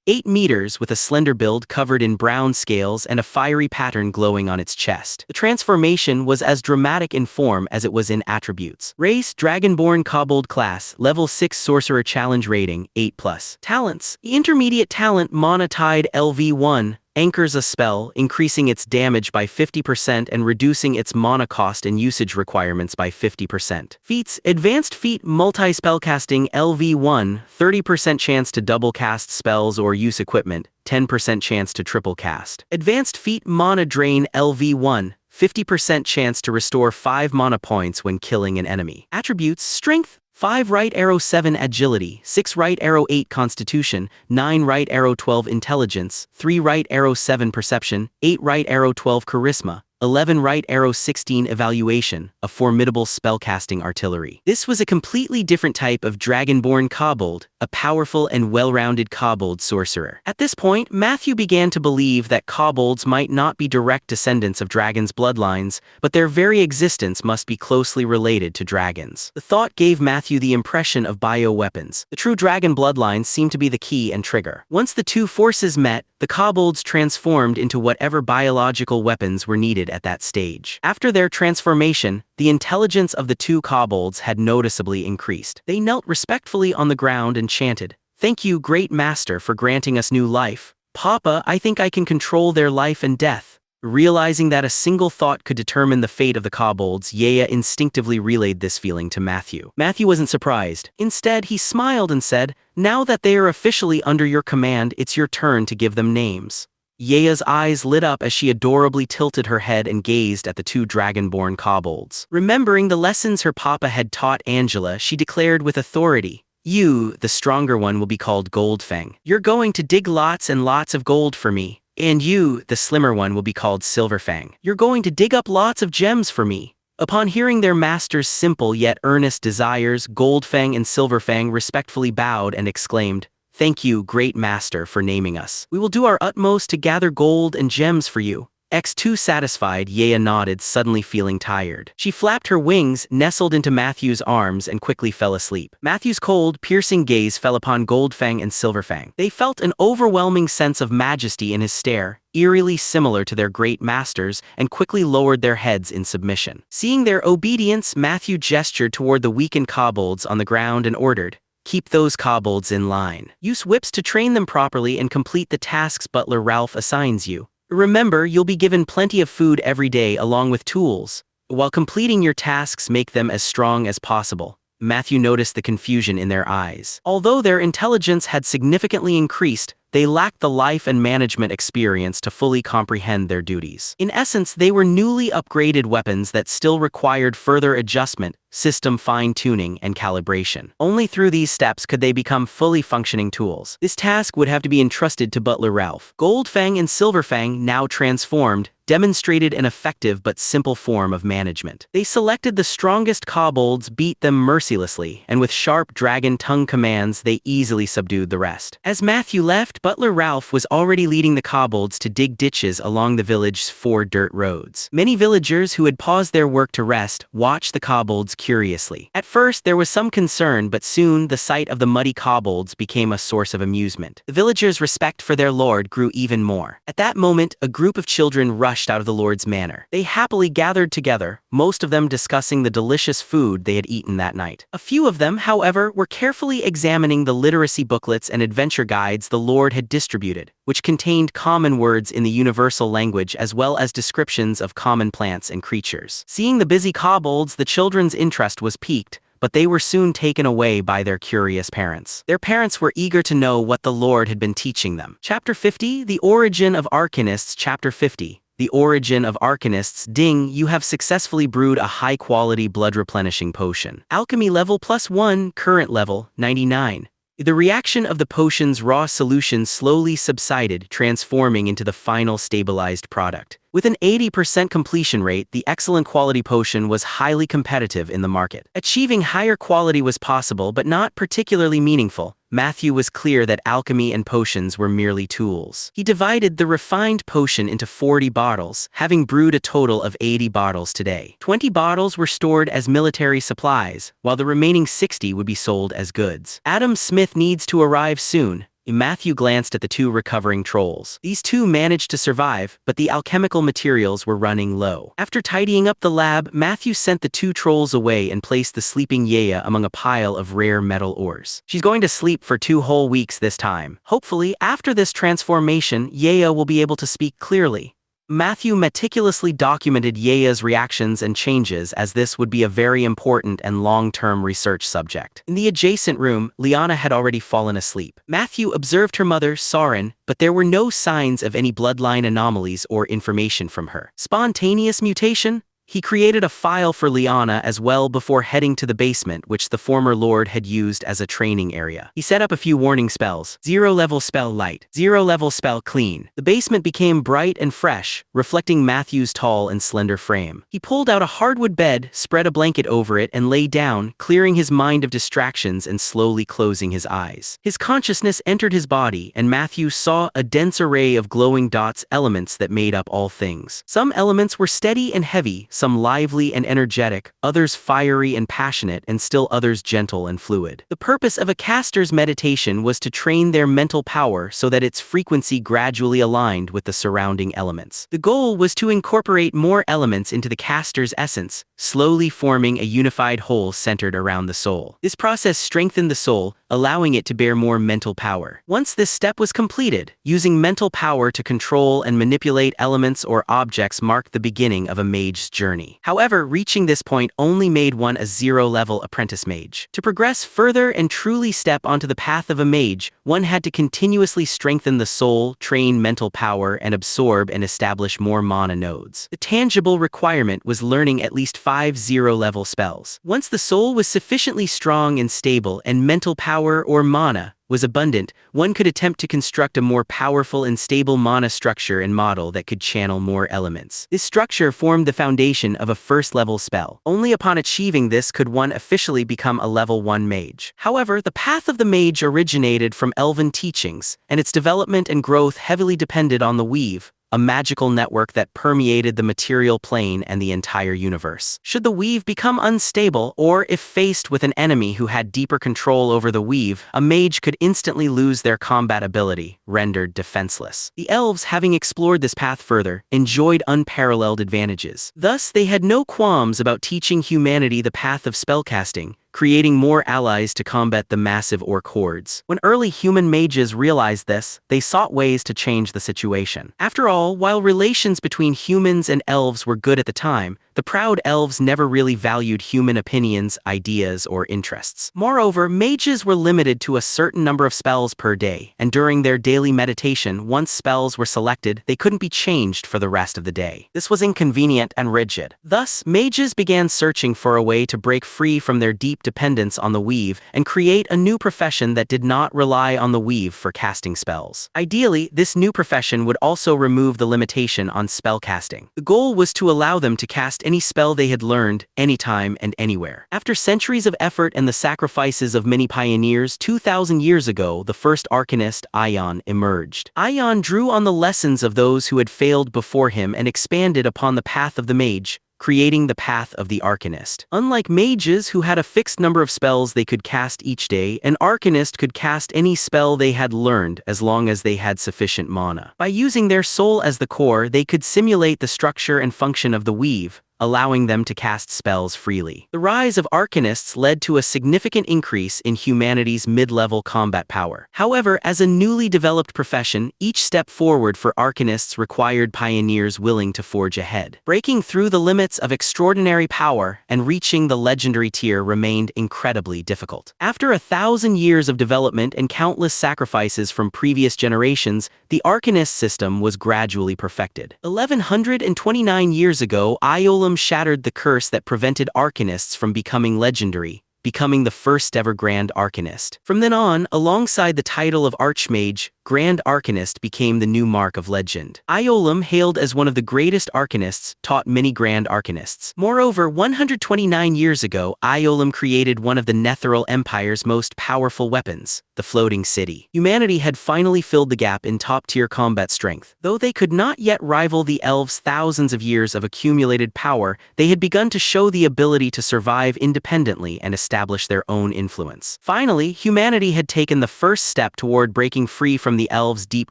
8 meters with a slender build covered in brown scales and a fiery pattern glowing on its chest. The transformation was as dramatic in form as it was in attributes. Race, Dragonborn Kobold Class, Level 6 Sorcerer Challenge Rating, 8+. Talents, Intermediate Talent Monotide LV1, anchors a spell, increasing its damage by 50% and reducing its mana cost and usage requirements by 50%. Feats, Advanced Feat Multi-Spellcasting LV1, 30% chance to double cast spells or use equipment, 10% chance to triple cast. Advanced Feat Mana Drain LV1, 50% chance to restore 5 mana points when killing an enemy. Attributes, Strength, 5 right arrow 7 agility, 6 right arrow 8 constitution, 9 right arrow 12 intelligence, 3 right arrow 7 perception, 8 right arrow 12 charisma, 11 right arrow 16 evaluation, a formidable spellcasting artillery. This was a completely different type of Dragonborn Kobold, a powerful and well-rounded kobold sorcerer. At this point, Matthew began to believe that kobolds might not be direct descendants of dragons' bloodlines, but their very existence must be closely related to dragons. The thought gave Matthew the impression of bioweapons. The true dragon bloodlines seemed to be the key and trigger. Once the two forces met, the kobolds transformed into whatever biological weapons were needed at that stage. After their transformation, the intelligence of the two kobolds had noticeably increased. They knelt respectfully on the ground and chanted, "Thank you, great master, for granting us new life. Papa, I think I can control their life and death." Realizing that a single thought could determine the fate of the kobolds, Yaya instinctively relayed this feeling to Matthew. Matthew wasn't surprised. Instead, he smiled and said, "Now that they are officially under your command, it's your turn to give them names." Yaya's eyes lit up as she adorably tilted her head and gazed at the two dragonborn kobolds. Remembering the lessons her papa had taught Angela, she declared with authority, "You, the stronger one, will be called Goldfang. You're going to dig lots and lots of gold for me. And you, the slimmer one, will be called Silverfang. You're going to dig up lots of gems for me." Upon hearing their master's simple yet earnest desires, Goldfang and Silverfang respectfully bowed and exclaimed, "Thank you, great master, for naming us. We will do our utmost to gather gold and gems for you." Too satisfied, Yaya nodded, suddenly feeling tired. She flapped her wings, nestled into Matthew's arms, and quickly fell asleep. Matthew's cold, piercing gaze fell upon Goldfang and Silverfang. They felt an overwhelming sense of majesty in his stare, eerily similar to their great masters, and quickly lowered their heads in submission. Seeing their obedience, Matthew gestured toward the weakened kobolds on the ground and ordered, "Keep those kobolds in line. Use whips to train them properly and complete the tasks Butler Ralph assigns you. Remember, you'll be given plenty of food every day along with tools. While completing your tasks, make them as strong as possible." Matthew noticed the confusion in their eyes. Although their intelligence had significantly increased, they lacked the life and management experience to fully comprehend their duties. In essence, they were newly upgraded weapons that still required further adjustment, system fine-tuning, and calibration. Only through these steps could they become fully functioning tools. This task would have to be entrusted to Butler Ralph. Goldfang and Silverfang, now transformed, demonstrated an effective but simple form of management. They selected the strongest kobolds, beat them mercilessly, and with sharp dragon tongue commands they easily subdued the rest. As Matthew left, Butler Ralph was already leading the kobolds to dig ditches along the village's 4 dirt roads. Many villagers who had paused their work to rest watched the kobolds curiously. At first there was some concern, but soon the sight of the muddy kobolds became a source of amusement. The villagers' respect for their lord grew even more. At that moment, a group of children rushed out of the lord's manor. They happily gathered together, most of them discussing the delicious food they had eaten that night. A few of them, however, were carefully examining the literacy booklets and adventure guides the lord had distributed, which contained common words in the universal language as well as descriptions of common plants and creatures. Seeing the busy kobolds, the children's interest was piqued, but they were soon taken away by their curious parents. Their parents were eager to know what the Lord had been teaching them. Chapter 50, The Origin of Arcanists. Chapter 50. The Origin of Arcanists. Ding, you have successfully brewed a high-quality blood-replenishing potion. Alchemy level +1, current level, 99. The reaction of the potion's raw solution slowly subsided, transforming into the final stabilized product. With an 80% completion rate, the excellent quality potion was highly competitive in the market. Achieving higher quality was possible but not particularly meaningful. Matthew was clear that alchemy and potions were merely tools. He divided the refined potion into 40 bottles, having brewed a total of 80 bottles today. 20 bottles were stored as military supplies, while the remaining 60 would be sold as goods. Adam Smith needs to arrive soon. Matthew glanced at the two recovering trolls. These two managed to survive, but the alchemical materials were running low. After tidying up the lab, Matthew sent the two trolls away and placed the sleeping Yaya among a pile of rare metal ores. She's going to sleep for 2 whole weeks this time. Hopefully, after this transformation, Yaya will be able to speak clearly. Matthew meticulously documented Yaya's reactions and changes, as this would be a very important and long-term research subject. In the adjacent room, Liana had already fallen asleep. Matthew observed her mother, Saren, but there were no signs of any bloodline anomalies or information from her. Spontaneous mutation? He created a file for Liana as well before heading to the basement, which the former lord had used as a training area. He set up a few warning spells: 0-level spell light, 0-level spell clean. The basement became bright and fresh, reflecting Matthew's tall and slender frame. He pulled out a hardwood bed, spread a blanket over it, and lay down, clearing his mind of distractions and slowly closing his eyes. His consciousness entered his body, and Matthew saw a dense array of glowing dots, elements that made up all things. Some elements were steady and heavy, some lively and energetic, others fiery and passionate, and still others gentle and fluid. The purpose of a caster's meditation was to train their mental power so that its frequency gradually aligned with the surrounding elements. The goal was to incorporate more elements into the caster's essence, slowly forming a unified whole centered around the soul. This process strengthened the soul, allowing it to bear more mental power. Once this step was completed, using mental power to control and manipulate elements or objects marked the beginning of a mage's journey. However, reaching this point only made one a 0-level apprentice mage. To progress further and truly step onto the path of a mage, one had to continuously strengthen the soul, train mental power, and absorb and establish more mana nodes. The tangible requirement was learning at least 5 0-level spells. Once the soul was sufficiently strong and stable and mental power or mana was abundant, one could attempt to construct a more powerful and stable mana structure and model that could channel more elements. This structure formed the foundation of a first-level spell. Only upon achieving this could one officially become a level 1 mage. However, the path of the mage originated from elven teachings, and its development and growth heavily depended on the weave, a magical network that permeated the material plane and the entire universe. Should the weave become unstable, or if faced with an enemy who had deeper control over the weave, a mage could instantly lose their combat ability, rendered defenseless. The elves, having explored this path further, enjoyed unparalleled advantages. Thus, they had no qualms about teaching humanity the path of spellcasting, creating more allies to combat the massive orc hordes. When early human mages realized this, they sought ways to change the situation. After all, while relations between humans and elves were good at the time, the proud elves never really valued human opinions, ideas, or interests. Moreover, mages were limited to a certain number of spells per day, and during their daily meditation, once spells were selected, they couldn't be changed for the rest of the day. This was inconvenient and rigid. Thus, mages began searching for a way to break free from their deep dependence on the weave and create a new profession that did not rely on the weave for casting spells. Ideally, this new profession would also remove the limitation on spellcasting. The goal was to allow them to cast any spell they had learned, anytime and anywhere. After centuries of effort and the sacrifices of many pioneers, 2,000 years ago, the first arcanist, Ion, emerged. Ion drew on the lessons of those who had failed before him and expanded upon the path of the mage, creating the path of the arcanist. Unlike mages who had a fixed number of spells they could cast each day, an arcanist could cast any spell they had learned as long as they had sufficient mana. By using their soul as the core, they could simulate the structure and function of the weave, allowing them to cast spells freely. The rise of arcanists led to a significant increase in humanity's mid-level combat power. However, as a newly developed profession, each step forward for arcanists required pioneers willing to forge ahead. Breaking through the limits of extraordinary power and reaching the legendary tier remained incredibly difficult. After 1,000 years of development and countless sacrifices from previous generations, the arcanist system was gradually perfected. 1129 years ago, Iolam shattered the curse that prevented arcanists from becoming legendary, becoming the first ever Grand Arcanist. From then on, alongside the title of Archmage, Grand Arcanist became the new mark of legend. Iolam, hailed as one of the greatest arcanists, taught many Grand Arcanists. Moreover, 129 years ago, Iolam created one of the Netheril Empire's most powerful weapons, the floating city. Humanity had finally filled the gap in top-tier combat strength. Though they could not yet rival the elves' thousands of years of accumulated power, they had begun to show the ability to survive independently and establish their own influence. Finally, humanity had taken the first step toward breaking free from the elves' deep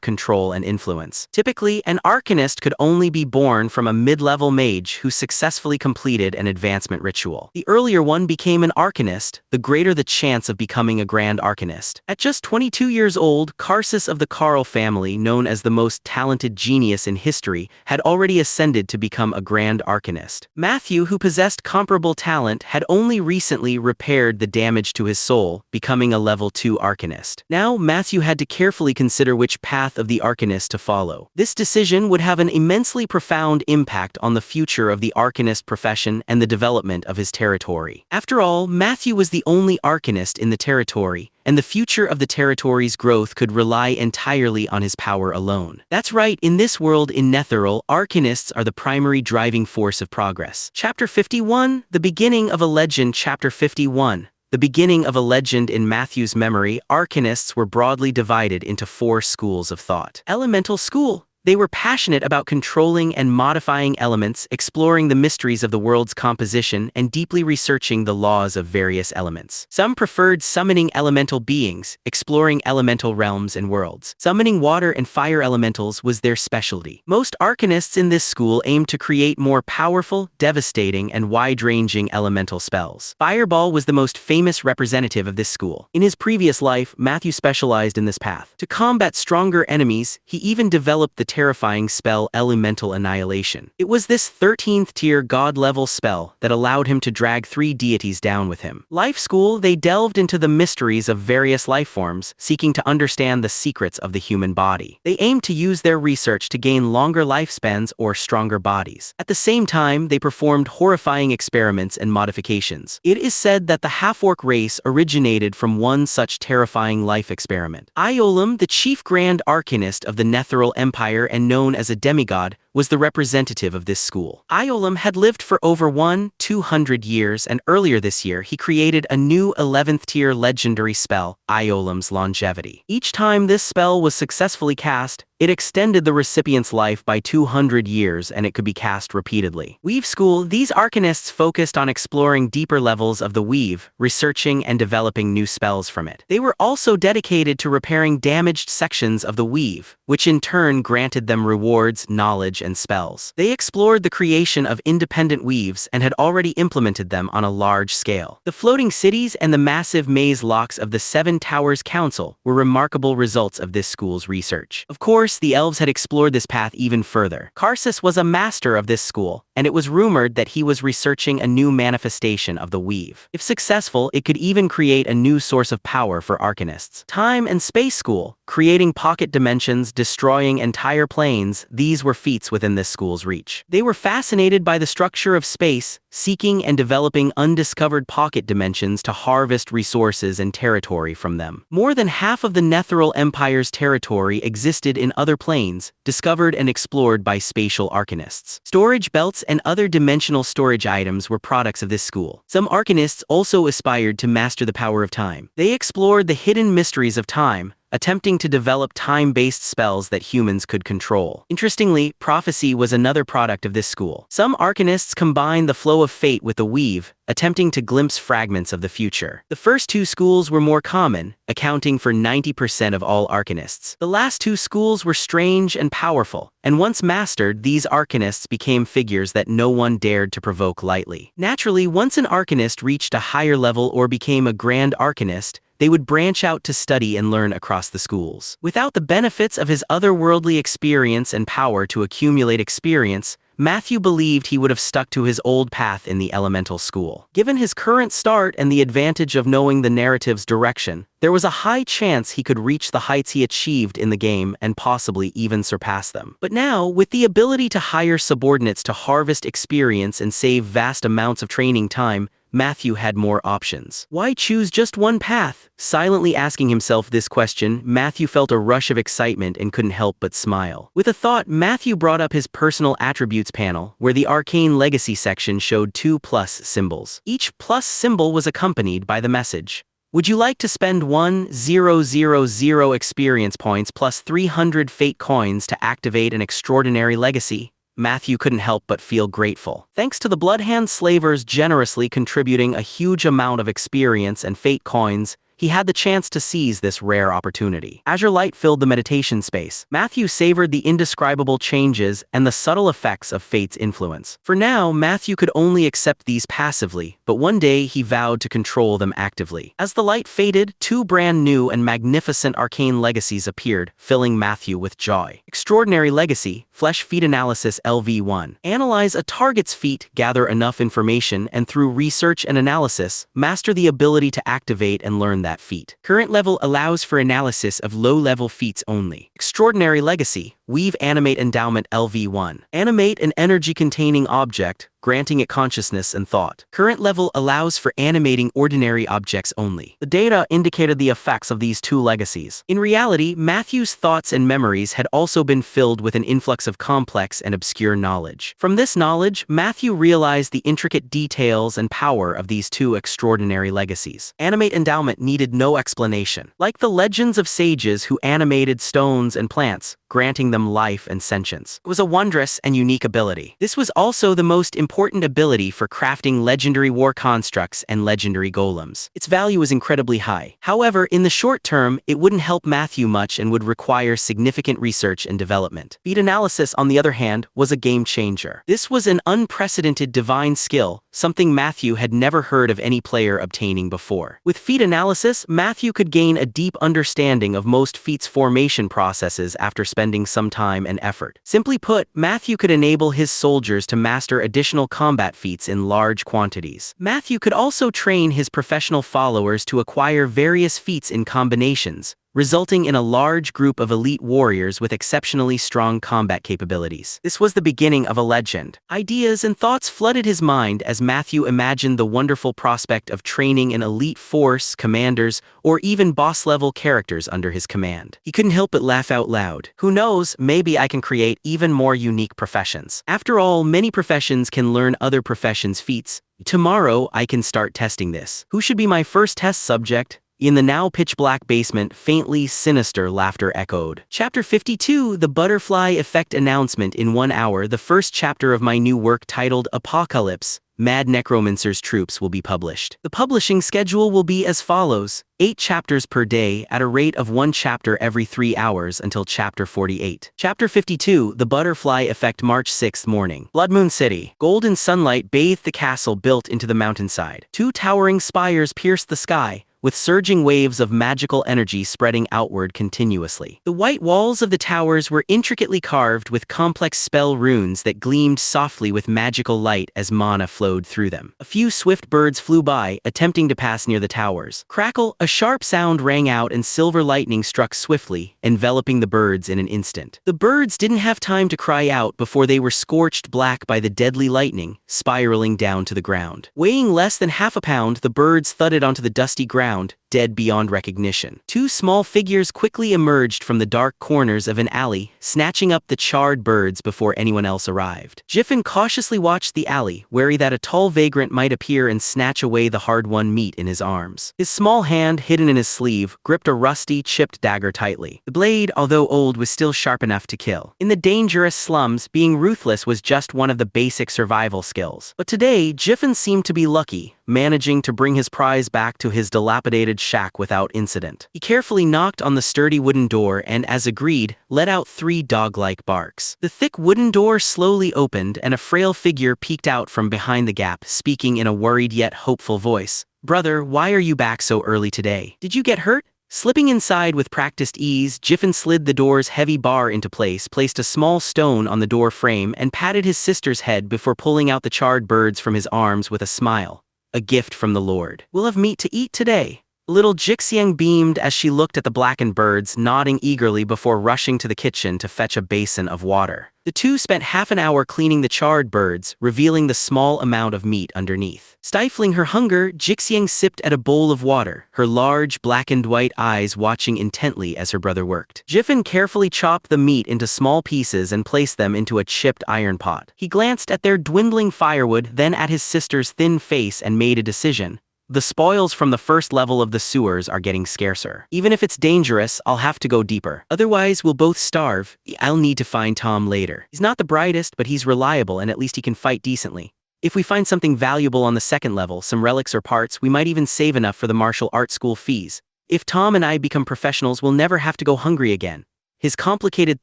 control and influence. Typically, an arcanist could only be born from a mid-level mage who successfully completed an advancement ritual. The earlier one became an arcanist, the greater the chance of becoming a Grand Arcanist. At just 22 years old, Karsus of the Karl family, known as the most talented genius in history, had already ascended to become a Grand Arcanist. Matthew, who possessed comparable talent, had only recently repaired the damage to his soul, becoming a level 2 Arcanist. Now, Matthew had to carefully consider which path of the Arcanist to follow. This decision would have an immensely profound impact on the future of the Arcanist profession and the development of his territory. After all, Matthew was the only Arcanist in the territory, and the future of the territory's growth could rely entirely on his power alone. That's right, in this world in Netheril, Arcanists are the primary driving force of progress. Chapter 51, The Beginning of a Legend. Chapter 51. The beginning of a legend. In Matthew's memory, Arcanists were broadly divided into 4 schools of thought. Elemental school. They were passionate about controlling and modifying elements, exploring the mysteries of the world's composition, and deeply researching the laws of various elements. Some preferred summoning elemental beings, exploring elemental realms and worlds. Summoning water and fire elementals was their specialty. Most arcanists in this school aimed to create more powerful, devastating, and wide-ranging elemental spells. Fireball was the most famous representative of this school. In his previous life, Matthew specialized in this path. To combat stronger enemies, he even developed the terrifying spell Elemental Annihilation. It was this 13th tier god-level spell that allowed him to drag 3 deities down with him. Life School. They delved into the mysteries of various life forms, seeking to understand the secrets of the human body. They aimed to use their research to gain longer lifespans or stronger bodies. At the same time, they performed horrifying experiments and modifications. It is said that the half-orc race originated from one such terrifying life experiment. Iolam, the chief Grand Arcanist of the Netheril Empire and known as a demigod, was the representative of this school. Iolam had lived for over 200 years, and earlier this year he created a new 11th tier legendary spell, Iolam's Longevity. Each time this spell was successfully cast, it extended the recipient's life by 200 years, and it could be cast repeatedly. Weave School. These arcanists focused on exploring deeper levels of the weave, researching and developing new spells from it. They were also dedicated to repairing damaged sections of the weave, which in turn granted them rewards, knowledge, and spells. They explored the creation of independent weaves and had already implemented them on a large scale. The floating cities and the massive maze locks of the 7 Towers Council were remarkable results of this school's research. Of course, the elves had explored this path even further. Karsus was a master of this school, and it was rumored that he was researching a new manifestation of the weave. If successful, it could even create a new source of power for arcanists. Time and Space School. Creating pocket dimensions, destroying entire planes, these were feats within this school's reach. They were fascinated by the structure of space, seeking and developing undiscovered pocket dimensions to harvest resources and territory from them. More than half of the Netheril Empire's territory existed in other planes, discovered and explored by spatial arcanists. Storage belts and other dimensional storage items were products of this school. Some arcanists also aspired to master the power of time. They explored the hidden mysteries of time, attempting to develop time-based spells that humans could control. Interestingly, prophecy was another product of this school. Some arcanists combined the flow of fate with the weave, attempting to glimpse fragments of the future. The first 2 schools were more common, accounting for 90% of all arcanists. The last 2 schools were strange and powerful, and once mastered, these arcanists became figures that no one dared to provoke lightly. Naturally, once an arcanist reached a higher level or became a Grand Arcanist, they would branch out to study and learn across the schools. Without the benefits of his otherworldly experience and power to accumulate experience, Matthew believed he would have stuck to his old path in the elemental school. Given his current start and the advantage of knowing the narrative's direction, there was a high chance he could reach the heights he achieved in the game and possibly even surpass them. But now, with the ability to hire subordinates to harvest experience and save vast amounts of training time, Matthew had more options. Why choose just one path? Silently asking himself this question, Matthew felt a rush of excitement and couldn't help but smile. With a thought, Matthew brought up his personal attributes panel, where the Arcane Legacy section showed 2 plus symbols. Each plus symbol was accompanied by the message: would you like to spend 1,000 experience points plus 300 fate coins to activate an extraordinary legacy? Matthew couldn't help but feel grateful. Thanks to the Bloodhand slavers generously contributing a huge amount of experience and fate coins, he had the chance to seize this rare opportunity. Azure light filled the meditation space. Matthew savored the indescribable changes and the subtle effects of fate's influence. For now, Matthew could only accept these passively, but one day he vowed to control them actively. As the light faded, 2 brand new and magnificent arcane legacies appeared, filling Matthew with joy. Extraordinary Legacy, Flesh Feat Analysis LV1. Analyze a target's feat, gather enough information, and through research and analysis, master the ability to activate and learn that feat. Current level allows for analysis of low-level feats only. Extraordinary Legacy, Weave Animate Endowment LV1. Animate an energy-containing object, granting it consciousness and thought. Current level allows for animating ordinary objects only. The data indicated the effects of these 2 legacies. In reality, Matthew's thoughts and memories had also been filled with an influx of complex and obscure knowledge. From this knowledge, Matthew realized the intricate details and power of these 2 extraordinary legacies. Animate Endowment needed no explanation. Like the legends of sages who animated stones and plants, granting them life and sentience. It was a wondrous and unique ability. This was also the most important ability for crafting legendary war constructs and legendary golems. Its value is incredibly high. However, in the short term, it wouldn't help Matthew much and would require significant research and development. Feat Analysis, on the other hand, was a game changer. This was an unprecedented divine skill, something Matthew had never heard of any player obtaining before. With Feat Analysis, Matthew could gain a deep understanding of most feats' formation processes after spending some time and effort. Simply put, Matthew could enable his soldiers to master additional combat feats in large quantities. Matthew could also train his professional followers to acquire various feats in combinations, resulting in a large group of elite warriors with exceptionally strong combat capabilities. This was the beginning of a legend. Ideas and thoughts flooded his mind as Matthew imagined the wonderful prospect of training an elite force, commanders, or even boss-level characters under his command. He couldn't help but laugh out loud. Who knows, maybe I can create even more unique professions. After all, many professions can learn other professions' feats. Tomorrow, I can start testing this. Who should be my first test subject? In the now pitch-black basement, faintly sinister laughter echoed. Chapter 52, The Butterfly Effect Announcement. In 1 hour, the first chapter of my new work titled Apocalypse, Mad Necromancer's Troops will be published. The publishing schedule will be as follows: 8 chapters per day at a rate of 1 chapter every 3 hours until chapter 48. Chapter 52, The Butterfly Effect. March 6th morning. Blood Moon City. Golden sunlight bathed the castle built into the mountainside. 2 towering spires pierced the sky, with surging waves of magical energy spreading outward continuously. The white walls of the towers were intricately carved with complex spell runes that gleamed softly with magical light as mana flowed through them. A few swift birds flew by, attempting to pass near the towers. Crackle, a sharp sound rang out and silver lightning struck swiftly, enveloping the birds in an instant. The birds didn't have time to cry out before they were scorched black by the deadly lightning, spiraling down to the ground. Weighing less than half a pound, the birds thudded onto the dusty ground, dead beyond recognition. 2 small figures quickly emerged from the dark corners of an alley, snatching up the charred birds before anyone else arrived. Jiffin cautiously watched the alley, wary that a tall vagrant might appear and snatch away the hard-won meat in his arms. His small hand, hidden in his sleeve, gripped a rusty, chipped dagger tightly. The blade, although old, was still sharp enough to kill. In the dangerous slums, being ruthless was just one of the basic survival skills. But today, Jiffin seemed to be lucky, managing to bring his prize back to his dilapidated shack without incident. He carefully knocked on the sturdy wooden door and, as agreed, let out 3 dog-like barks. The thick wooden door slowly opened and a frail figure peeked out from behind the gap, speaking in a worried yet hopeful voice. "Brother, why are you back so early today? Did you get hurt?" Slipping inside with practiced ease, Jiffin slid the door's heavy bar into place, placed a small stone on the door frame, and patted his sister's head before pulling out the charred birds from his arms with a smile. "A gift from the Lord. We'll have meat to eat today." Little Jixiang beamed as she looked at the blackened birds, nodding eagerly before rushing to the kitchen to fetch a basin of water. The two spent half an hour cleaning the charred birds, revealing the small amount of meat underneath. Stifling her hunger, Jixiang sipped at a bowl of water, her large, blackened white eyes watching intently as her brother worked. Jiffin carefully chopped the meat into small pieces and placed them into a chipped iron pot. He glanced at their dwindling firewood, then at his sister's thin face and made a decision. The spoils from the first level of the sewers are getting scarcer. Even if it's dangerous, I'll have to go deeper. Otherwise, we'll both starve. I'll need to find Tom later. He's not the brightest, but he's reliable and at least he can fight decently. If we find something valuable on the second level, some relics or parts, we might even save enough for the martial arts school fees. If Tom and I become professionals, we'll never have to go hungry again. His complicated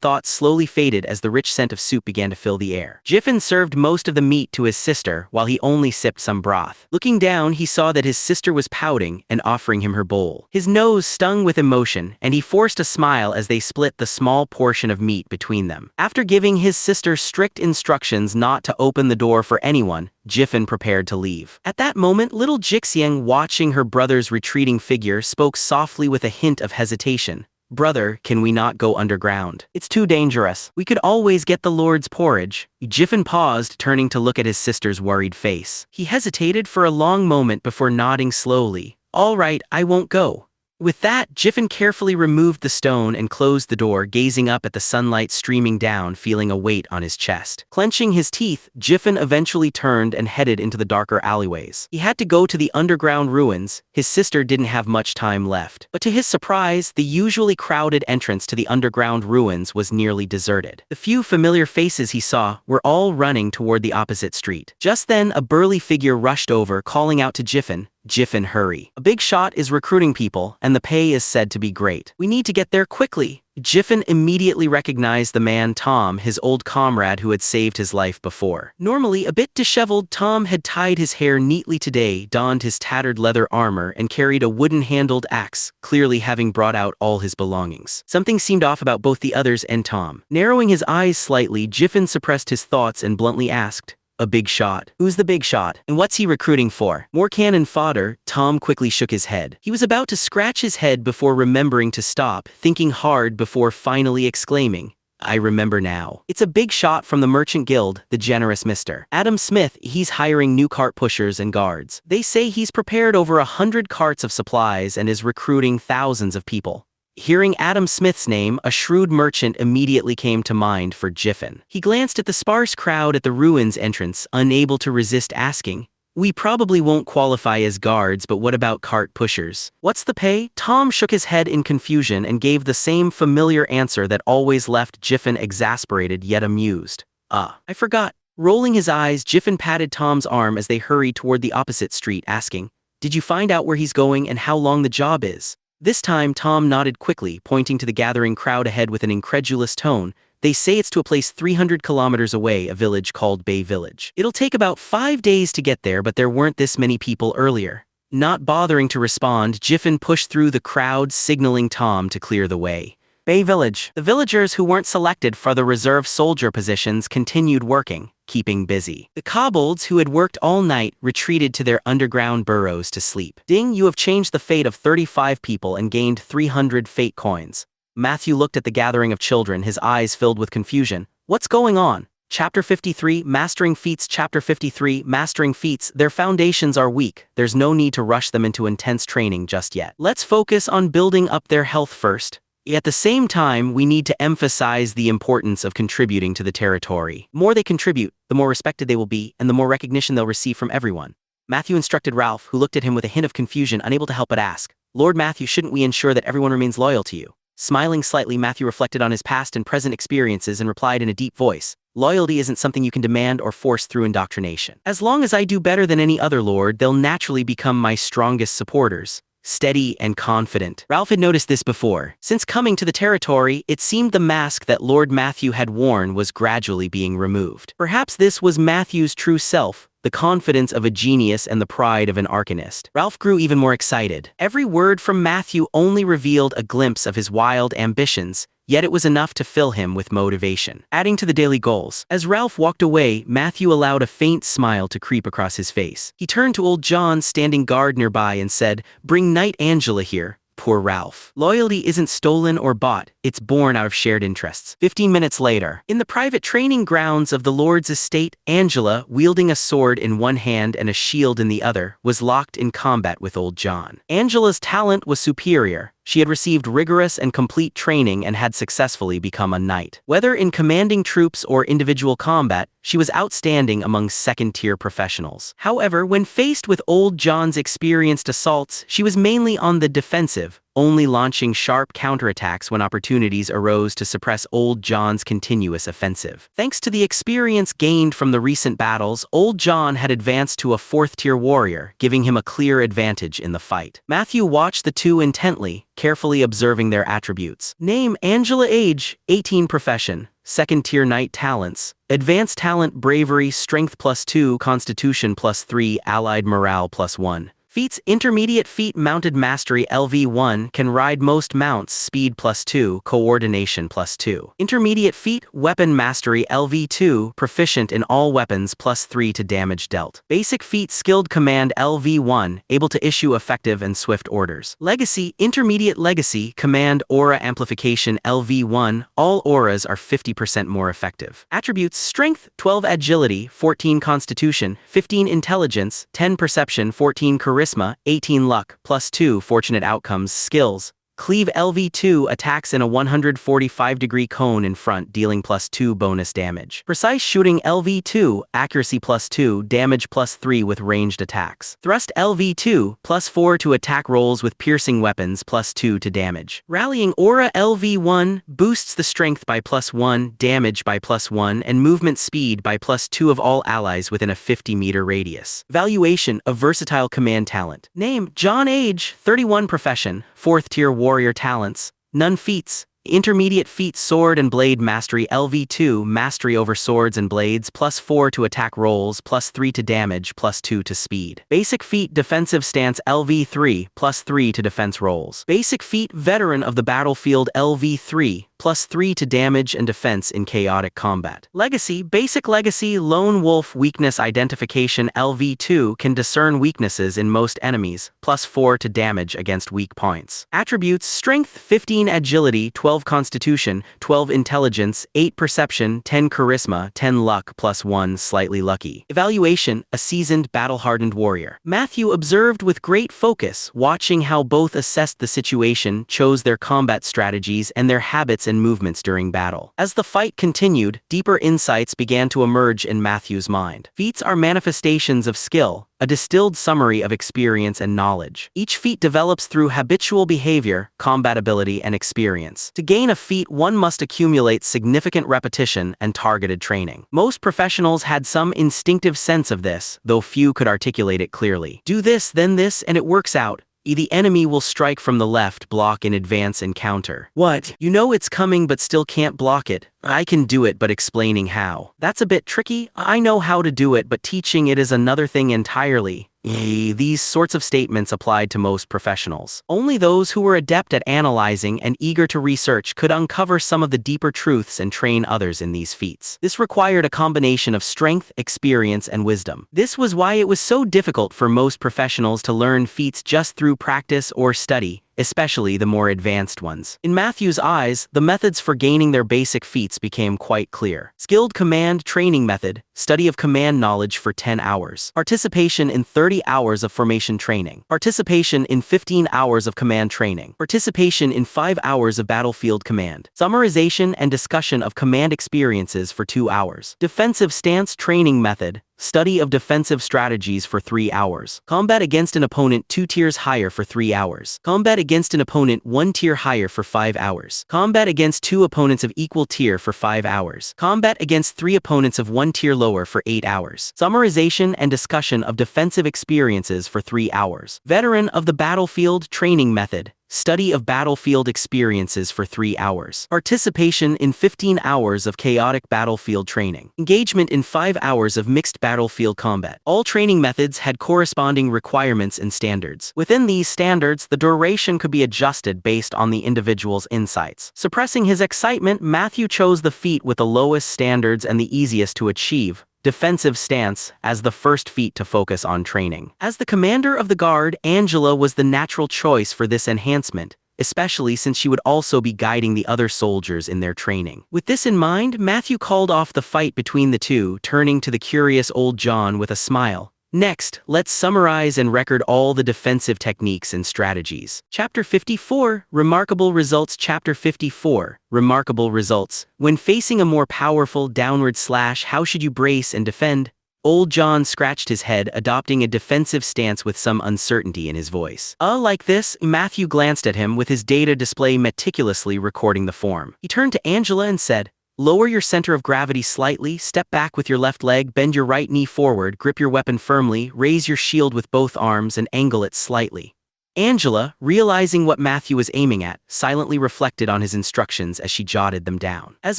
thoughts slowly faded as the rich scent of soup began to fill the air. Jiffin served most of the meat to his sister, while he only sipped some broth. Looking down, he saw that his sister was pouting and offering him her bowl. His nose stung with emotion, and he forced a smile as they split the small portion of meat between them. After giving his sister strict instructions not to open the door for anyone, Jiffin prepared to leave. At that moment, little Jixiang, watching her brother's retreating figure, spoke softly with a hint of hesitation. Brother, can we not go underground? It's too dangerous. We could always get the Lord's porridge. Jiffin paused, turning to look at his sister's worried face. He hesitated for a long moment before nodding slowly. All right, I won't go. With that, Jiffin carefully removed the stone and closed the door, gazing up at the sunlight streaming down, feeling a weight on his chest. Clenching his teeth, Jiffin eventually turned and headed into the darker alleyways. He had to go to the underground ruins. His sister didn't have much time left. But to his surprise, the usually crowded entrance to the underground ruins was nearly deserted. The few familiar faces he saw were all running toward the opposite street. Just then, a burly figure rushed over, calling out to Jiffin, "Jiffin, hurry. A big shot is recruiting people, and the pay is said to be great. We need to get there quickly." Jiffin immediately recognized the man Tom, his old comrade who had saved his life before. Normally a bit disheveled, Tom had tied his hair neatly today, donned his tattered leather armor, and carried a wooden-handled axe, clearly having brought out all his belongings. Something seemed off about both the others and Tom. Narrowing his eyes slightly, Jiffin suppressed his thoughts and bluntly asked, "A big shot? Who's the big shot? And what's he recruiting for? More cannon fodder?" Tom quickly shook his head. He was about to scratch his head before remembering to stop, thinking hard before finally exclaiming, "I remember now. It's a big shot from the Merchant Guild, the generous Mr. Adam Smith. He's hiring new cart pushers and guards. They say he's prepared over 100 carts of supplies and is recruiting thousands of people." Hearing Adam Smith's name, a shrewd merchant immediately came to mind for Jiffin. He glanced at the sparse crowd at the ruins entrance, unable to resist asking, "We probably won't qualify as guards, but what about cart pushers? What's the pay?" Tom shook his head in confusion and gave the same familiar answer that always left Jiffin exasperated yet amused. I forgot." Rolling his eyes, Jiffin patted Tom's arm as they hurried toward the opposite street, asking, "Did you find out where he's going and how long the job is?" This time, Tom nodded quickly, pointing to the gathering crowd ahead with an incredulous tone. "They say it's to a place 300 kilometers away, a village called Bay Village. It'll take about 5 days to get there, but there weren't this many people earlier." Not bothering to respond, Jiffin pushed through the crowd, signaling Tom to clear the way. Bay Village. The villagers who weren't selected for the reserve soldier positions continued working, keeping busy. The kobolds who had worked all night retreated to their underground burrows to sleep. "Ding, you have changed the fate of 35 people and gained 300 fate coins." Matthew looked at the gathering of children, his eyes filled with confusion. "What's going on?" Chapter 53, Mastering Feats. Chapter 53, Mastering Feats. Their foundations are weak. There's no need to rush them into intense training just yet. Let's focus on building up their health first. At the same time, we need to emphasize the importance of contributing to the territory. The more they contribute, the more respected they will be, and the more recognition they'll receive from everyone. Matthew instructed Ralph, who looked at him with a hint of confusion, unable to help but ask, "Lord Matthew, shouldn't we ensure that everyone remains loyal to you?" Smiling slightly, Matthew reflected on his past and present experiences and replied in a deep voice, "Loyalty isn't something you can demand or force through indoctrination. As long as I do better than any other lord, they'll naturally become my strongest supporters." Steady and confident. Ralph had noticed this before. Since coming to the territory, it seemed the mask that Lord Matthew had worn was gradually being removed. Perhaps this was Matthew's true self, the confidence of a genius and the pride of an arcanist. Ralph grew even more excited. Every word from Matthew only revealed a glimpse of his wild ambitions, yet it was enough to fill him with motivation. Adding to the daily goals, as Ralph walked away, Matthew allowed a faint smile to creep across his face. He turned to old John standing guard nearby and said, "Bring Knight Angela here." Poor Ralph. Loyalty isn't stolen or bought, it's born out of shared interests. 15 minutes later, in the private training grounds of the Lord's estate, Angela, wielding a sword in one hand and a shield in the other, was locked in combat with old John. Angela's talent was superior. She had received rigorous and complete training and had successfully become a knight. Whether in commanding troops or individual combat, she was outstanding among second-tier professionals. However, when faced with old John's experienced assaults, she was mainly on the defensive, only launching sharp counterattacks when opportunities arose to suppress old John's continuous offensive. Thanks to the experience gained from the recent battles, old John had advanced to a fourth-tier warrior, giving him a clear advantage in the fight. Matthew watched the two intently, carefully observing their attributes. Name: Angela. Age: 18. Profession: second-tier knight. Talents: advanced talent, bravery, strength +2, constitution +3, allied morale +1. Feats: intermediate feat, mounted mastery LV1, can ride most mounts, speed +2, coordination +2. Intermediate feat, weapon mastery LV2, proficient in all weapons +3 to damage dealt. Basic feat, skilled command LV1, able to issue effective and swift orders. Legacy: intermediate legacy, command aura amplification LV1, all auras are 50% more effective. Attributes: strength 12, agility 14, constitution 15, intelligence 10, perception 14, charisma 18, luck +2, fortunate outcomes. Skills: cleave LV2, attacks in a 145-degree cone in front, dealing +2 bonus damage. Precise shooting LV2, accuracy +2, damage +3 with ranged attacks. Thrust LV2, +4 to attack rolls with piercing weapons, +2 to damage. Rallying aura LV1, boosts the strength by +1, damage by +1, and movement speed by +2 of all allies within a 50-meter radius. Evaluation: a versatile command talent. Name: John. Age: 31. Profession: fourth-tier warrior. Talents: none. Feats: intermediate feat, sword and blade mastery LV2, mastery over swords and blades, +4 to attack rolls, +3 to damage, +2 to speed. Basic feat, defensive stance LV3, +3 to defense rolls. Basic feat, veteran of the battlefield LV3, +3 to damage and defense in chaotic combat. Legacy: basic legacy, lone wolf, weakness identification LV2, can discern weaknesses in most enemies, +4 to damage against weak points. Attributes: strength 15, agility 12, constitution 12, intelligence 8, perception 10, charisma 10, luck +1, slightly lucky. Evaluation: a seasoned, battle-hardened warrior. Matthew observed with great focus, watching how both assessed the situation, chose their combat strategies, and their habits and movements during battle. As the fight continued, deeper insights began to emerge in Matthew's mind. Feats are manifestations of skill, a distilled summary of experience and knowledge. Each feat develops through habitual behavior, combat ability, and experience. To gain a feat, one must accumulate significant repetition and targeted training. Most professionals had some instinctive sense of this, though few could articulate it clearly. Do this, then this, and it works out. The enemy will strike from the left, block in advance and counter. What? You know it's coming but still can't block it. I can do it, but explaining how. That's a bit tricky. I know how to do it, but teaching it is another thing entirely. These sorts of statements applied to most professionals. Only those who were adept at analyzing and eager to research could uncover some of the deeper truths and train others in these feats. This required a combination of strength, experience, and wisdom. This was why it was so difficult for most professionals to learn feats just through practice or study, especially the more advanced ones. In Matthew's eyes, the methods for gaining their basic feats became quite clear. Skilled command training method: study of command knowledge for 10 hours. Participation in 30 hours of formation training. Participation in 15 hours of command training. Participation in 5 hours of battlefield command. Summarization and discussion of command experiences for 2 hours. Defensive stance training method: study of defensive strategies for 3 hours. Combat against an opponent 2 tiers higher for 3 hours. Combat against an opponent 1 tier higher for 5 hours. Combat against 2 opponents of equal tier for 5 hours. Combat against 3 opponents of 1 tier lower for 8 hours. Summarization and discussion of defensive experiences for 3 hours. Veteran of the battlefield training method: Study of battlefield experiences for 3 hours. Participation in 15 hours of chaotic battlefield training. Engagement in 5 hours of mixed battlefield combat. All training methods had corresponding requirements and standards. Within these standards, the duration could be adjusted based on the individual's insights. Suppressing his excitement, Matthew chose the feat with the lowest standards and the easiest to achieve, defensive stance, as the first feat to focus on training. As the commander of the guard, Angela was the natural choice for this enhancement, especially since she would also be guiding the other soldiers in their training. With this in mind, Matthew called off the fight between the two, turning to the curious old John with a smile. Next, let's summarize and record all the defensive techniques and strategies. Chapter 54, Remarkable Results. Chapter 54, Remarkable Results. When facing a more powerful downward slash, how should you brace and defend? Old John scratched his head, adopting a defensive stance with some uncertainty in his voice. Like this, Matthew glanced at him with his data display meticulously recording the form. He turned to Angela and said, "Lower your center of gravity slightly, step back with your left leg, bend your right knee forward, grip your weapon firmly, raise your shield with both arms and angle it slightly." Angela, realizing what Matthew was aiming at, silently reflected on his instructions as she jotted them down. As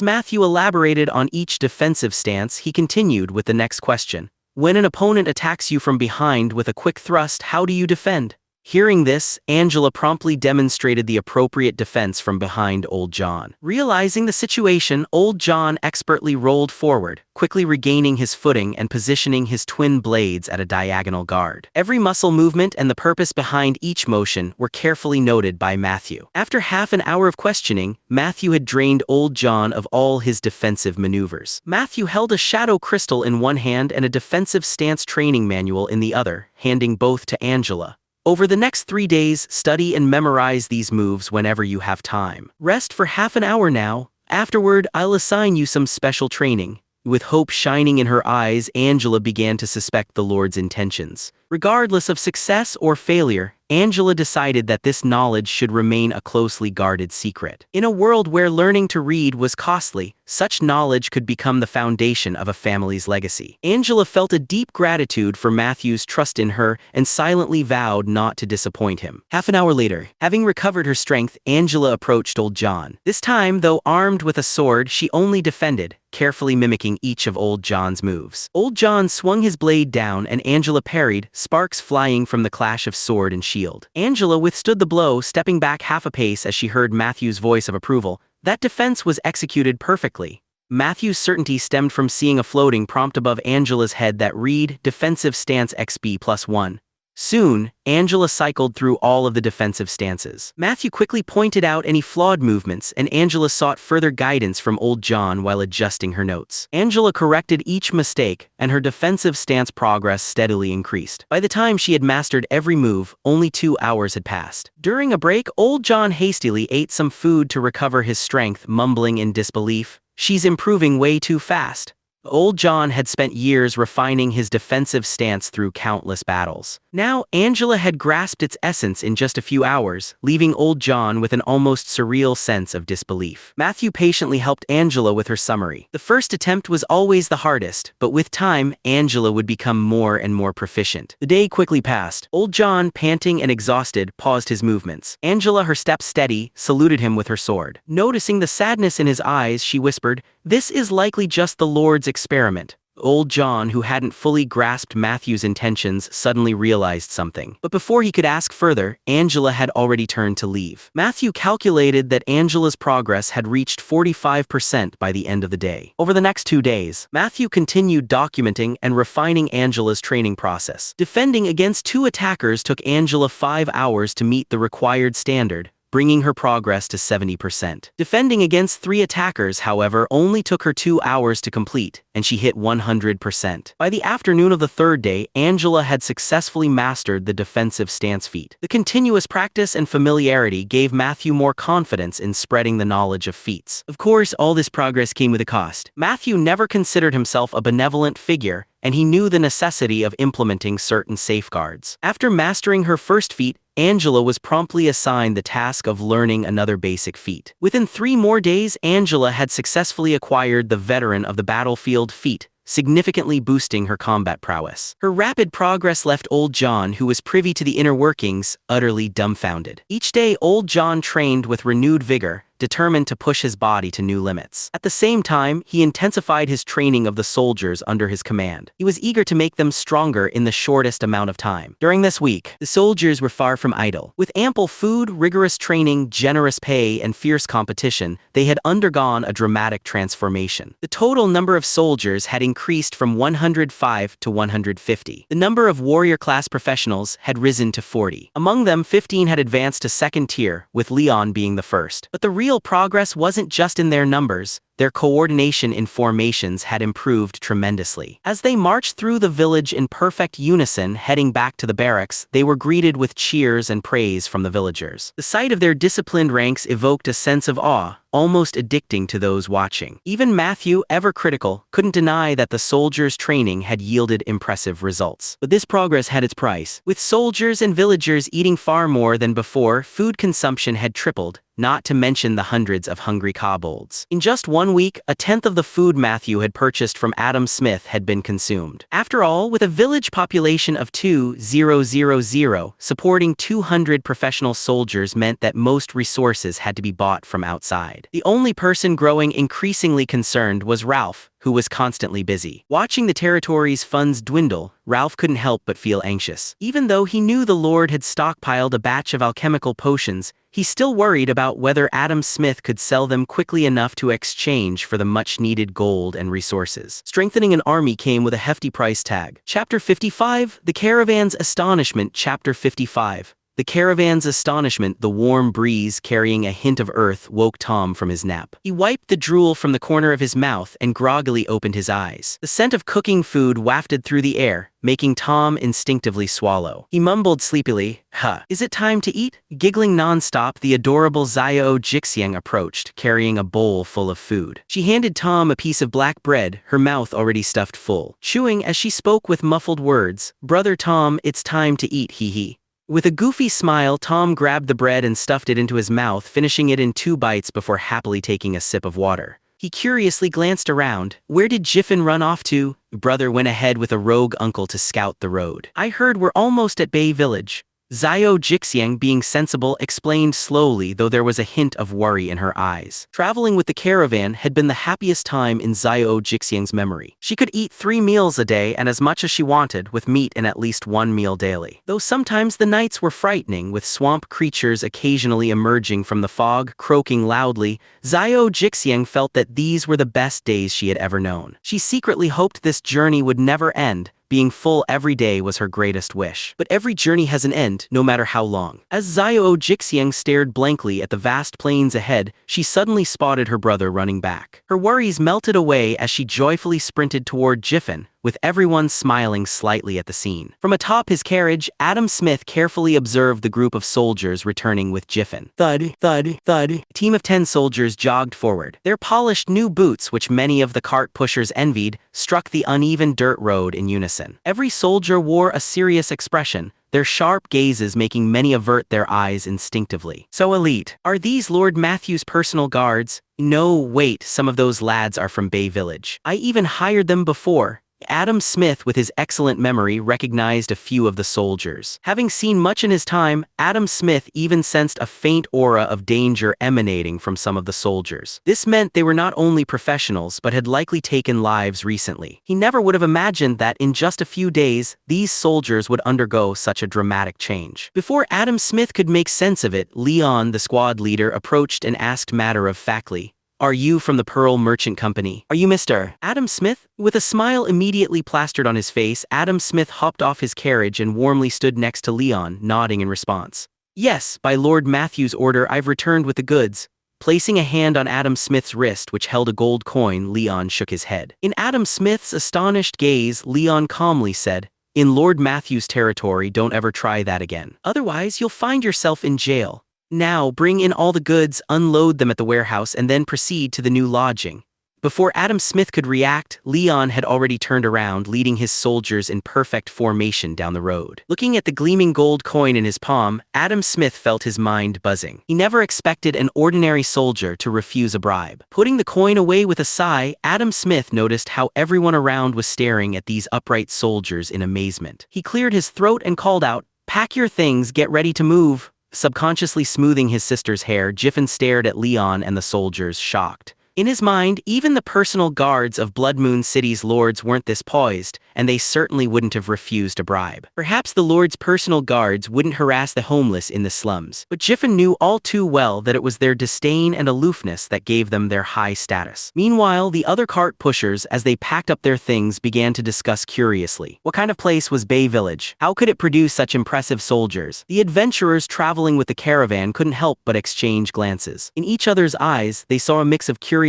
Matthew elaborated on each defensive stance, he continued with the next question. When an opponent attacks you from behind with a quick thrust, how do you defend? Hearing this, Angela promptly demonstrated the appropriate defense from behind Old John. Realizing the situation, Old John expertly rolled forward, quickly regaining his footing and positioning his twin blades at a diagonal guard. Every muscle movement and the purpose behind each motion were carefully noted by Matthew. After half an hour of questioning, Matthew had drained Old John of all his defensive maneuvers. Matthew held a shadow crystal in one hand and a defensive stance training manual in the other, handing both to Angela. Over the next 3 days, study and memorize these moves whenever you have time. Rest for half an hour now. Afterward, I'll assign you some special training. With hope shining in her eyes, Angela began to suspect the Lord's intentions. Regardless of success or failure, Angela decided that this knowledge should remain a closely guarded secret. In a world where learning to read was costly, such knowledge could become the foundation of a family's legacy. Angela felt a deep gratitude for Matthew's trust in her and silently vowed not to disappoint him. Half an hour later, having recovered her strength, Angela approached Old John. This time, though armed with a sword, she only defended, carefully mimicking each of Old John's moves. Old John swung his blade down and Angela parried, sparks flying from the clash of sword and shield. Angela withstood the blow, stepping back half a pace as she heard Matthew's voice of approval. That defense was executed perfectly. Matthew's certainty stemmed from seeing a floating prompt above Angela's head that read, Defensive Stance XP+1. Soon, Angela cycled through all of the defensive stances. Matthew quickly pointed out any flawed movements, and Angela sought further guidance from Old John while adjusting her notes. Angela corrected each mistake, and her defensive stance progress steadily increased. By the time she had mastered every move, only 2 hours had passed. During a break, Old John hastily ate some food to recover his strength, mumbling in disbelief, "She's improving way too fast." Old John had spent years refining his defensive stance through countless battles. Now, Angela had grasped its essence in just a few hours, leaving Old John with an almost surreal sense of disbelief. Matthew patiently helped Angela with her summary. The first attempt was always the hardest, but with time, Angela would become more and more proficient. The day quickly passed. Old John, panting and exhausted, paused his movements. Angela, her steps steady, saluted him with her sword. Noticing the sadness in his eyes, she whispered, "This is likely just the Lord's experiment." Old John, who hadn't fully grasped Matthew's intentions, suddenly realized something. But before he could ask further, Angela had already turned to leave. Matthew calculated that Angela's progress had reached 45% by the end of the day. Over the next 2 days, Matthew continued documenting and refining Angela's training process. Defending against 2 attackers took Angela 5 hours to meet the required standard, bringing her progress to 70%. Defending against 3 attackers, however, only took her 2 hours to complete, and she hit 100%. By the afternoon of the 3rd day, Angela had successfully mastered the defensive stance feat. The continuous practice and familiarity gave Matthew more confidence in spreading the knowledge of feats. Of course, all this progress came with a cost. Matthew never considered himself a benevolent figure, and he knew the necessity of implementing certain safeguards. After mastering her first feat, Angela was promptly assigned the task of learning another basic feat. Within 3 more days, Angela had successfully acquired the Veteran of the Battlefield feat, significantly boosting her combat prowess. Her rapid progress left Old John, who was privy to the inner workings, utterly dumbfounded. Each day Old John trained with renewed vigor, determined to push his body to new limits. At the same time, he intensified his training of the soldiers under his command. He was eager to make them stronger in the shortest amount of time. During this week, the soldiers were far from idle. With ample food, rigorous training, generous pay, and fierce competition, they had undergone a dramatic transformation. The total number of soldiers had increased from 105 to 150. The number of warrior class professionals had risen to 40. Among them, 15 had advanced to second tier, with Leon being the first. But the real progress wasn't just in their numbers. Their coordination in formations had improved tremendously. As they marched through the village in perfect unison heading back to the barracks, they were greeted with cheers and praise from the villagers. The sight of their disciplined ranks evoked a sense of awe, almost addicting to those watching. Even Matthew, ever critical, couldn't deny that the soldiers' training had yielded impressive results. But this progress had its price. With soldiers and villagers eating far more than before, food consumption had tripled, not to mention the hundreds of hungry kobolds. In just 1 week, a tenth of the food Matthew had purchased from Adam Smith had been consumed. After all, with a village population of 2,000, supporting 200 professional soldiers meant that most resources had to be bought from outside. The only person growing increasingly concerned was Ralph, who was constantly busy. Watching the territory's funds dwindle, Ralph couldn't help but feel anxious. Even though he knew the Lord had stockpiled a batch of alchemical potions, he still worried about whether Adam Smith could sell them quickly enough to exchange for the much-needed gold and resources. Strengthening an army came with a hefty price tag. Chapter 55, The Caravan's Astonishment. Chapter 55. The caravan's astonishment. The warm breeze carrying a hint of earth woke Tom from his nap. He wiped the drool from the corner of his mouth and groggily opened his eyes. The scent of cooking food wafted through the air, making Tom instinctively swallow. He mumbled sleepily, "Huh, is it time to eat?" Giggling nonstop, the adorable Xiao Jixiang approached, carrying a bowl full of food. She handed Tom a piece of black bread, her mouth already stuffed full. Chewing as she spoke with muffled words, "Brother Tom, it's time to eat, hee." With a goofy smile, Tom grabbed the bread and stuffed it into his mouth, finishing it in 2 bites before happily taking a sip of water. He curiously glanced around. Where did Jiffin run off to? Brother went ahead with a rogue uncle to scout the road. I heard we're almost at Bay Village. Xiao Jixiang, being sensible, explained slowly, though there was a hint of worry in her eyes. Traveling with the caravan had been the happiest time in Xiao Jixiang's memory. She could eat 3 meals a day and as much as she wanted, with meat in at least 1 meal daily. Though sometimes the nights were frightening, with swamp creatures occasionally emerging from the fog, croaking loudly, Xiao Jixiang felt that these were the best days she had ever known. She secretly hoped this journey would never end. Being full every day was her greatest wish. But every journey has an end, no matter how long. As Xiao Jixiang stared blankly at the vast plains ahead, she suddenly spotted her brother running back. Her worries melted away as she joyfully sprinted toward Jiffin, with everyone smiling slightly at the scene. From atop his carriage, Adam Smith carefully observed the group of soldiers returning with Jiffin. Thud, thud, thud. A team of 10 soldiers jogged forward. Their polished new boots, which many of the cart pushers envied, struck the uneven dirt road in unison. Every soldier wore a serious expression, their sharp gazes making many avert their eyes instinctively. So elite. Are these Lord Matthew's personal guards? No, wait, some of those lads are from Bay Village. I even hired them before. Adam Smith, with his excellent memory, recognized a few of the soldiers. Having seen much in his time, Adam Smith even sensed a faint aura of danger emanating from some of the soldiers. This meant they were not only professionals but had likely taken lives recently. He never would have imagined that in just a few days, these soldiers would undergo such a dramatic change. Before Adam Smith could make sense of it, Leon, the squad leader, approached and asked matter-of-factly, "Are you from the Pearl Merchant Company? Are you Mr. Adam Smith?" With a smile immediately plastered on his face, Adam Smith hopped off his carriage and warmly stood next to Leon, nodding in response. "Yes, by Lord Matthew's order I've returned with the goods." Placing a hand on Adam Smith's wrist, which held a gold coin, Leon shook his head. In Adam Smith's astonished gaze, Leon calmly said, "In Lord Matthew's territory, don't ever try that again. Otherwise, you'll find yourself in jail. Now, bring in all the goods, unload them at the warehouse, and then proceed to the new lodging." Before Adam Smith could react, Leon had already turned around, leading his soldiers in perfect formation down the road. Looking at the gleaming gold coin in his palm, Adam Smith felt his mind buzzing. He never expected an ordinary soldier to refuse a bribe. Putting the coin away with a sigh, Adam Smith noticed how everyone around was staring at these upright soldiers in amazement. He cleared his throat and called out, "Pack your things, get ready to move." Subconsciously smoothing his sister's hair, Jiffin stared at Leon and the soldiers, shocked. In his mind, even the personal guards of Blood Moon City's lords weren't this poised, and they certainly wouldn't have refused a bribe. Perhaps the lord's personal guards wouldn't harass the homeless in the slums, but Jiffin knew all too well that it was their disdain and aloofness that gave them their high status. Meanwhile, the other cart pushers, as they packed up their things, began to discuss curiously. What kind of place was Bay Village? How could it produce such impressive soldiers? The adventurers traveling with the caravan couldn't help but exchange glances. In each other's eyes, they saw a mix of curiosity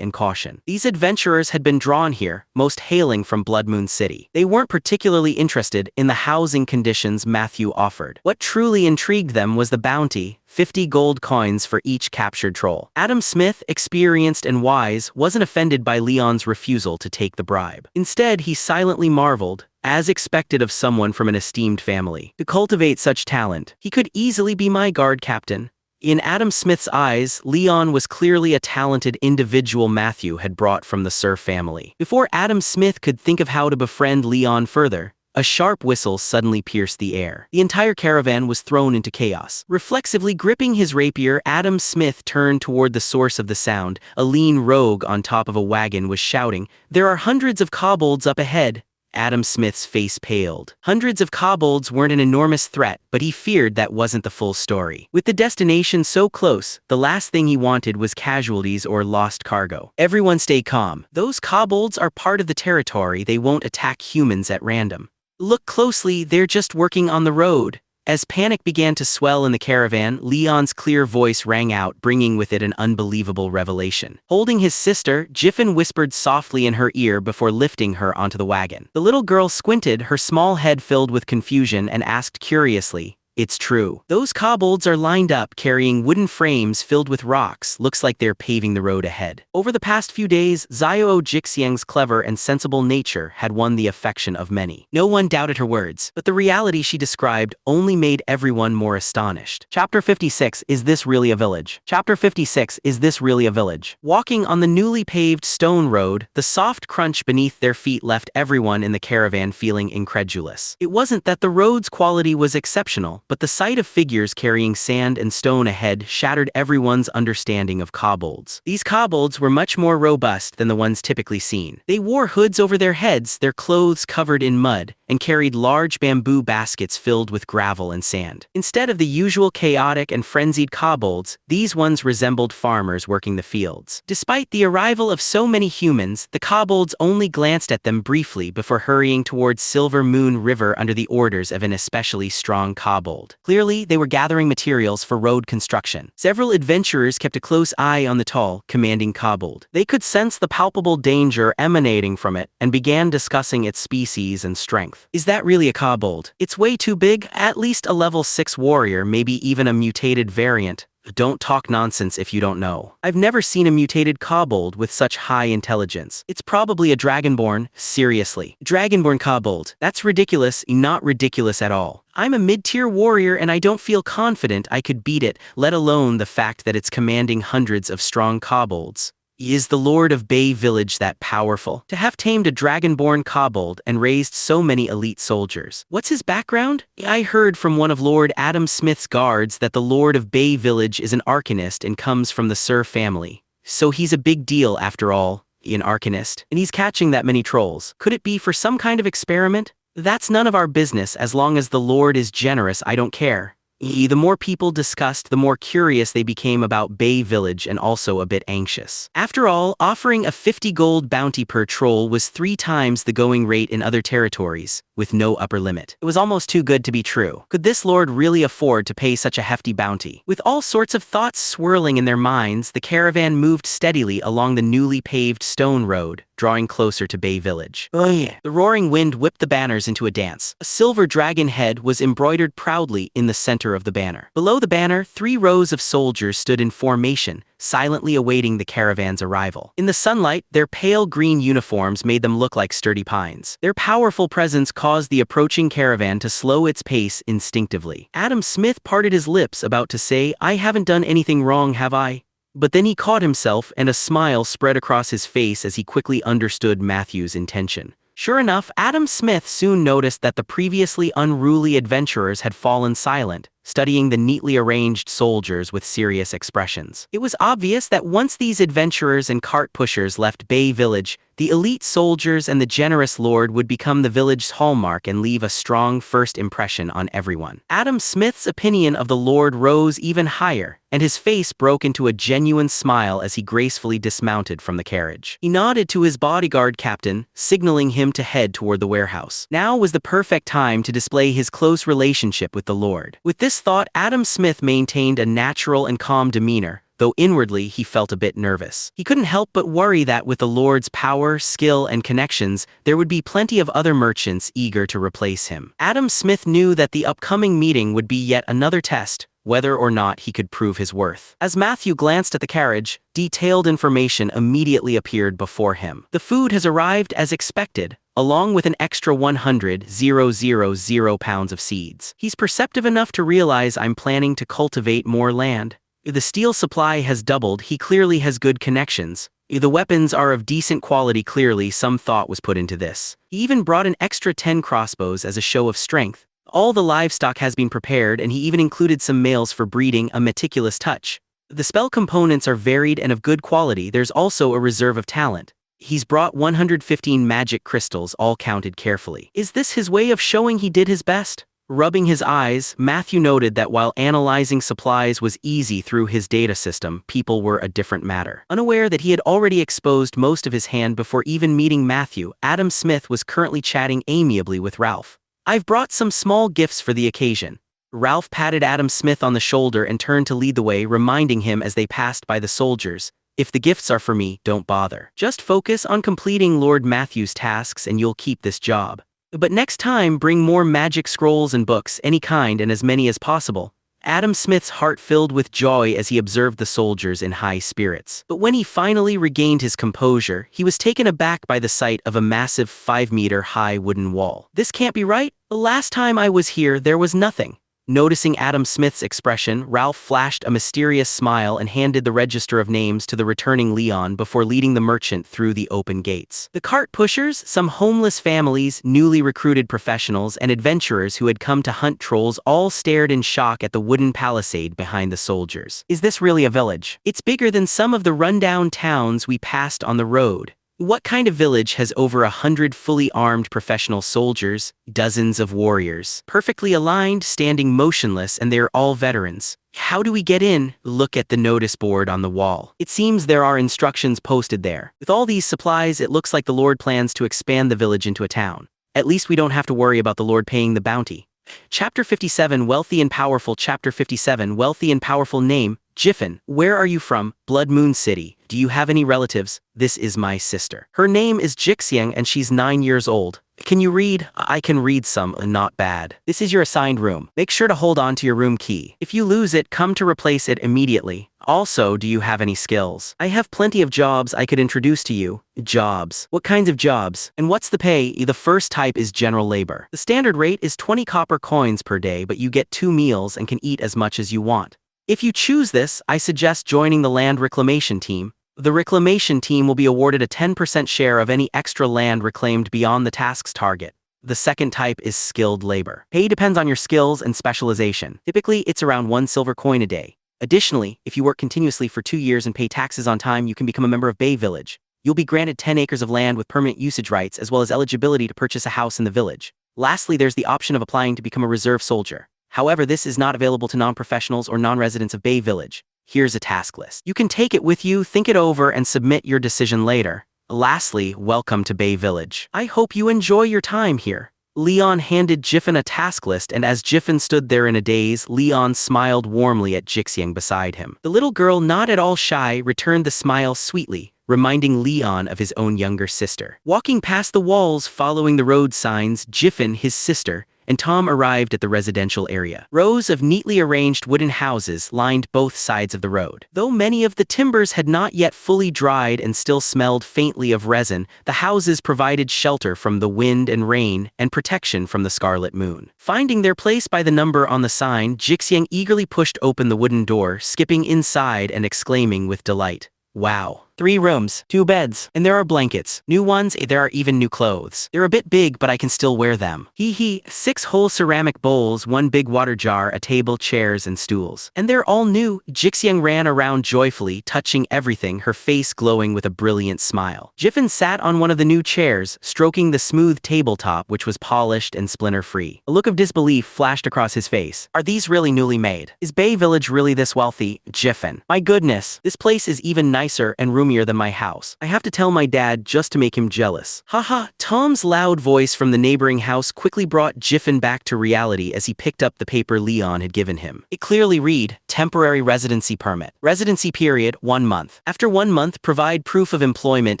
and caution. These adventurers had been drawn here, most hailing from Blood Moon City. They weren't particularly interested in the housing conditions Matthew offered. What truly intrigued them was the bounty, 50 gold coins for each captured troll. Adam Smith, experienced and wise, wasn't offended by Leon's refusal to take the bribe. Instead, he silently marveled, as expected of someone from an esteemed family, to cultivate such talent. He could easily be my guard captain. In Adam Smith's eyes, Leon was clearly a talented individual Matthew had brought from the Sir family. Before Adam Smith could think of how to befriend Leon further, a sharp whistle suddenly pierced the air. The entire caravan was thrown into chaos. Reflexively gripping his rapier, Adam Smith turned toward the source of the sound. A lean rogue on top of a wagon was shouting, "There are hundreds of kobolds up ahead." Adam Smith's face paled. Hundreds of kobolds weren't an enormous threat, but he feared that wasn't the full story. With the destination so close, the last thing he wanted was casualties or lost cargo. Everyone stay calm. Those kobolds are part of the territory. They won't attack humans at random. Look closely, they're just working on the road. As panic began to swell in the caravan, Leon's clear voice rang out, bringing with it an unbelievable revelation. Holding his sister, Jiffin whispered softly in her ear before lifting her onto the wagon. The little girl squinted, her small head filled with confusion, and asked curiously, "It's true. Those kobolds are lined up carrying wooden frames filled with rocks. Looks like they're paving the road ahead." Over the past few days, Xiao Jixiang's clever and sensible nature had won the affection of many. No one doubted her words, but the reality she described only made everyone more astonished. Chapter 56, Is This Really a Village? Chapter 56, Is This Really a Village? Walking on the newly paved stone road, the soft crunch beneath their feet left everyone in the caravan feeling incredulous. It wasn't that the road's quality was exceptional, but the sight of figures carrying sand and stone ahead shattered everyone's understanding of kobolds. These kobolds were much more robust than the ones typically seen. They wore hoods over their heads, their clothes covered in mud, and carried large bamboo baskets filled with gravel and sand. Instead of the usual chaotic and frenzied kobolds, these ones resembled farmers working the fields. Despite the arrival of so many humans, the kobolds only glanced at them briefly before hurrying towards Silver Moon River under the orders of an especially strong kobold. Clearly, they were gathering materials for road construction. Several adventurers kept a close eye on the tall, commanding kobold. They could sense the palpable danger emanating from it and began discussing its species and strength. Is that really a kobold? It's way too big, at least a level 6 warrior, maybe even a mutated variant. Don't talk nonsense if you don't know. I've never seen a mutated kobold with such high intelligence. It's probably a dragonborn. Seriously. Dragonborn kobold. That's ridiculous, not ridiculous at all. I'm a mid-tier warrior and I don't feel confident I could beat it, let alone the fact that it's commanding hundreds of strong kobolds. Is the Lord of Bay Village that powerful? To have tamed a dragonborn kobold and raised so many elite soldiers. What's his background? I heard from one of Lord Adam Smith's guards that the Lord of Bay Village is an arcanist and comes from the Sir family. So he's a big deal after all, an arcanist. And he's catching that many trolls. Could it be for some kind of experiment? That's none of our business. As long as the Lord is generous, I don't care. The more people discussed, the more curious they became about Bay Village and also a bit anxious. After all, offering a 50 gold bounty per troll was 3 times the going rate in other territories, with no upper limit. It was almost too good to be true. Could this lord really afford to pay such a hefty bounty? With all sorts of thoughts swirling in their minds, the caravan moved steadily along the newly paved stone road, drawing closer to Bay Village. The roaring wind whipped the banners into a dance. A silver dragon head was embroidered proudly in the center of the banner. Below the banner, 3 rows of soldiers stood in formation, silently awaiting the caravan's arrival. In the sunlight, their pale green uniforms made them look like sturdy pines. Their powerful presence caused the approaching caravan to slow its pace instinctively. Adam Smith parted his lips, about to say, "I haven't done anything wrong, have I?" But then he caught himself, and a smile spread across his face as he quickly understood Matthew's intention. Sure enough, Adam Smith soon noticed that the previously unruly adventurers had fallen silent, studying the neatly arranged soldiers with serious expressions. It was obvious that once these adventurers and cart pushers left Bay Village, the elite soldiers and the generous lord would become the village's hallmark and leave a strong first impression on everyone. Adam Smith's opinion of the lord rose even higher, and his face broke into a genuine smile as he gracefully dismounted from the carriage. He nodded to his bodyguard captain, signaling him to head toward the warehouse. Now was the perfect time to display his close relationship with the lord. With this thought, Adam Smith maintained a natural and calm demeanor, though inwardly he felt a bit nervous. He couldn't help but worry that with the lord's power, skill, and connections, there would be plenty of other merchants eager to replace him. Adam Smith knew that the upcoming meeting would be yet another test, whether or not he could prove his worth. As Matthew glanced at the carriage, detailed information immediately appeared before him. The food has arrived as expected, along with an extra 100,000 pounds of seeds. He's perceptive enough to realize I'm planning to cultivate more land. The steel supply has doubled, he clearly has good connections. The weapons are of decent quality, clearly some thought was put into this. He even brought an extra 10 crossbows as a show of strength. All the livestock has been prepared, and he even included some males for breeding, a meticulous touch. The spell components are varied and of good quality. There's also a reserve of talent. He's brought 115 magic crystals, all counted carefully. Is this his way of showing he did his best? Rubbing his eyes, Matthew noted that while analyzing supplies was easy through his data system, people were a different matter. Unaware that he had already exposed most of his hand before even meeting Matthew, Adam Smith was currently chatting amiably with Ralph. "I've brought some small gifts for the occasion." Ralph patted Adam Smith on the shoulder and turned to lead the way, reminding him as they passed by the soldiers, "If the gifts are for me, don't bother. Just focus on completing Lord Matthew's tasks and you'll keep this job. But next time, bring more magic scrolls and books, any kind and as many as possible." Adam Smith's heart filled with joy as he observed the soldiers in high spirits. But when he finally regained his composure, he was taken aback by the sight of a massive 5-meter-high wooden wall. "This can't be right. The last time I was here, there was nothing." Noticing Adam Smith's expression, Ralph flashed a mysterious smile and handed the register of names to the returning Leon before leading the merchant through the open gates. The cart pushers, some homeless families, newly recruited professionals, and adventurers who had come to hunt trolls all stared in shock at the wooden palisade behind the soldiers. "Is this really a village? It's bigger than some of the rundown towns we passed on the road. What kind of village has over 100 fully armed professional soldiers, dozens of warriors, perfectly aligned, standing motionless, and they're all veterans? How do we get in?" Look at the notice board on the wall. It seems there are instructions posted there. With all these supplies, it looks like the Lord plans to expand the village into a town. At least we don't have to worry about the Lord paying the bounty. Chapter 57, Wealthy and Powerful. Chapter 57, Wealthy and Powerful. Name, Jiffin. Where are you from? Blood Moon City. Do you have any relatives? This is my sister. Her name is Jixiang and she's 9 years old. Can you read? I can read some, not bad. This is your assigned room. Make sure to hold on to your room key. If you lose it, come to replace it immediately. Also, do you have any skills? I have plenty of jobs I could introduce to you. Jobs. What kinds of jobs? And what's the pay? The first type is general labor. The standard rate is 20 copper coins per day, but you get 2 meals and can eat as much as you want. If you choose this, I suggest joining the land reclamation team. The reclamation team will be awarded a 10% share of any extra land reclaimed beyond the task's target. The second type is skilled labor. Pay depends on your skills and specialization. Typically, it's around 1 silver coin a day. Additionally, if you work continuously for 2 years and pay taxes on time, you can become a member of Bay Village. You'll be granted 10 acres of land with permanent usage rights as well as eligibility to purchase a house in the village. Lastly, there's the option of applying to become a reserve soldier. However, this is not available to non-professionals or non-residents of Bay Village. Here's a task list. You can take it with you, think it over, and submit your decision later. Lastly, welcome to Bay Village. I hope you enjoy your time here. Leon handed Jiffin a task list, and as Jiffin stood there in a daze, Leon smiled warmly at Jixiang beside him. The little girl, not at all shy, returned the smile sweetly, reminding Leon of his own younger sister. Walking past the walls following the road signs, Jiffin, his sister, and Tom arrived at the residential area. Rows of neatly arranged wooden houses lined both sides of the road. Though many of the timbers had not yet fully dried and still smelled faintly of resin, the houses provided shelter from the wind and rain and protection from the scarlet moon. Finding their place by the number on the sign, Jixiang eagerly pushed open the wooden door, skipping inside and exclaiming with delight, "Wow. 3 rooms, 2 beds, and there are blankets. New ones, there are even new clothes. They're a bit big, but I can still wear them. Hee hee, 6 whole ceramic bowls, 1 big water jar, a table, chairs, and stools. And they're all new." Jixiang ran around joyfully, touching everything, her face glowing with a brilliant smile. Jiffin sat on one of the new chairs, stroking the smooth tabletop, which was polished and splinter-free. A look of disbelief flashed across his face. "Are these really newly made? Is Bay Village really this wealthy?" Jiffin. "My goodness, this place is even nicer and roomier than my house. I have to tell my dad just to make him jealous." Haha. Tom's loud voice from the neighboring house quickly brought Jiffin back to reality as he picked up the paper Leon had given him. It clearly read, "Temporary residency permit. Residency period, 1 month. After 1 month, provide proof of employment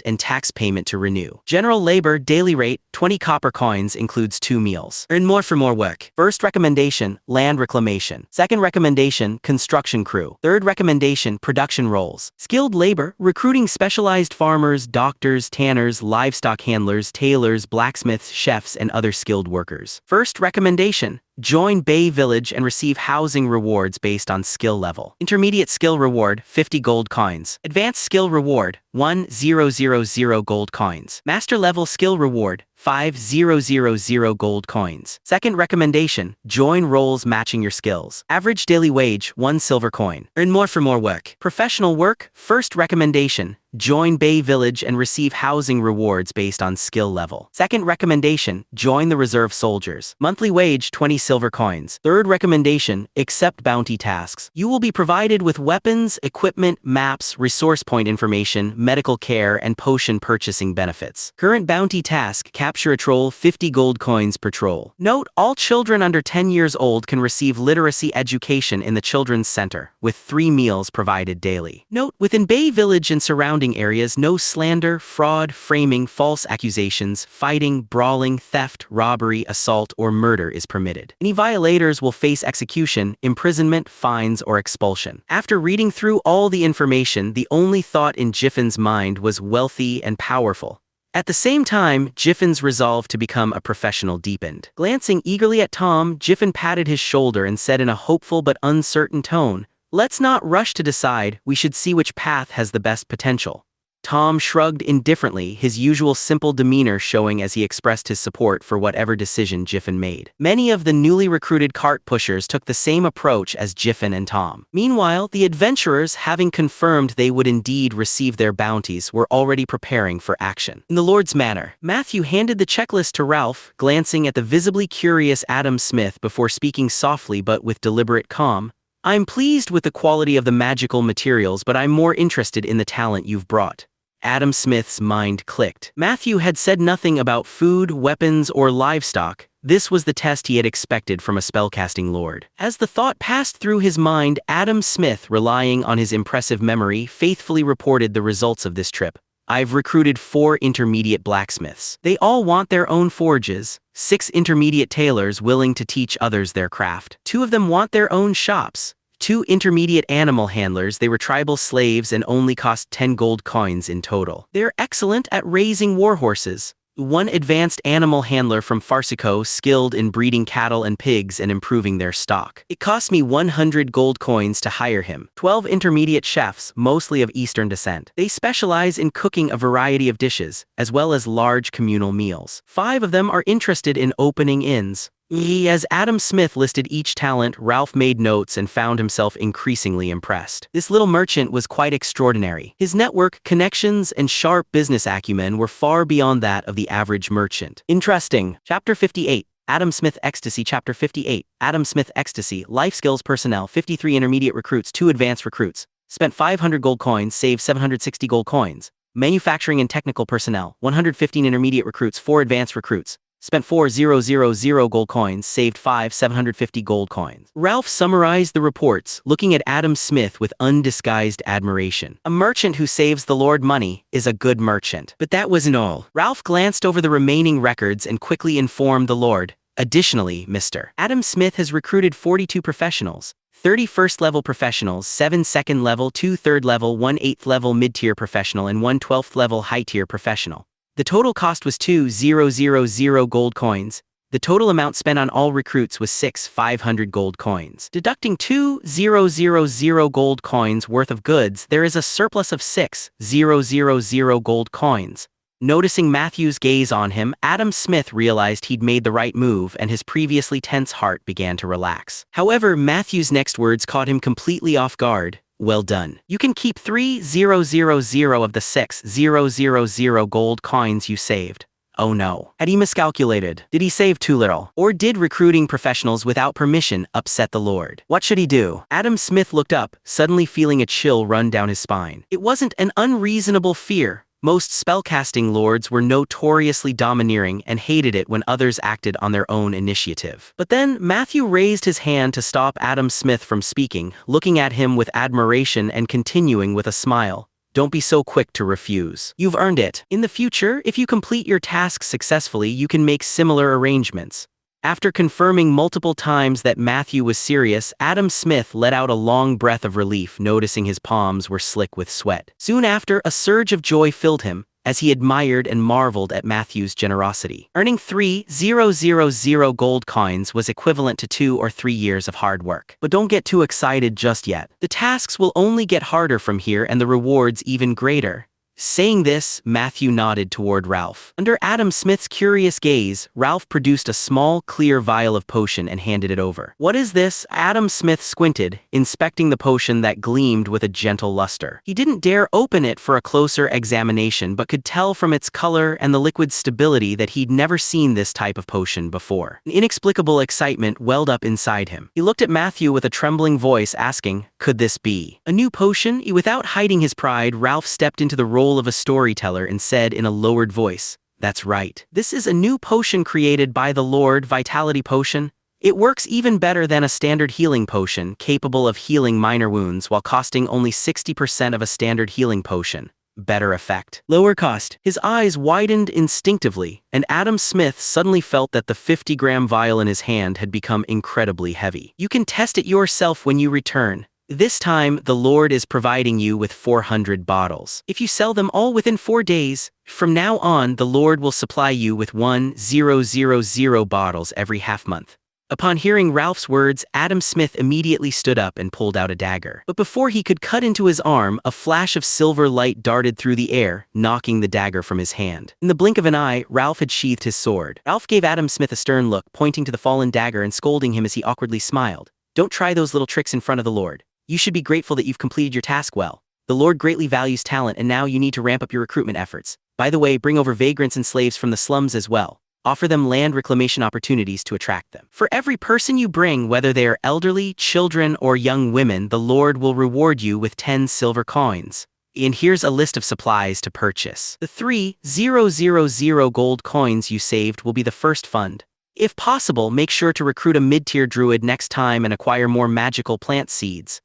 and tax payment to renew. General labor, daily rate, 20 copper coins, includes 2 meals. Earn more for more work. First recommendation, land reclamation. Second recommendation, construction crew. Third recommendation, production roles. Skilled labor, recruiting specialized farmers, doctors, tanners, livestock handlers, tailors, blacksmiths, chefs, and other skilled workers. First recommendation, join Bay Village and receive housing rewards based on skill level. Intermediate skill reward, 50 gold coins. Advanced skill reward, 1000 gold coins. Master level skill reward, 5000 gold coins. Second recommendation, join roles matching your skills. Average daily wage, 1 silver coin. Earn more for more work. Professional work, first recommendation, join Bay Village and receive housing rewards based on skill level. Second recommendation, join the reserve soldiers. Monthly wage, 20 silver coins. Third recommendation, accept bounty tasks. You will be provided with weapons, equipment, maps, resource point information, medical care, and potion purchasing benefits. Current bounty task, capture a troll, 50 gold coins per troll. Note, all children under 10 years old can receive literacy education in the Children's Center, with 3 meals provided daily. Note, within Bay Village and surrounding areas, no slander, fraud, framing, false accusations, fighting, brawling, theft, robbery, assault, or murder is permitted. Any violators will face execution, imprisonment, fines, or expulsion. After reading through all the information, the only thought in Jiffin's mind was wealthy and powerful. At the same time, Jiffin's resolve to become a professional deepened. Glancing eagerly at Tom, Jiffin patted his shoulder and said in a hopeful but uncertain tone, "Let's not rush to decide, we should see which path has the best potential." Tom shrugged indifferently, his usual simple demeanor showing as he expressed his support for whatever decision Jiffin made. Many of the newly recruited cart pushers took the same approach as Jiffin and Tom. Meanwhile, the adventurers, having confirmed they would indeed receive their bounties, were already preparing for action. In the Lord's Manor, Matthew handed the checklist to Ralph, glancing at the visibly curious Adam Smith before speaking softly but with deliberate calm. "I'm pleased with the quality of the magical materials, but I'm more interested in the talent you've brought." Adam Smith's mind clicked. Matthew had said nothing about food, weapons, or livestock. This was the test he had expected from a spellcasting lord. As the thought passed through his mind, Adam Smith, relying on his impressive memory, faithfully reported the results of this trip. "I've recruited 4 intermediate blacksmiths. They all want their own forges. 6 intermediate tailors willing to teach others their craft. 2 of them want their own shops. 2 intermediate animal handlers, they were tribal slaves and only cost 10 gold coins in total. They're excellent at raising warhorses. 1 advanced animal handler from Farsico, skilled in breeding cattle and pigs and improving their stock. It cost me 100 gold coins to hire him. 12 intermediate chefs, mostly of Eastern descent. They specialize in cooking a variety of dishes, as well as large communal meals. 5 of them are interested in opening inns. As Adam Smith listed each talent, Ralph made notes and found himself increasingly impressed. This little merchant was quite extraordinary. His network, connections, and sharp business acumen were far beyond that of the average merchant. Interesting. Chapter 58. Adam Smith Ecstasy. Chapter 58. Adam Smith Ecstasy. Life Skills Personnel. 53 intermediate recruits, 2 advanced recruits. Spent 500 gold coins, saved 760 gold coins. Manufacturing and technical personnel. 115 intermediate recruits, 4 advanced recruits. Spent 4,000 gold coins, saved 5,750 gold coins. Ralph summarized the reports, looking at Adam Smith with undisguised admiration. A merchant who saves the Lord money is a good merchant. But that wasn't all. Ralph glanced over the remaining records and quickly informed the Lord. Additionally, Mr. Adam Smith has recruited 42 professionals. 30 first-level professionals, 7 second-level, 2 third-level, 1 eighth-level mid-tier professional, and 1 12th-level high-tier professional. The total cost was 2,000 gold coins. The total amount spent on all recruits was 6,500 gold coins. Deducting 2,000 gold coins worth of goods, there is a surplus of 6,000 gold coins. Noticing Matthew's gaze on him, Adam Smith realized he'd made the right move and his previously tense heart began to relax. However, Matthew's next words caught him completely off guard. Well done. You can keep 3,000 of the 6,000 gold coins you saved. Oh no. Had he miscalculated? Did he save too little? Or did recruiting professionals without permission upset the Lord? What should he do? Adam Smith looked up, suddenly feeling a chill run down his spine. It wasn't an unreasonable fear. Most spellcasting lords were notoriously domineering and hated it when others acted on their own initiative. But then Matthew raised his hand to stop Adam Smith from speaking, looking at him with admiration and continuing with a smile. Don't be so quick to refuse. You've earned it. In the future, if you complete your tasks successfully, you can make similar arrangements. After confirming multiple times that Matthew was serious, Adam Smith let out a long breath of relief, noticing his palms were slick with sweat. Soon after, a surge of joy filled him, as he admired and marveled at Matthew's generosity. Earning 3,000 gold coins was equivalent to 2 or 3 years of hard work. But don't get too excited just yet. The tasks will only get harder from here and the rewards even greater. Saying this, Matthew nodded toward Ralph. Under Adam Smith's curious gaze, Ralph produced a small, clear vial of potion and handed it over. What is this? Adam Smith squinted, inspecting the potion that gleamed with a gentle luster. He didn't dare open it for a closer examination but could tell from its color and the liquid's stability that he'd never seen this type of potion before. An inexplicable excitement welled up inside him. He looked at Matthew with a trembling voice, asking, could this be a new potion? Without hiding his pride, Ralph stepped into the role of a storyteller and said in a lowered voice, that's right. This is a new potion created by the Lord, Vitality Potion. It works even better than a standard healing potion, capable of healing minor wounds while costing only 60% of a standard healing potion. Better effect. Lower cost. His eyes widened instinctively, and Adam Smith suddenly felt that the 50-gram vial in his hand had become incredibly heavy. You can test it yourself when you return. This time, the Lord is providing you with 400 bottles. If you sell them all within 4 days, from now on, the Lord will supply you with 1,000 bottles every half-month. Upon hearing Ralph's words, Adam Smith immediately stood up and pulled out a dagger. But before he could cut into his arm, a flash of silver light darted through the air, knocking the dagger from his hand. In the blink of an eye, Ralph had sheathed his sword. Ralph gave Adam Smith a stern look, pointing to the fallen dagger and scolding him as he awkwardly smiled. Don't try those little tricks in front of the Lord. You should be grateful that you've completed your task well. The Lord greatly values talent and now you need to ramp up your recruitment efforts. By the way, bring over vagrants and slaves from the slums as well. Offer them land reclamation opportunities to attract them. For every person you bring, whether they are elderly, children, or young women, the Lord will reward you with 10 silver coins. And here's a list of supplies to purchase. The 3,000 gold coins you saved will be the first fund. If possible, make sure to recruit a mid-tier druid next time and acquire more magical plant seeds.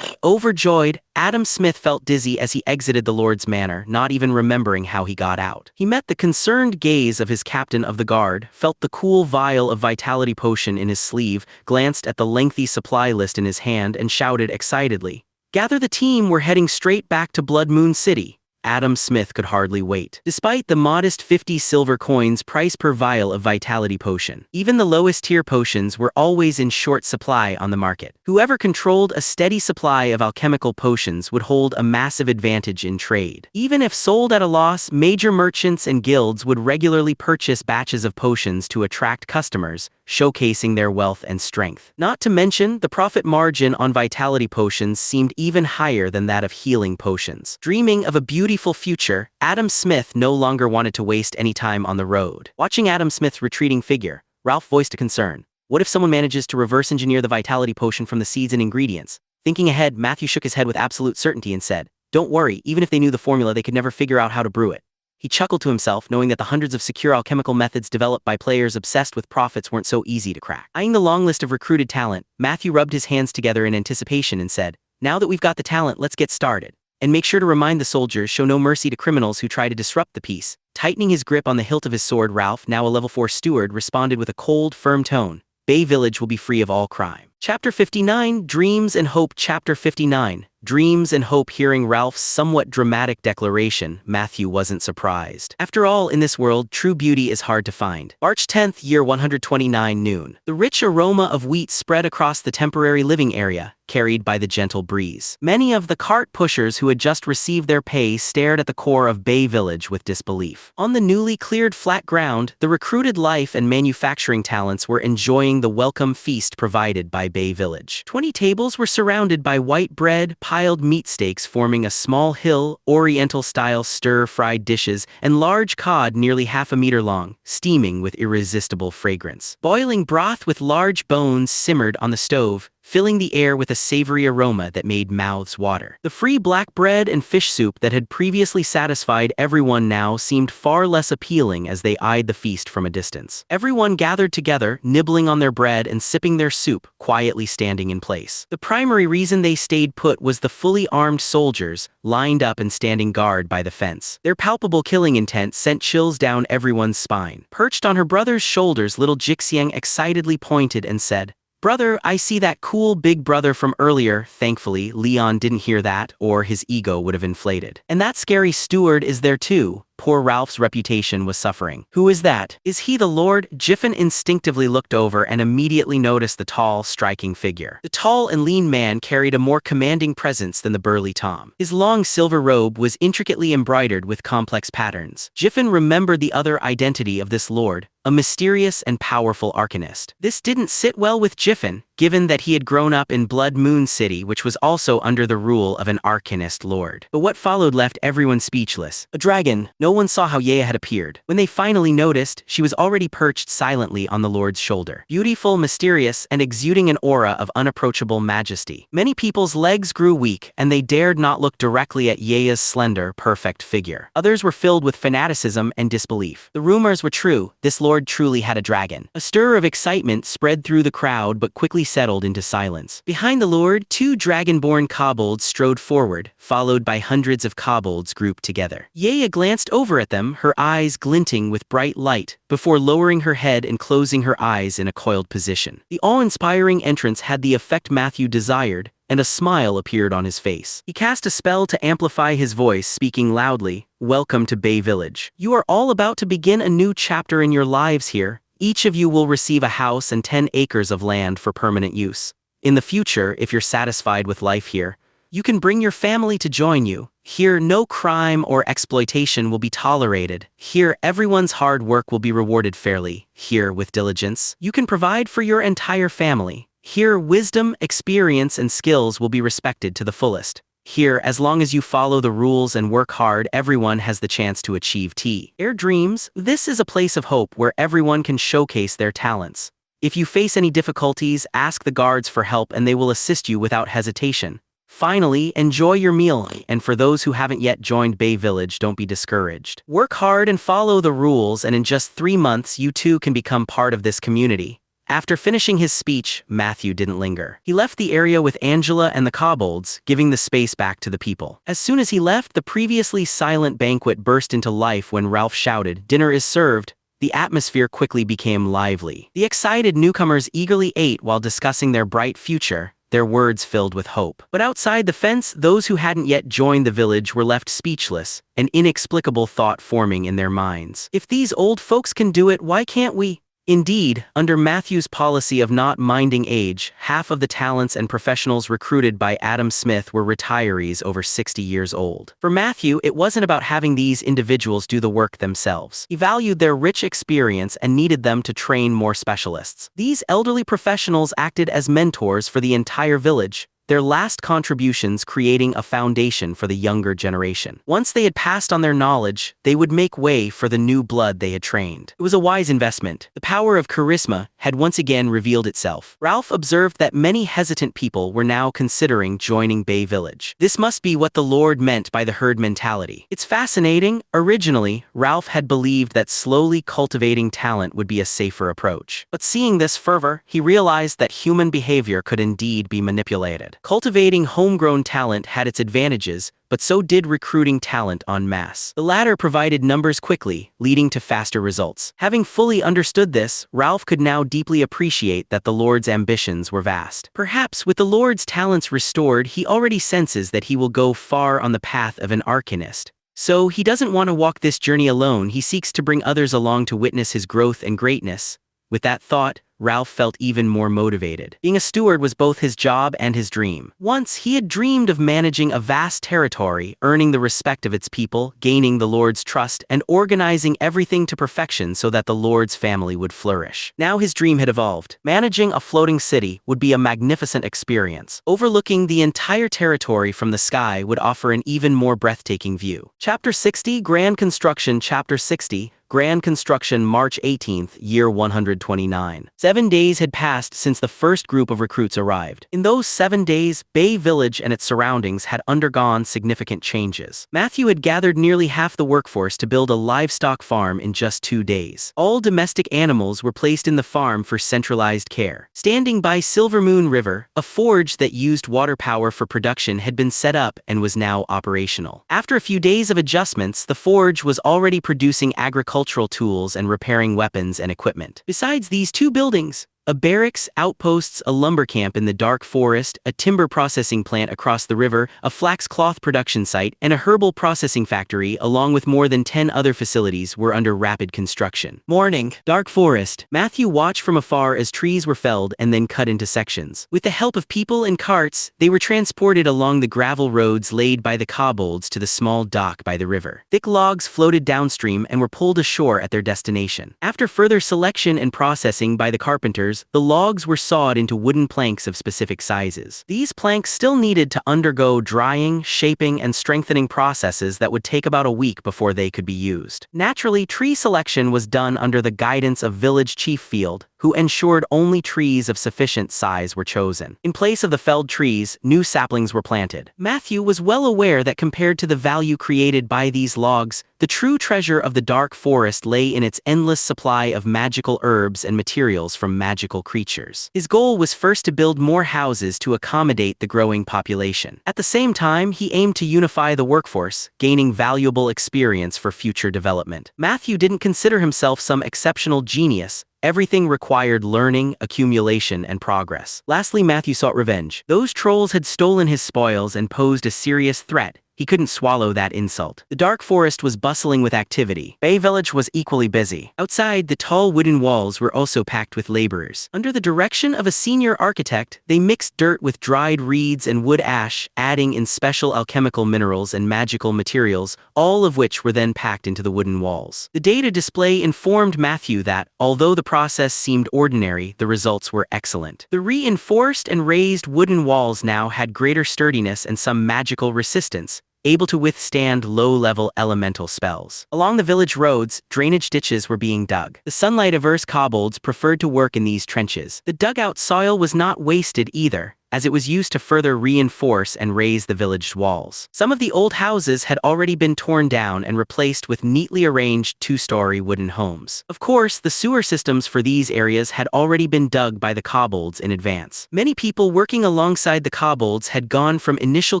Overjoyed, Adam Smith felt dizzy as he exited the Lord's manor, not even remembering how he got out. He met the concerned gaze of his captain of the guard, felt the cool vial of vitality potion in his sleeve, glanced at the lengthy supply list in his hand, and shouted excitedly, "Gather the team, we're heading straight back to Blood Moon City." Adam Smith could hardly wait. Despite the modest 50 silver coins price per vial of vitality potion, even the lowest tier potions were always in short supply on the market. Whoever controlled a steady supply of alchemical potions would hold a massive advantage in trade. Even if sold at a loss, major merchants and guilds would regularly purchase batches of potions to attract customers, showcasing their wealth and strength. Not to mention, the profit margin on vitality potions seemed even higher than that of healing potions. Dreaming of a beautiful future, Adam Smith no longer wanted to waste any time on the road. Watching Adam Smith's retreating figure, Ralph voiced a concern. What if someone manages to reverse engineer the vitality potion from the seeds and ingredients? Thinking ahead, Matthew shook his head with absolute certainty and said, "Don't worry, even if they knew the formula, they could never figure out how to brew it. He chuckled to himself, knowing that the hundreds of secure alchemical methods developed by players obsessed with profits weren't so easy to crack. Eyeing the long list of recruited talent, Matthew rubbed his hands together in anticipation and said, "Now that we've got the talent, let's get started. And make sure to remind the soldiers, show no mercy to criminals who try to disrupt the peace." Tightening his grip on the hilt of his sword, Ralph, now a level 4 steward, responded with a cold, firm tone, "Bay Village will be free of all crime." Chapter 59, Dreams and Hope. Chapter 59, Dreams and Hope. Hearing Ralph's somewhat dramatic declaration, Matthew wasn't surprised. After all, in this world, true beauty is hard to find. March 10th, year 129, noon. The rich aroma of wheat spread across the temporary living area, carried by the gentle breeze. Many of the cart pushers who had just received their pay stared at the core of Bay Village with disbelief. On the newly cleared flat ground, the recruited life and manufacturing talents were enjoying the welcome feast provided by Bay Village. 20 tables were surrounded by white bread, piled meat steaks forming a small hill, Oriental-style stir-fried dishes, and large cod nearly half a meter long, steaming with irresistible fragrance. Boiling broth with large bones simmered on the stove, filling the air with a savory aroma that made mouths water. The free black bread and fish soup that had previously satisfied everyone now seemed far less appealing as they eyed the feast from a distance. Everyone gathered together, nibbling on their bread and sipping their soup, quietly standing in place. The primary reason they stayed put was the fully armed soldiers, lined up and standing guard by the fence. Their palpable killing intent sent chills down everyone's spine. Perched on her brother's shoulders, little Jixiang excitedly pointed and said, "Brother, I see that cool big brother from earlier." Thankfully, Leon didn't hear that, or his ego would have inflated. "And that scary steward is there too." Poor Ralph's reputation was suffering. "Who is that? Is he the Lord?" Jiffin instinctively looked over and immediately noticed the tall, striking figure. The tall and lean man carried a more commanding presence than the burly Tom. His long silver robe was intricately embroidered with complex patterns. Jiffin remembered the other identity of this lord, a mysterious and powerful arcanist. This didn't sit well with Jiffin, given that he had grown up in Blood Moon City, which was also under the rule of an arcanist lord. But what followed left everyone speechless. A dragon. No one saw how Yea had appeared. When they finally noticed, she was already perched silently on the lord's shoulder. Beautiful, mysterious, and exuding an aura of unapproachable majesty. Many people's legs grew weak, and they dared not look directly at Yea's slender, perfect figure. Others were filled with fanaticism and disbelief. The rumors were true. This lord truly had a dragon. A stir of excitement spread through the crowd but quickly settled into silence. Behind the lord, 2 dragonborn kobolds strode forward, followed by hundreds of kobolds grouped together. Yea glanced over at them, her eyes glinting with bright light, before lowering her head and closing her eyes in a coiled position. The awe-inspiring entrance had the effect Matthew desired, and a smile appeared on his face. He cast a spell to amplify his voice, speaking loudly, "Welcome to Bay Village. You are all about to begin a new chapter in your lives here. Each of you will receive a house and 10 acres of land for permanent use. In the future, if you're satisfied with life here, you can bring your family to join you. Here, no crime or exploitation will be tolerated. Here, everyone's hard work will be rewarded fairly. Here, with diligence, you can provide for your entire family. Here, wisdom, experience, and skills will be respected to the fullest. Here, as long as you follow the rules and work hard, everyone has the chance to achieve Air Dreams. This is a place of hope where everyone can showcase their talents. If you face any difficulties, ask the guards for help and they will assist you without hesitation. Finally, enjoy your meal, and for those who haven't yet joined Bay Village, don't be discouraged. Work hard and follow the rules, and in just 3 months, you too can become part of this community. After finishing his speech, Matthew didn't linger. He left the area with Angela and the kobolds, giving the space back to the people. As soon as he left, the previously silent banquet burst into life when Ralph shouted, "Dinner is served." The atmosphere quickly became lively. The excited newcomers eagerly ate while discussing their bright future, their words filled with hope. But outside the fence, those who hadn't yet joined the village were left speechless, an inexplicable thought forming in their minds. If these old folks can do it, why can't we? Indeed, under Matthew's policy of not minding age, half of the talents and professionals recruited by Adam Smith were retirees over 60 years old. For Matthew, it wasn't about having these individuals do the work themselves. He valued their rich experience and needed them to train more specialists. These elderly professionals acted as mentors for the entire village, their last contributions creating a foundation for the younger generation. Once they had passed on their knowledge, they would make way for the new blood they had trained. It was a wise investment. The power of charisma had once again revealed itself. Ralph observed that many hesitant people were now considering joining Bay Village. This must be what the Lord meant by the herd mentality. It's fascinating. Originally, Ralph had believed that slowly cultivating talent would be a safer approach. But seeing this fervor, he realized that human behavior could indeed be manipulated. Cultivating homegrown talent had its advantages, but so did recruiting talent en masse. The latter provided numbers quickly, leading to faster results. Having fully understood this, Ralph could now deeply appreciate that the Lord's ambitions were vast. Perhaps with the Lord's talents restored, he already senses that he will go far on the path of an arcanist. So he doesn't want to walk this journey alone. He seeks to bring others along to witness his growth and greatness. With that thought, Ralph felt even more motivated. Being a steward was both his job and his dream. Once, he had dreamed of managing a vast territory, earning the respect of its people, gaining the Lord's trust, and organizing everything to perfection so that the Lord's family would flourish. Now his dream had evolved. Managing a floating city would be a magnificent experience. Overlooking the entire territory from the sky would offer an even more breathtaking view. Chapter 60, Grand Construction. Chapter 60, Grand Construction, March 18th, year 129. 7 days had passed since the first group of recruits arrived. In those 7 days, Bay Village and its surroundings had undergone significant changes. Matthew had gathered nearly half the workforce to build a livestock farm in just 2 days. All domestic animals were placed in the farm for centralized care. Standing by Silver Moon River, a forge that used water power for production had been set up and was now operational. After a few days of adjustments, the forge was already producing agricultural tools and repairing weapons and equipment. Besides these 2 buildings, a barracks, outposts, a lumber camp in the dark forest, a timber processing plant across the river, a flax cloth production site, and a herbal processing factory, along with more than 10 other facilities, were under rapid construction. Morning. Dark forest. Matthew watched from afar as trees were felled and then cut into sections. With the help of people and carts, they were transported along the gravel roads laid by the kobolds to the small dock by the river. Thick logs floated downstream and were pulled ashore at their destination. After further selection and processing by the carpenters, the logs were sawed into wooden planks of specific sizes. These planks still needed to undergo drying, shaping, and strengthening processes that would take about a week before they could be used. Naturally, tree selection was done under the guidance of Village Chief Field, who ensured only trees of sufficient size were chosen. In place of the felled trees, new saplings were planted. Matthew was well aware that compared to the value created by these logs, the true treasure of the dark forest lay in its endless supply of magical herbs and materials from magical creatures. His goal was first to build more houses to accommodate the growing population. At the same time, he aimed to unify the workforce, gaining valuable experience for future development. Matthew didn't consider himself some exceptional genius. Everything required learning, accumulation, and progress. Lastly, Matthew sought revenge. Those trolls had stolen his spoils and posed a serious threat. He couldn't swallow that insult. The dark forest was bustling with activity. Bay Village was equally busy. Outside, the tall wooden walls were also packed with laborers. Under the direction of a senior architect, they mixed dirt with dried reeds and wood ash, adding in special alchemical minerals and magical materials, all of which were then packed into the wooden walls. The data display informed Matthew that, although the process seemed ordinary, the results were excellent. The reinforced and raised wooden walls now had greater sturdiness and some magical resistance, able to withstand low-level elemental spells. Along the village roads, drainage ditches were being dug. The sunlight-averse kobolds preferred to work in these trenches. The dugout soil was not wasted either, as it was used to further reinforce and raise the village walls. Some of the old houses had already been torn down and replaced with neatly arranged 2-story wooden homes. Of course, the sewer systems for these areas had already been dug by the kobolds in advance. Many people working alongside the kobolds had gone from initial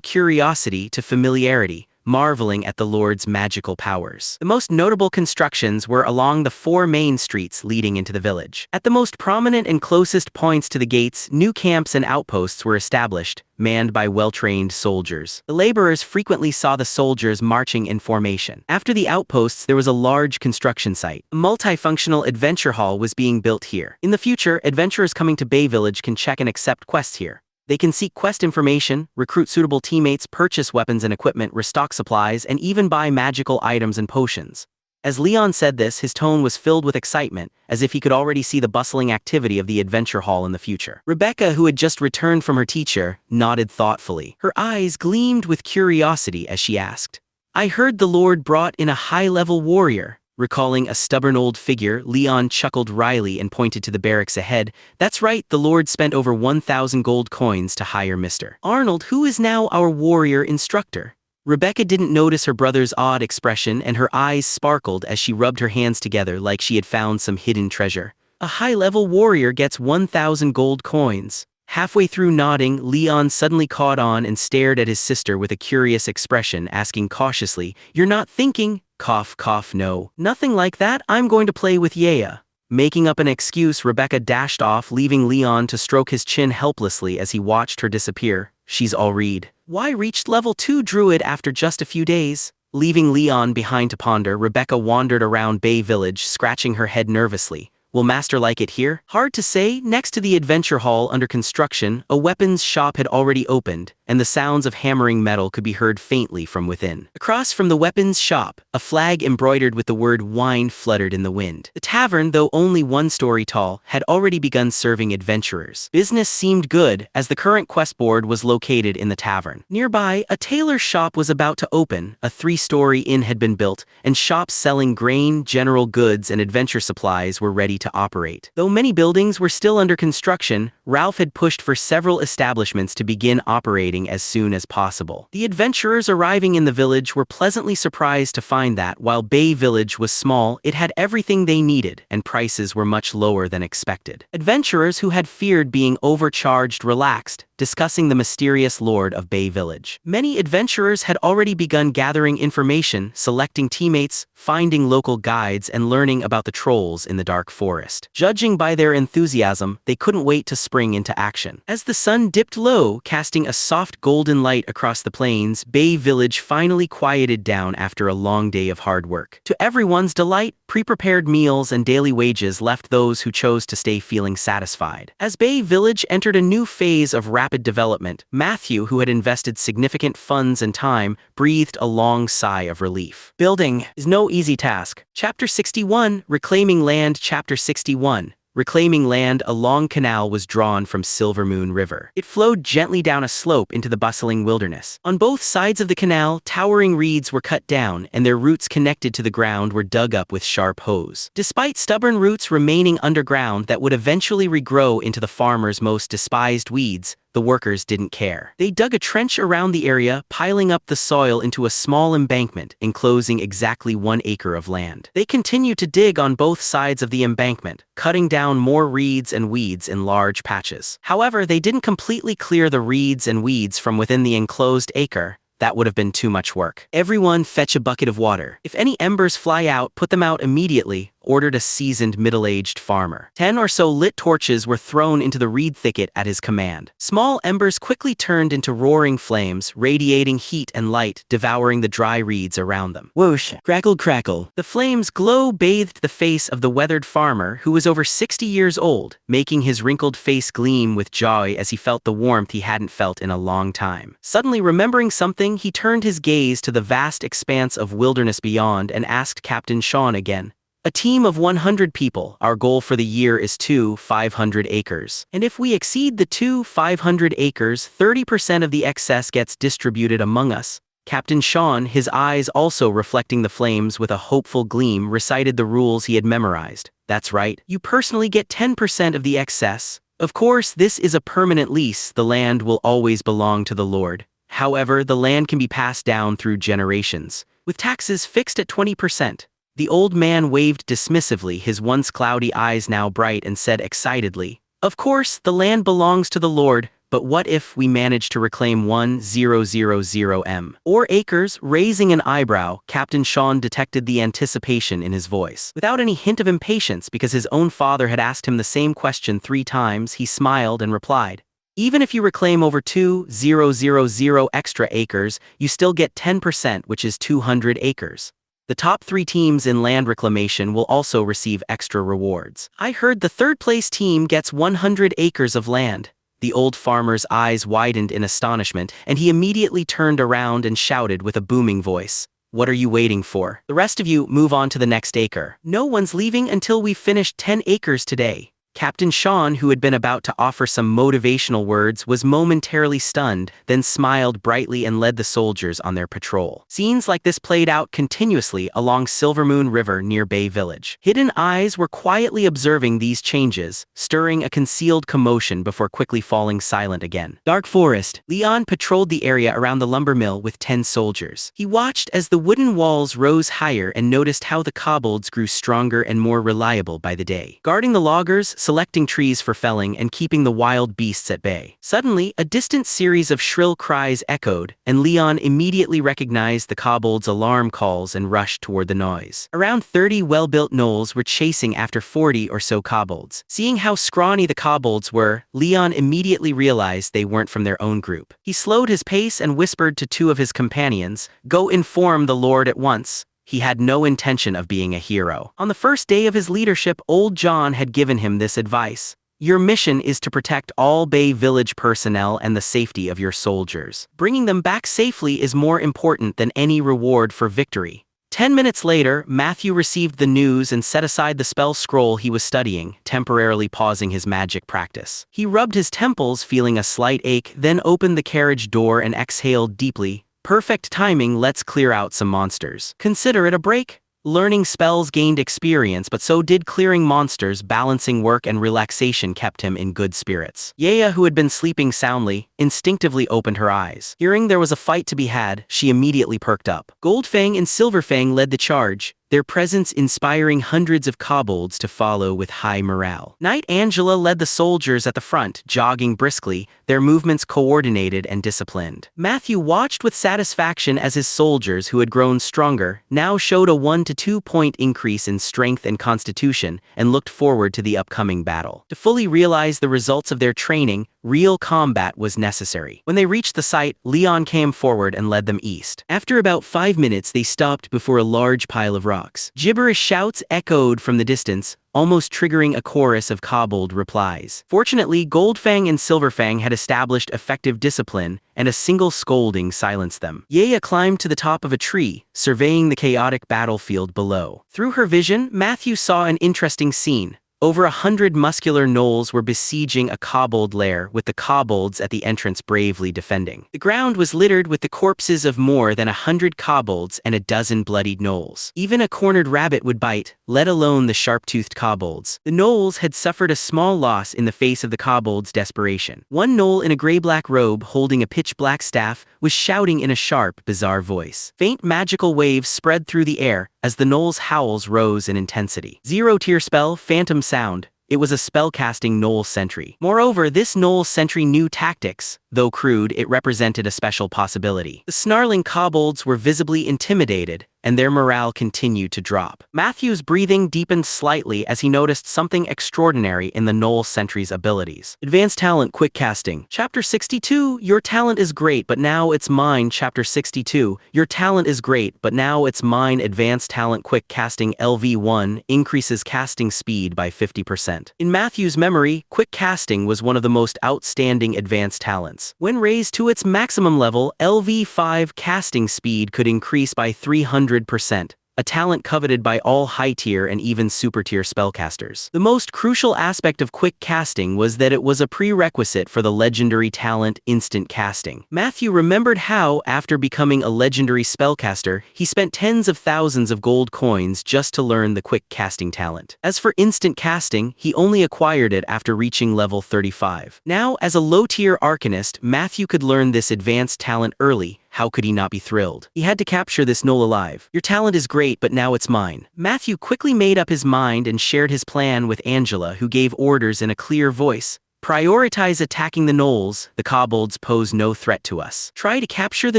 curiosity to familiarity, marveling at the Lord's magical powers. The most notable constructions were along the 4 main streets leading into the village. At the most prominent and closest points to the gates, new camps and outposts were established, manned by well-trained soldiers. The laborers frequently saw the soldiers marching in formation. After the outposts, there was a large construction site. A multifunctional adventure hall was being built here. In the future, adventurers coming to Bay Village can check and accept quests here. They can seek quest information, recruit suitable teammates, purchase weapons and equipment, restock supplies, and even buy magical items and potions. As Leon said this, his tone was filled with excitement, as if he could already see the bustling activity of the adventure hall in the future. Rebecca, who had just returned from her teacher, nodded thoughtfully. Her eyes gleamed with curiosity as she asked, "I heard the Lord brought in a high-level warrior." Recalling a stubborn old figure, Leon chuckled wryly and pointed to the barracks ahead. "That's right, the Lord spent over 1,000 gold coins to hire Mr. Arnold, who is now our warrior instructor." Rebecca didn't notice her brother's odd expression, and her eyes sparkled as she rubbed her hands together like she had found some hidden treasure. "A high-level warrior gets 1,000 gold coins." Halfway through nodding, Leon suddenly caught on and stared at his sister with a curious expression, asking cautiously, "You're not thinking?" Cough, cough, "No. Nothing like that. I'm going to play with Yaya." Making up an excuse, Rebecca dashed off, leaving Leon to stroke his chin helplessly as he watched her disappear. "She's all read. Why reached level 2 druid after just a few days?" Leaving Leon behind to ponder, Rebecca wandered around Bay Village, scratching her head nervously. Will Master like it here? Hard to say. Next to the adventure hall under construction, a weapons shop had already opened, and the sounds of hammering metal could be heard faintly from within. Across from the weapons shop, a flag embroidered with the word wine fluttered in the wind. The tavern, though only 1 story tall, had already begun serving adventurers. Business seemed good, as the current quest board was located in the tavern. Nearby, a tailor shop was about to open, a 3-story inn had been built, and shops selling grain, general goods, and adventure supplies were ready to operate. Though many buildings were still under construction, Ralph had pushed for several establishments to begin operating as soon as possible. The adventurers arriving in the village were pleasantly surprised to find that, while Bay Village was small, it had everything they needed, and prices were much lower than expected. Adventurers who had feared being overcharged relaxed, discussing the mysterious Lord of Bay Village. Many adventurers had already begun gathering information, selecting teammates, finding local guides, and learning about the trolls in the dark forest. Judging by their enthusiasm, they couldn't wait to spring into action. As the sun dipped low, casting a soft golden light across the plains, Bay Village finally quieted down after a long day of hard work. To everyone's delight, pre-prepared meals and daily wages left those who chose to stay feeling satisfied. As Bay Village entered a new phase of rapid development, Matthew, who had invested significant funds and time, breathed a long sigh of relief. Building is no easy task. Chapter 61, Reclaiming Land. Chapter 61. Reclaiming land. A long canal was drawn from Silver Moon River. It flowed gently down a slope into the bustling wilderness. On both sides of the canal, towering reeds were cut down, and their roots connected to the ground were dug up with sharp hoes. Despite stubborn roots remaining underground that would eventually regrow into the farmer's most despised weeds, the workers didn't care. They dug a trench around the area, piling up the soil into a small embankment, enclosing exactly 1 acre of land. They continued to dig on both sides of the embankment, cutting down more reeds and weeds in large patches. However, they didn't completely clear the reeds and weeds from within the enclosed acre. That would have been too much work. "Everyone fetch a bucket of water. If any embers fly out, put them out immediately," ordered a seasoned middle-aged farmer. 10 or so lit torches were thrown into the reed thicket at his command. Small embers quickly turned into roaring flames, radiating heat and light, devouring the dry reeds around them. Whoosh! Crackle, crackle. The flames' glow bathed the face of the weathered farmer, who was over 60 years old, making his wrinkled face gleam with joy as he felt the warmth he hadn't felt in a long time. Suddenly remembering something, he turned his gaze to the vast expanse of wilderness beyond and asked Captain Sean again. "A team of 100 people. Our goal for the year is 500 acres. And if we exceed the 500 acres, 30% of the excess gets distributed among us." Captain Sean, his eyes also reflecting the flames with a hopeful gleam, recited the rules he had memorized. "That's right. You personally get 10% of the excess. Of course, this is a permanent lease. The land will always belong to the Lord. However, the land can be passed down through generations, with taxes fixed at 20%. The old man waved dismissively, his once cloudy eyes now bright, and said excitedly, "Of course, the land belongs to the Lord, but what if we manage to reclaim 1,000 m or acres?" Raising an eyebrow, Captain Sean detected the anticipation in his voice. Without any hint of impatience, because his own father had asked him the same question 3 times, he smiled and replied, "Even if you reclaim over 2,000 extra acres, you still get 10%, which is 200 acres. The top 3 teams in land reclamation will also receive extra rewards. I heard the 3rd place team gets 100 acres of land." The old farmer's eyes widened in astonishment, and he immediately turned around and shouted with a booming voice, What are you waiting for? The rest of you move on to the next acre. No one's leaving until we've finished 10 acres today. Captain Sean, who had been about to offer some motivational words, was momentarily stunned, then smiled brightly and led the soldiers on their patrol. Scenes like this played out continuously along Silvermoon River near Bay Village. Hidden eyes were quietly observing these changes, stirring a concealed commotion before quickly falling silent again. Dark Forest. Leon patrolled the area around the lumber mill with 10 soldiers. He watched as the wooden walls rose higher and noticed how the kobolds grew stronger and more reliable by the day. Guarding the loggers, selecting trees for felling, and keeping the wild beasts at bay. Suddenly, a distant series of shrill cries echoed, and Leon immediately recognized the kobolds' alarm calls and rushed toward the noise. Around 30 well-built gnolls were chasing after 40 or so kobolds. Seeing how scrawny the kobolds were, Leon immediately realized they weren't from their own group. He slowed his pace and whispered to 2 of his companions, "Go inform the Lord at once." He had no intention of being a hero. On the first day of his leadership, Old John had given him this advice. Your mission is to protect all Bay Village personnel and the safety of your soldiers. Bringing them back safely is more important than any reward for victory. 10 minutes later, Matthew received the news and set aside the spell scroll he was studying, temporarily pausing his magic practice. He rubbed his temples, feeling a slight ache, then opened the carriage door and exhaled deeply. Perfect timing, let's clear out some monsters. Consider it a break? Learning spells gained experience, but so did clearing monsters. Balancing work and relaxation kept him in good spirits. Yaya, who had been sleeping soundly, instinctively opened her eyes. Hearing there was a fight to be had, she immediately perked up. Goldfang and Silverfang led the charge, their presence inspiring hundreds of kobolds to follow with high morale. Night Angela led the soldiers at the front, jogging briskly, their movements coordinated and disciplined. Matthew watched with satisfaction as his soldiers, who had grown stronger, now showed a 1 to 2 point increase in strength and constitution, and looked forward to the upcoming battle. To fully realize the results of their training, real combat was necessary. When they reached the site, Leon came forward and led them east. After about 5 minutes, they stopped before a large pile of rocks. Gibberish shouts echoed from the distance, almost triggering a chorus of kobold replies. Fortunately, Goldfang and Silverfang had established effective discipline, and a single scolding silenced them. Yaya climbed to the top of a tree, surveying the chaotic battlefield below. Through her vision, Matthew saw an interesting scene. Over 100 muscular gnolls were besieging a kobold lair, with the kobolds at the entrance bravely defending. The ground was littered with the corpses of more than 100 kobolds and a dozen bloodied gnolls. Even a cornered rabbit would bite, let alone the sharp-toothed kobolds. The gnolls had suffered a small loss in the face of the kobolds' desperation. One gnoll in a gray-black robe holding a pitch-black staff was shouting in a sharp, bizarre voice. Faint magical waves spread through the air as the gnoll's howls rose in intensity. Zero-tier spell, Phantom Sound. It was a spellcasting gnoll sentry. Moreover, this gnoll sentry knew tactics. Though crude, it represented a special possibility. The snarling kobolds were visibly intimidated, and their morale continued to drop. Matthew's breathing deepened slightly as he noticed something extraordinary in the gnoll sentry's abilities. Advanced Talent Quick Casting. Chapter 62, Your talent is great, but now it's mine. Chapter 62, Your talent is great, but now it's mine. Advanced Talent Quick Casting LV1 increases casting speed by 50%. In Matthew's memory, quick casting was one of the most outstanding advanced talents. When raised to its maximum level, LV5 casting speed could increase by 300%. A talent coveted by all high-tier and even super-tier spellcasters. The most crucial aspect of quick casting was that it was a prerequisite for the legendary talent instant casting. Matthew remembered how, after becoming a legendary spellcaster, he spent tens of thousands of gold coins just to learn the quick casting talent. As for instant casting, he only acquired it after reaching level 35. Now, as a low-tier arcanist, Matthew could learn this advanced talent early. How could he not be thrilled? He had to capture this gnoll alive. Your talent is great, but now it's mine. Matthew quickly made up his mind and shared his plan with Angela, who gave orders in a clear voice. Prioritize attacking the gnolls. The kobolds pose no threat to us. Try to capture the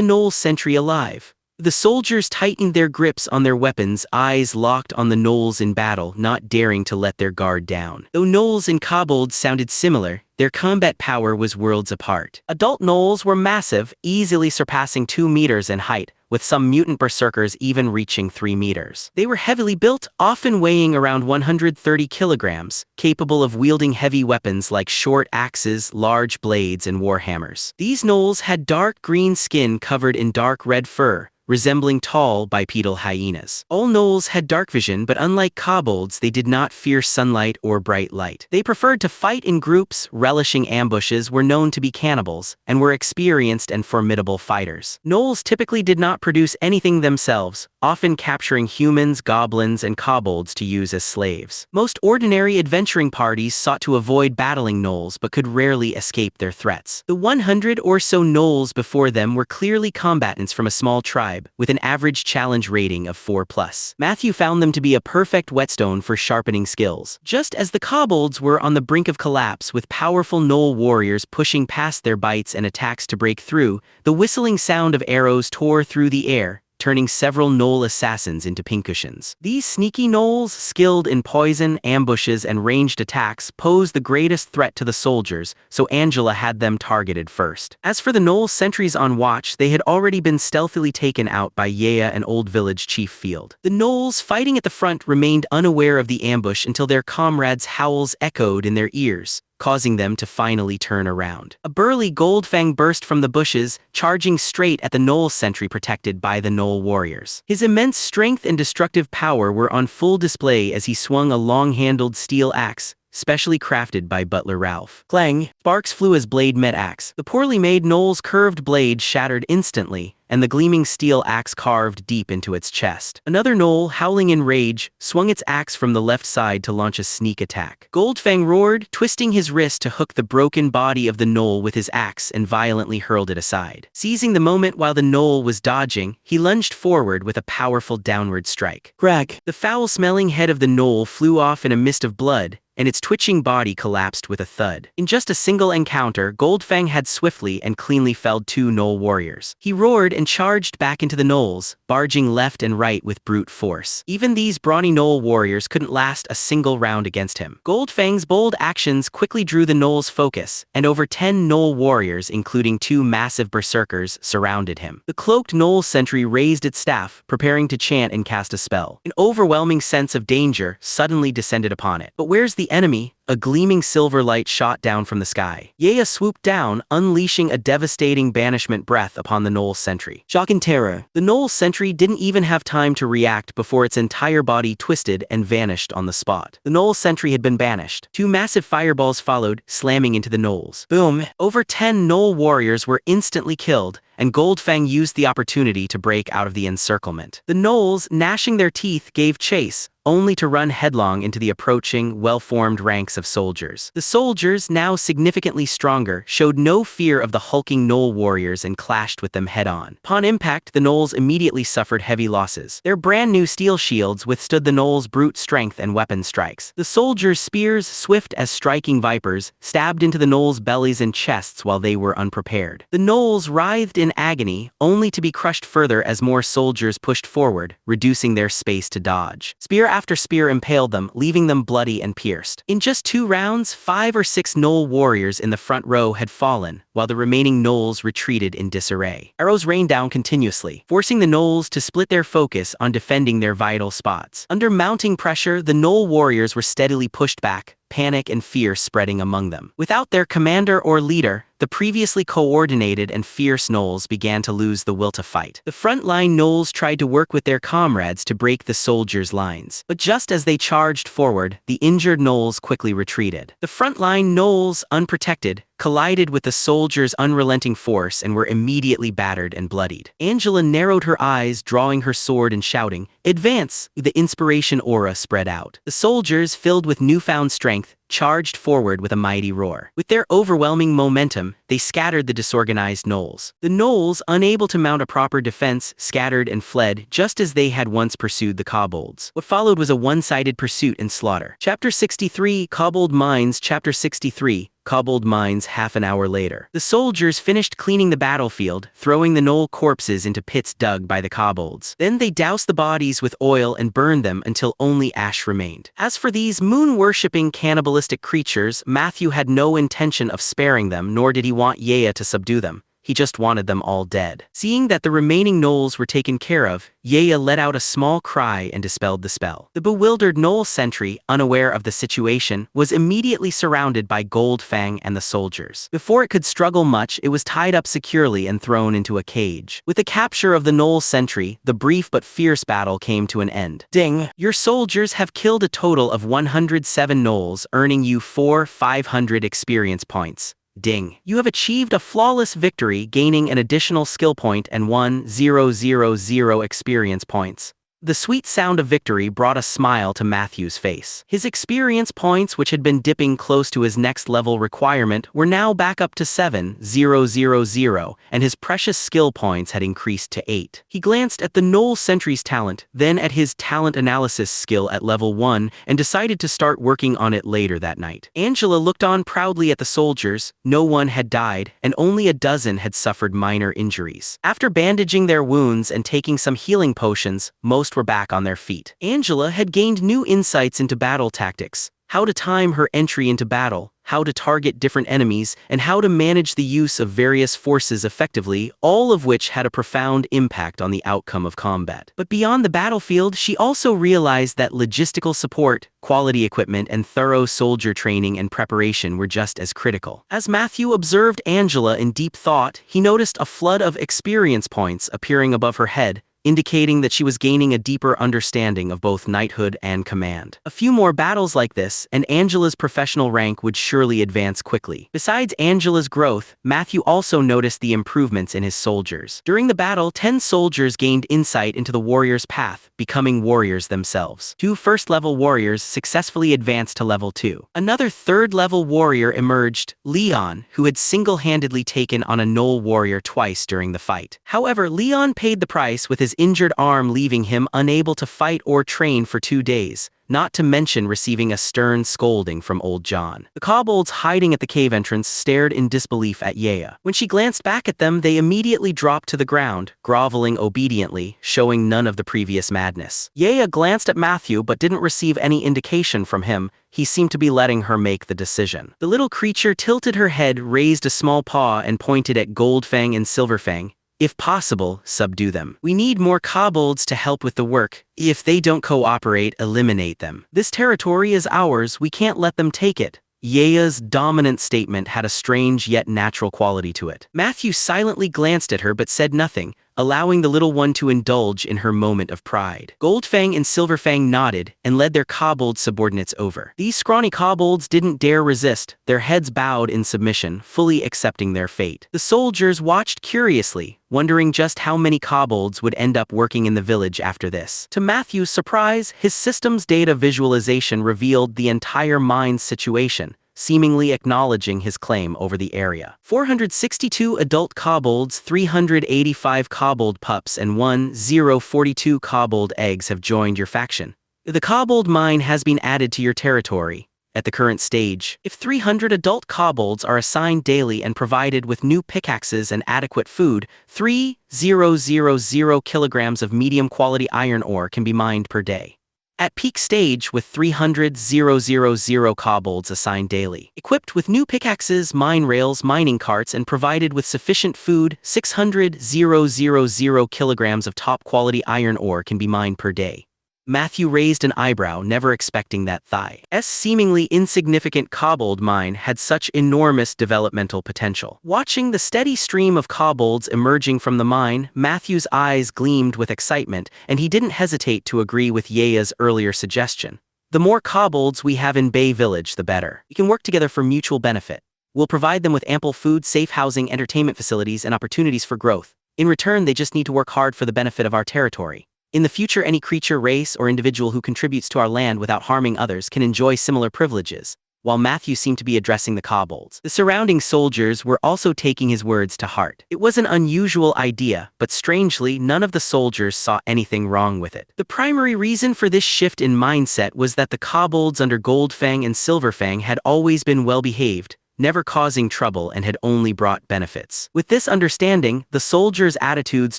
gnoll sentry alive. The soldiers tightened their grips on their weapons, eyes locked on the gnolls in battle, not daring to let their guard down. Though gnolls and kobolds sounded similar, their combat power was worlds apart. Adult gnolls were massive, easily surpassing 2 meters in height, with some mutant berserkers even reaching 3 meters. They were heavily built, often weighing around 130 kilograms, capable of wielding heavy weapons like short axes, large blades, and warhammers. These gnolls had dark green skin covered in dark red fur, resembling tall bipedal hyenas. All gnolls had dark vision, but unlike kobolds, they did not fear sunlight or bright light. They preferred to fight in groups, relishing ambushes, were known to be cannibals, and were experienced and formidable fighters. Gnolls typically did not produce anything themselves, often capturing humans, goblins, and kobolds to use as slaves. Most ordinary adventuring parties sought to avoid battling gnolls but could rarely escape their threats. The 100 or so gnolls before them were clearly combatants from a small tribe, with an average challenge rating of 4+. Matthew found them to be a perfect whetstone for sharpening skills. Just as the kobolds were on the brink of collapse, with powerful gnoll warriors pushing past their bites and attacks to break through, the whistling sound of arrows tore through the air, turning several gnoll assassins into pincushions. These sneaky gnolls, skilled in poison, ambushes, and ranged attacks, posed the greatest threat to the soldiers, so Angela had them targeted first. As for the gnoll sentries on watch, they had already been stealthily taken out by Yea and Old Village Chief Field. The gnolls fighting at the front remained unaware of the ambush until their comrades' howls echoed in their ears, causing them to finally turn around. A burly Goldfang burst from the bushes, charging straight at the gnoll sentry protected by the gnoll warriors. His immense strength and destructive power were on full display as he swung a long-handled steel axe, specially crafted by Butler Ralph. Clang! Sparks flew as blade met axe. The poorly made gnoll's curved blade shattered instantly, and the gleaming steel axe carved deep into its chest. Another gnoll, howling in rage, swung its axe from the left side to launch a sneak attack. Goldfang roared, twisting his wrist to hook the broken body of the gnoll with his axe and violently hurled it aside. Seizing the moment while the gnoll was dodging, he lunged forward with a powerful downward strike. Crack! The foul-smelling head of the gnoll flew off in a mist of blood, and its twitching body collapsed with a thud. In just a single encounter, Goldfang had swiftly and cleanly felled 2 gnoll warriors. He roared and charged back into the gnolls, barging left and right with brute force. Even these brawny gnoll warriors couldn't last a single round against him. Goldfang's bold actions quickly drew the gnolls' focus, and over 10 gnoll warriors, including 2 massive berserkers, surrounded him. The cloaked gnoll sentry raised its staff, preparing to chant and cast a spell. An overwhelming sense of danger suddenly descended upon it. But where's the enemy? A gleaming silver light shot down from the sky. Yea swooped down, unleashing a devastating banishment breath upon the gnoll sentry. Shock and terror. The gnoll sentry didn't even have time to react before its entire body twisted and vanished on the spot. The gnoll sentry had been banished. 2 massive fireballs followed, slamming into the gnolls. Boom! Over 10 gnoll warriors were instantly killed, and Goldfang used the opportunity to break out of the encirclement. The gnolls, gnashing their teeth, gave chase, only to run headlong into the approaching, well-formed ranks of soldiers. The soldiers, now significantly stronger, showed no fear of the hulking gnoll warriors and clashed with them head-on. Upon impact, the gnolls immediately suffered heavy losses. Their brand-new steel shields withstood the gnolls' brute strength and weapon strikes. The soldiers' spears, swift as striking vipers, stabbed into the gnolls' bellies and chests while they were unprepared. The gnolls writhed in agony, only to be crushed further as more soldiers pushed forward, reducing their space to dodge. Spear after spear impaled them, leaving them bloody and pierced. In just 2 rounds, 5 or 6 gnoll warriors in the front row had fallen, while the remaining gnolls retreated in disarray. Arrows rained down continuously, forcing the gnolls to split their focus on defending their vital spots. Under mounting pressure, the gnoll warriors were steadily pushed back, panic and fear spreading among them. Without their commander or leader, the previously coordinated and fierce gnolls began to lose the will to fight. The front-line gnolls tried to work with their comrades to break the soldiers' lines, but just as they charged forward, the injured gnolls quickly retreated. The front-line gnolls, unprotected, collided with the soldiers' unrelenting force and were immediately battered and bloodied. Angela narrowed her eyes, drawing her sword and shouting, "Advance!" The inspiration aura spread out. The soldiers, filled with newfound strength, charged forward with a mighty roar. With their overwhelming momentum, they scattered the disorganized gnolls. The gnolls, unable to mount a proper defense, scattered and fled just as they had once pursued the kobolds. What followed was a one-sided pursuit and slaughter. Chapter 63, Kobold Mines. Chapter 63, Kobold Mines. Half an hour later, the soldiers finished cleaning the battlefield, throwing the gnoll corpses into pits dug by the kobolds. Then they doused the bodies with oil and burned them until only ash remained. As for these moon-worshipping cannibalistic creatures, Matthew had no intention of sparing them, nor did he want Yea to subdue them. he just wanted them all dead. Seeing that the remaining gnolls were taken care of, Yaya let out a small cry and dispelled the spell. The bewildered gnoll sentry, unaware of the situation, was immediately surrounded by Goldfang and the soldiers. Before it could struggle much, it was tied up securely and thrown into a cage. With the capture of the gnoll sentry, the brief but fierce battle came to an end. Ding! Your soldiers have killed a total of 107 gnolls, earning you 500 experience points. Ding. You have achieved a flawless victory, gaining an additional skill point and 1000 experience points. The sweet sound of victory brought a smile to Matthew's face. His experience points, which had been dipping close to his next level requirement, were now back up to 7,000, and his precious skill points had increased to 8. He glanced at the gnoll sentry's talent, then at his talent analysis skill at level 1, and decided to start working on it later that night. Angela looked on proudly at the soldiers. No one had died, and only a dozen had suffered minor injuries. After bandaging their wounds and taking some healing potions, most were back on their feet. Angela had gained new insights into battle tactics, how to time her entry into battle, how to target different enemies, and how to manage the use of various forces effectively, all of which had a profound impact on the outcome of combat. But beyond the battlefield, she also realized that logistical support, quality equipment, and thorough soldier training and preparation were just as critical. As Matthew observed Angela in deep thought, he noticed a flood of experience points appearing above her head, indicating that she was gaining a deeper understanding of both knighthood and command. A few more battles like this, and Angela's professional rank would surely advance quickly. Besides Angela's growth, Matthew also noticed the improvements in his soldiers. During the battle, 10 soldiers gained insight into the warrior's path, becoming warriors themselves. 2 first-level warriors successfully advanced to level 2. Another third-level warrior emerged, Leon, who had single-handedly taken on a gnoll warrior twice during the fight. However, Leon paid the price with his injured arm, leaving him unable to fight or train for 2 days, not to mention receiving a stern scolding from old John. The kobolds hiding at the cave entrance stared in disbelief at Yaya. When she glanced back at them, they immediately dropped to the ground, groveling obediently, showing none of the previous madness. Yaya glanced at Matthew but didn't receive any indication from him. He seemed to be letting her make the decision. The little creature tilted her head, raised a small paw, and pointed at Goldfang and Silverfang. If possible, subdue them. We need more kobolds to help with the work. If they don't cooperate, eliminate them. This territory is ours, we can't let them take it. Yaya's dominant statement had a strange yet natural quality to it. Matthew silently glanced at her but said nothing, allowing the little one to indulge in her moment of pride. Goldfang and Silverfang nodded and led their kobold subordinates over. These scrawny kobolds didn't dare resist, their heads bowed in submission, fully accepting their fate. The soldiers watched curiously, wondering just how many kobolds would end up working in the village after this. To Matthew's surprise, his system's data visualization revealed the entire mine's situation, seemingly acknowledging his claim over the area. 462 adult kobolds, 385 kobold pups, and 1042 kobold eggs have joined your faction. The kobold mine has been added to your territory. At the current stage, if 300 adult kobolds are assigned daily and provided with new pickaxes and adequate food, 3,000 kilograms of medium-quality iron ore can be mined per day. At peak stage, with 300,000 kobolds assigned daily. Equipped with new pickaxes, mine rails, mining carts, and provided with sufficient food, 600,000 kilograms of top-quality iron ore can be mined per day. Matthew raised an eyebrow, never expecting that Thai's seemingly insignificant kobold mine had such enormous developmental potential. Watching the steady stream of kobolds emerging from the mine, Matthew's eyes gleamed with excitement, and he didn't hesitate to agree with Yaya's earlier suggestion. The more kobolds we have in Bay Village, the better. We can work together for mutual benefit. We'll provide them with ample food, safe housing, entertainment facilities, and opportunities for growth. In return, they just need to work hard for the benefit of our territory. In the future, any creature, race, or individual who contributes to our land without harming others can enjoy similar privileges. While Matthew seemed to be addressing the kobolds, the surrounding soldiers were also taking his words to heart. It was an unusual idea, but strangely, none of the soldiers saw anything wrong with it. The primary reason for this shift in mindset was that the kobolds under Goldfang and Silverfang had always been well-behaved, never causing trouble and had only brought benefits. With this understanding, the soldiers' attitudes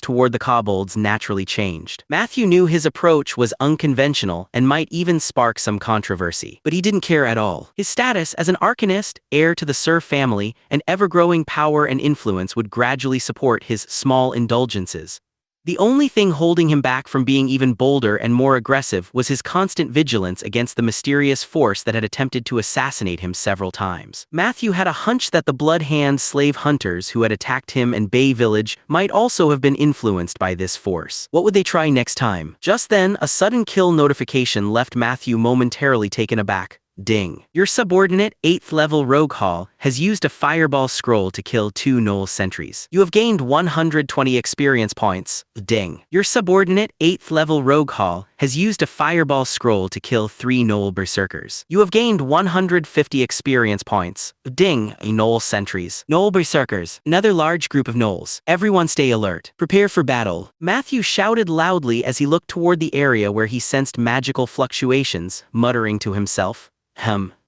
toward the kobolds naturally changed. Matthew knew his approach was unconventional and might even spark some controversy, but he didn't care at all. His status as an arcanist, heir to the Sir family, and ever-growing power and influence would gradually support his small indulgences. The only thing holding him back from being even bolder and more aggressive was his constant vigilance against the mysterious force that had attempted to assassinate him several times. Matthew had a hunch that the blood-hand slave hunters who had attacked him and Bay Village might also have been influenced by this force. What would they try next time? Just then, a sudden kill notification left Matthew momentarily taken aback. Ding. Your subordinate, 8th level Rogue Hall, has used a fireball scroll to kill 2 Gnoll sentries. You have gained 120 experience points. Ding. Your subordinate, 8th level Rogue Hall, has used a fireball scroll to kill 3 Gnoll berserkers. You have gained 150 experience points. Ding. Gnoll sentries. Gnoll berserkers. Another large group of Gnolls. Everyone stay alert. Prepare for battle. Matthew shouted loudly as he looked toward the area where he sensed magical fluctuations, muttering to himself.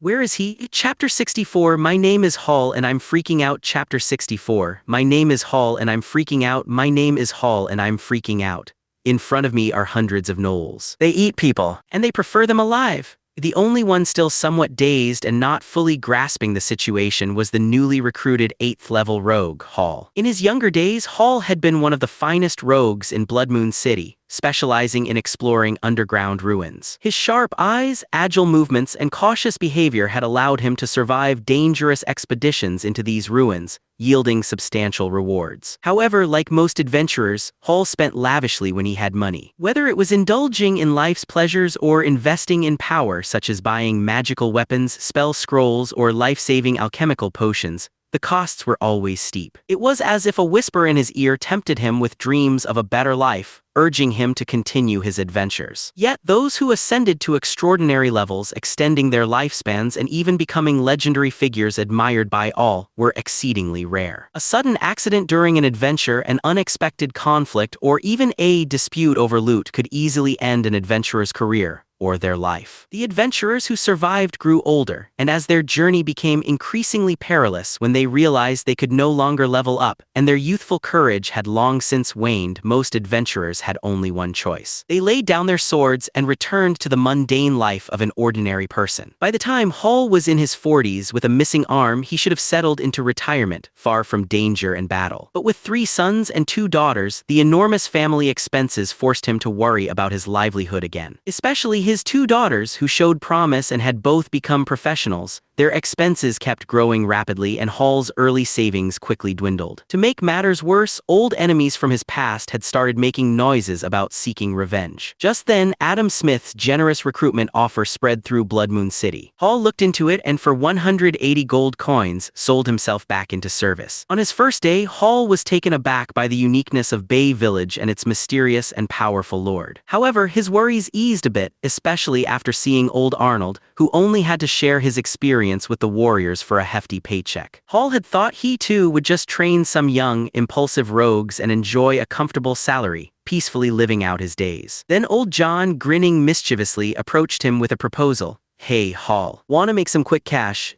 Where is he? Chapter 64, my name is Hall and I'm freaking out. Chapter 64, my name is Hall and I'm freaking out. My name is Hall and I'm freaking out. In front of me are hundreds of Gnolls. They eat people, and they prefer them alive. The only one still somewhat dazed and not fully grasping the situation was the newly recruited 8th level rogue, Hall. In his younger days, Hall had been one of the finest rogues in Blood Moon City, specializing in exploring underground ruins. His sharp eyes, agile movements, and cautious behavior had allowed him to survive dangerous expeditions into these ruins, yielding substantial rewards. However, like most adventurers, Hall spent lavishly when he had money. Whether it was indulging in life's pleasures or investing in power, such as buying magical weapons, spell scrolls, or life-saving alchemical potions, the costs were always steep. It was as if a whisper in his ear tempted him with dreams of a better life, urging him to continue his adventures. Yet those who ascended to extraordinary levels, extending their lifespans and even becoming legendary figures admired by all, were exceedingly rare. A sudden accident during an adventure, an unexpected conflict, or even a dispute over loot could easily end an adventurer's career or their life. The adventurers who survived grew older, and as their journey became increasingly perilous when they realized they could no longer level up, and their youthful courage had long since waned, most adventurers had only one choice. They laid down their swords and returned to the mundane life of an ordinary person. By the time Hall was in his 40s with a missing arm, he should have settled into retirement, far from danger and battle. But with 3 sons and 2 daughters, the enormous family expenses forced him to worry about his livelihood again. Especially his 2 daughters, who showed promise and had both become professionals, their expenses kept growing rapidly and Hall's early savings quickly dwindled. To make matters worse, old enemies from his past had started making noises about seeking revenge. Just then, Adam Smith's generous recruitment offer spread through Blood Moon City. Hall looked into it and for 180 gold coins, sold himself back into service. On his first day, Hall was taken aback by the uniqueness of Bay Village and its mysterious and powerful lord. However, his worries eased a bit, especially after seeing old Arnold, who only had to share his experience with the warriors for a hefty paycheck. Hall had thought he too would just train some young, impulsive rogues and enjoy a comfortable salary, peacefully living out his days. Then old John, grinning mischievously, approached him with a proposal. Hey, Hall. Wanna make some quick cash?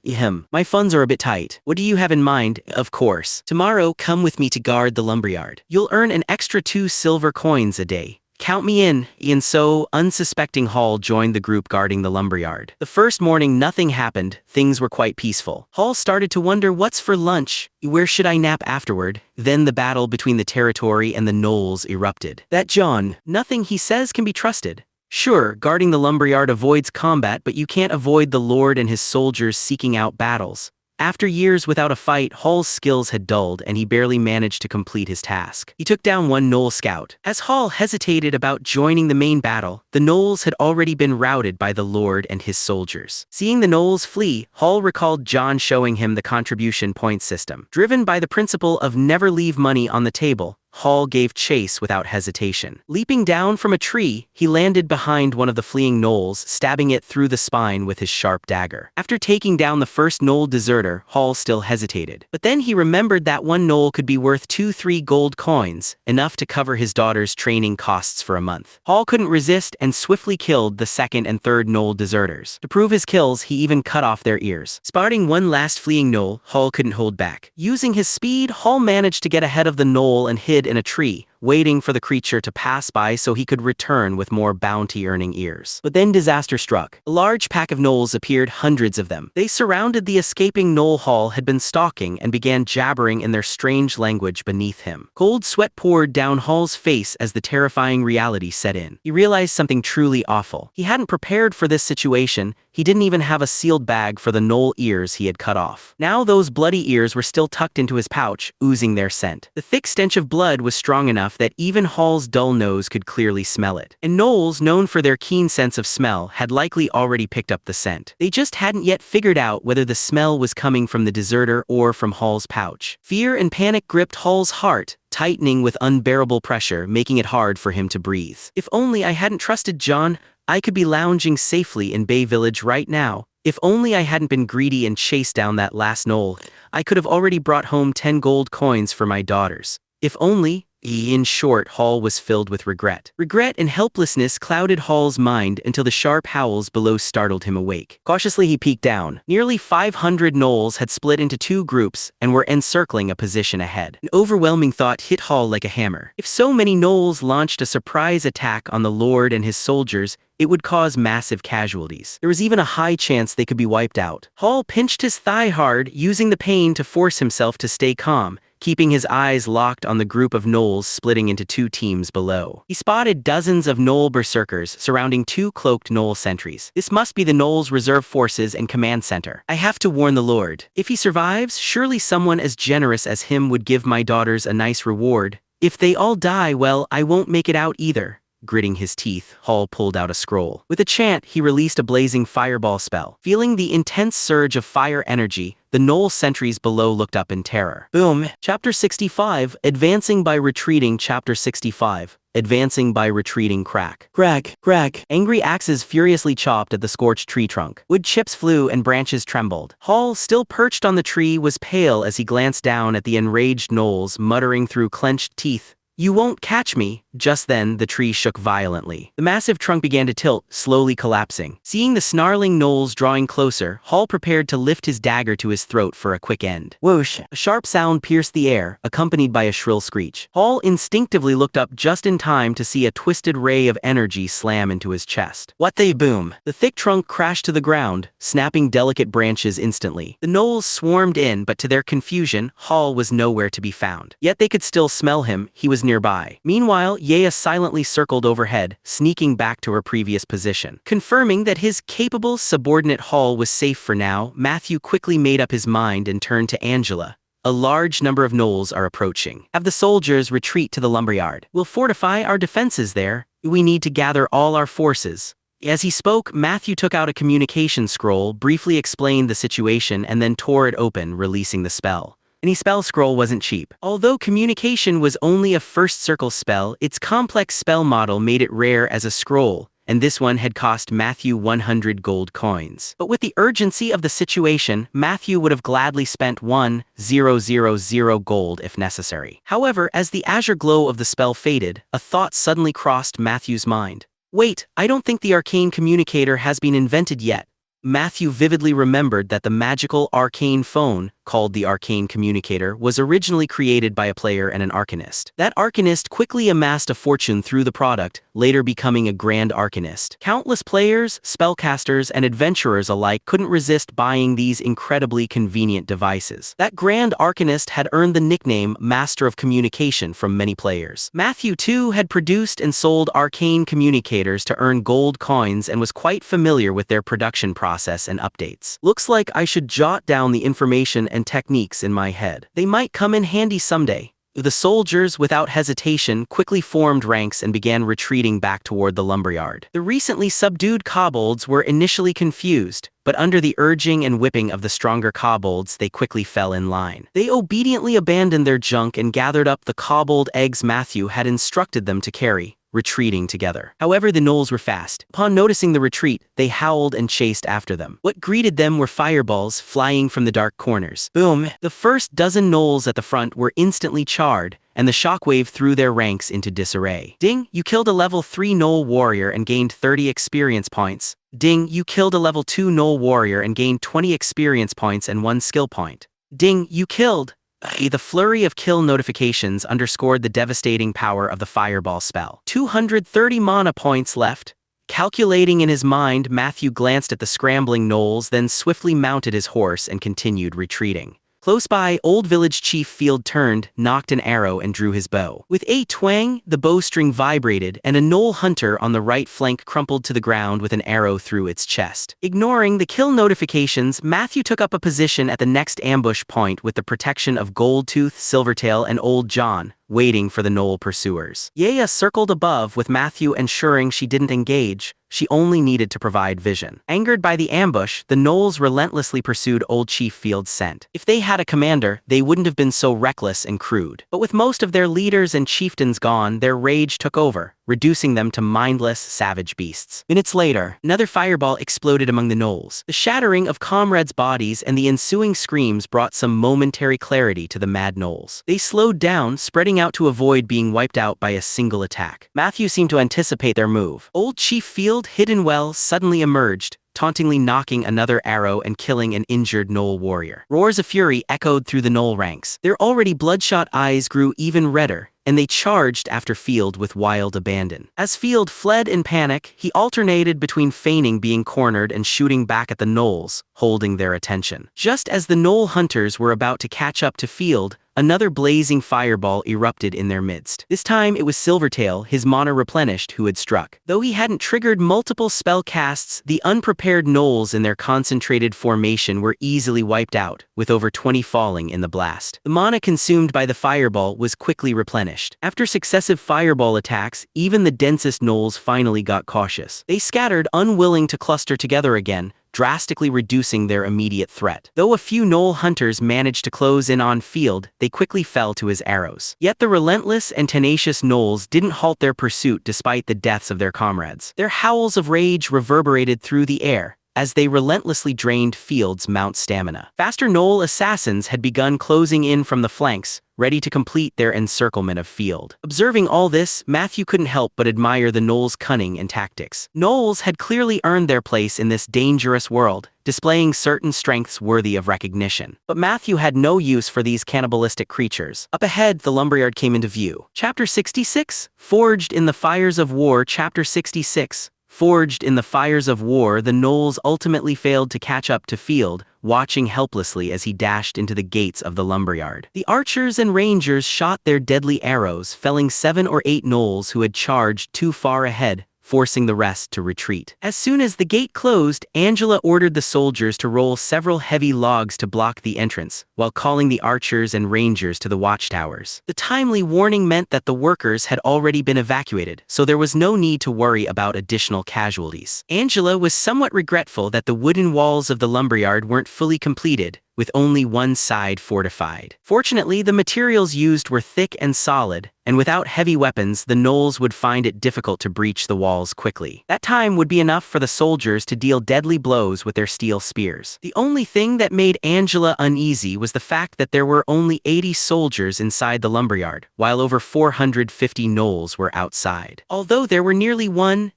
My funds are a bit tight. What do you have in mind? Of course. Tomorrow, come with me to guard the lumberyard. You'll earn an extra 2 silver coins a day. Count me in. And so, unsuspecting Hall joined the group guarding the lumberyard. The first morning nothing happened, things were quite peaceful. Hall started to wonder what's for lunch, where should I nap afterward? Then the battle between the territory and the Gnolls erupted. That John, nothing he says can be trusted. Sure, guarding the lumberyard avoids combat, but you can't avoid the Lord and his soldiers seeking out battles. After years without a fight, Hall's skills had dulled and he barely managed to complete his task. He took down one Gnoll scout. As Hall hesitated about joining the main battle, the Gnolls had already been routed by the Lord and his soldiers. Seeing the Gnolls flee, Hall recalled John showing him the contribution point system. Driven by the principle of never leave money on the table, Hall gave chase without hesitation. Leaping down from a tree, he landed behind one of the fleeing gnolls, stabbing it through the spine with his sharp dagger. After taking down the first gnoll deserter, Hall still hesitated. But then he remembered that one gnoll could be worth 2-3 gold coins, enough to cover his daughter's training costs for a month. Hall couldn't resist and swiftly killed the second and third gnoll deserters. To prove his kills, he even cut off their ears. Spotting one last fleeing gnoll, Hall couldn't hold back. Using his speed, Hall managed to get ahead of the gnoll and hid in a tree, waiting for the creature to pass by so he could return with more bounty-earning ears. But then disaster struck. A large pack of gnolls appeared, hundreds of them. They surrounded the escaping gnoll Hall had been stalking and began jabbering in their strange language beneath him. Cold sweat poured down Hall's face as the terrifying reality set in. He realized something truly awful. He hadn't prepared for this situation. He didn't even have a sealed bag for the gnoll ears he had cut off. Now those bloody ears were still tucked into his pouch, oozing their scent. The thick stench of blood was strong enough that even Hall's dull nose could clearly smell it. And gnolls, known for their keen sense of smell, had likely already picked up the scent. They just hadn't yet figured out whether the smell was coming from the deserter or from Hall's pouch. Fear and panic gripped Hall's heart, tightening with unbearable pressure, making it hard for him to breathe. If only I hadn't trusted John, I could be lounging safely in Bay Village right now. If only I hadn't been greedy and chased down that last gnoll, I could have already brought home 10 gold coins for my daughters. If only. In short, Hall was filled with regret. Regret and helplessness clouded Hall's mind until the sharp howls below startled him awake. Cautiously he peeked down. Nearly 500 gnolls had split into 2 groups and were encircling a position ahead. An overwhelming thought hit Hall like a hammer. If so many gnolls launched a surprise attack on the Lord and his soldiers, it would cause massive casualties. There was even a high chance they could be wiped out. Hall pinched his thigh hard, using the pain to force himself to stay calm, keeping his eyes locked on the group of gnolls splitting into 2 teams below. He spotted dozens of gnoll berserkers surrounding 2 cloaked gnoll sentries. This must be the gnoll's reserve forces and command center. I have to warn the Lord. If he survives, surely someone as generous as him would give my daughters a nice reward. If they all die, well, I won't make it out either. Gritting his teeth, Hall pulled out a scroll. With a chant, he released a blazing fireball spell. Feeling the intense surge of fire energy, the gnoll sentries below looked up in terror. Boom! Chapter 65, Advancing by Retreating. Chapter 65, Advancing by Retreating. Crack. Crack. Crack. Angry axes furiously chopped at the scorched tree trunk. Wood chips flew and branches trembled. Hall, still perched on the tree, was pale as he glanced down at the enraged gnolls, muttering through clenched teeth, "You won't catch me." Just then, the tree shook violently. The massive trunk began to tilt, slowly collapsing. Seeing the snarling gnolls drawing closer, Hall prepared to lift his dagger to his throat for a quick end. Whoosh! A sharp sound pierced the air, accompanied by a shrill screech. Hall instinctively looked up just in time to see a twisted ray of energy slam into his chest. What the boom! The thick trunk crashed to the ground, snapping delicate branches instantly. The gnolls swarmed in, but to their confusion, Hall was nowhere to be found. Yet they could still smell him. He was nearby. Meanwhile, Yea silently circled overhead, sneaking back to her previous position. Confirming that his capable subordinate Hall was safe for now, Matthew quickly made up his mind and turned to Angela. "A large number of gnolls are approaching. Have the soldiers retreat to the lumberyard. We'll fortify our defenses there. We need to gather all our forces." As he spoke, Matthew took out a communication scroll, briefly explained the situation, and then tore it open, releasing the spell. Any spell scroll wasn't cheap. Although communication was only a first circle spell, its complex spell model made it rare as a scroll, and this one had cost Matthew 100 gold coins. But with the urgency of the situation, Matthew would have gladly spent 1,000 gold if necessary. However, as the azure glow of the spell faded, a thought suddenly crossed Matthew's mind. Wait, I don't think the arcane communicator has been invented yet. Matthew vividly remembered that the magical arcane phone, called the Arcane Communicator, was originally created by a player and an arcanist. That arcanist quickly amassed a fortune through the product, later becoming a grand arcanist. Countless players, spellcasters, and adventurers alike couldn't resist buying these incredibly convenient devices. That grand arcanist had earned the nickname Master of Communication from many players. Matthew, too, had produced and sold arcane communicators to earn gold coins and was quite familiar with their production process and updates. Looks like I should jot down the information and techniques in my head. They might come in handy someday. The soldiers, without hesitation, quickly formed ranks and began retreating back toward the lumberyard. The recently subdued kobolds were initially confused, but under the urging and whipping of the stronger kobolds, they quickly fell in line. They obediently abandoned their junk and gathered up the kobold eggs Matthew had instructed them to carry, retreating together. However, the gnolls were fast. Upon noticing the retreat, they howled and chased after them. What greeted them were fireballs flying from the dark corners. Boom! The first dozen gnolls at the front were instantly charred, and the shockwave threw their ranks into disarray. Ding! You killed a level 3 gnoll warrior and gained 30 experience points. Ding! You killed a level 2 gnoll warrior and gained 20 experience points and 1 skill point. Ding! You killed... The flurry of kill notifications underscored the devastating power of the fireball spell. 230 mana points left. Calculating in his mind, Matthew glanced at the scrambling gnolls, then swiftly mounted his horse and continued retreating. Close by, Old Village Chief Field turned, knocked an arrow and drew his bow. With a twang, the bowstring vibrated, and a gnoll hunter on the right flank crumpled to the ground with an arrow through its chest. Ignoring the kill notifications, Matthew took up a position at the next ambush point with the protection of Goldtooth, Silvertail, and Old John, waiting for the gnoll pursuers. Yaya circled above, with Matthew ensuring she didn't engage. She only needed to provide vision. Angered by the ambush, the gnolls relentlessly pursued Old Chief Field's scent. If they had a commander, they wouldn't have been so reckless and crude. But with most of their leaders and chieftains gone, their rage took over, reducing them to mindless, savage beasts. Minutes later, another fireball exploded among the gnolls. The shattering of comrades' bodies and the ensuing screams brought some momentary clarity to the mad gnolls. They slowed down, spreading out to avoid being wiped out by a single attack. Matthew seemed to anticipate their move. Old Chief Field, hidden well, suddenly emerged, tauntingly knocking another arrow and killing an injured gnoll warrior. Roars of fury echoed through the gnoll ranks. Their already bloodshot eyes grew even redder, and they charged after Field with wild abandon. As Field fled in panic, he alternated between feigning being cornered and shooting back at the gnolls, holding their attention. Just as the gnoll hunters were about to catch up to Field, another blazing fireball erupted in their midst. This time it was Silvertail, his mana replenished, who had struck. Though he hadn't triggered multiple spell casts, the unprepared gnolls in their concentrated formation were easily wiped out, with over 20 falling in the blast. The mana consumed by the fireball was quickly replenished. After successive fireball attacks, even the densest gnolls finally got cautious. They scattered, unwilling to cluster together again, drastically reducing their immediate threat. Though a few gnoll hunters managed to close in on Field, they quickly fell to his arrows. Yet the relentless and tenacious gnolls didn't halt their pursuit despite the deaths of their comrades. Their howls of rage reverberated through the air as they relentlessly drained Field's mount stamina. Faster gnoll assassins had begun closing in from the flanks, ready to complete their encirclement of Field. Observing all this, Matthew couldn't help but admire the gnolls' cunning and tactics. Gnolls had clearly earned their place in this dangerous world, displaying certain strengths worthy of recognition. But Matthew had no use for these cannibalistic creatures. Up ahead, the lumberyard came into view. Chapter 66, Forged in the Fires of War. Chapter 66, Forged in the Fires of War. The gnolls ultimately failed to catch up to Field, watching helplessly as he dashed into the gates of the lumberyard. The archers and rangers shot their deadly arrows, felling 7 or 8 gnolls who had charged too far ahead, forcing the rest to retreat. As soon as the gate closed, Angela ordered the soldiers to roll several heavy logs to block the entrance, while calling the archers and rangers to the watchtowers. The timely warning meant that the workers had already been evacuated, so there was no need to worry about additional casualties. Angela was somewhat regretful that the wooden walls of the lumberyard weren't fully completed, with only one side fortified. Fortunately, the materials used were thick and solid, and without heavy weapons, the gnolls would find it difficult to breach the walls quickly. That time would be enough for the soldiers to deal deadly blows with their steel spears. The only thing that made Angela uneasy was the fact that there were only 80 soldiers inside the lumberyard, while over 450 gnolls were outside. Although there were nearly 1,000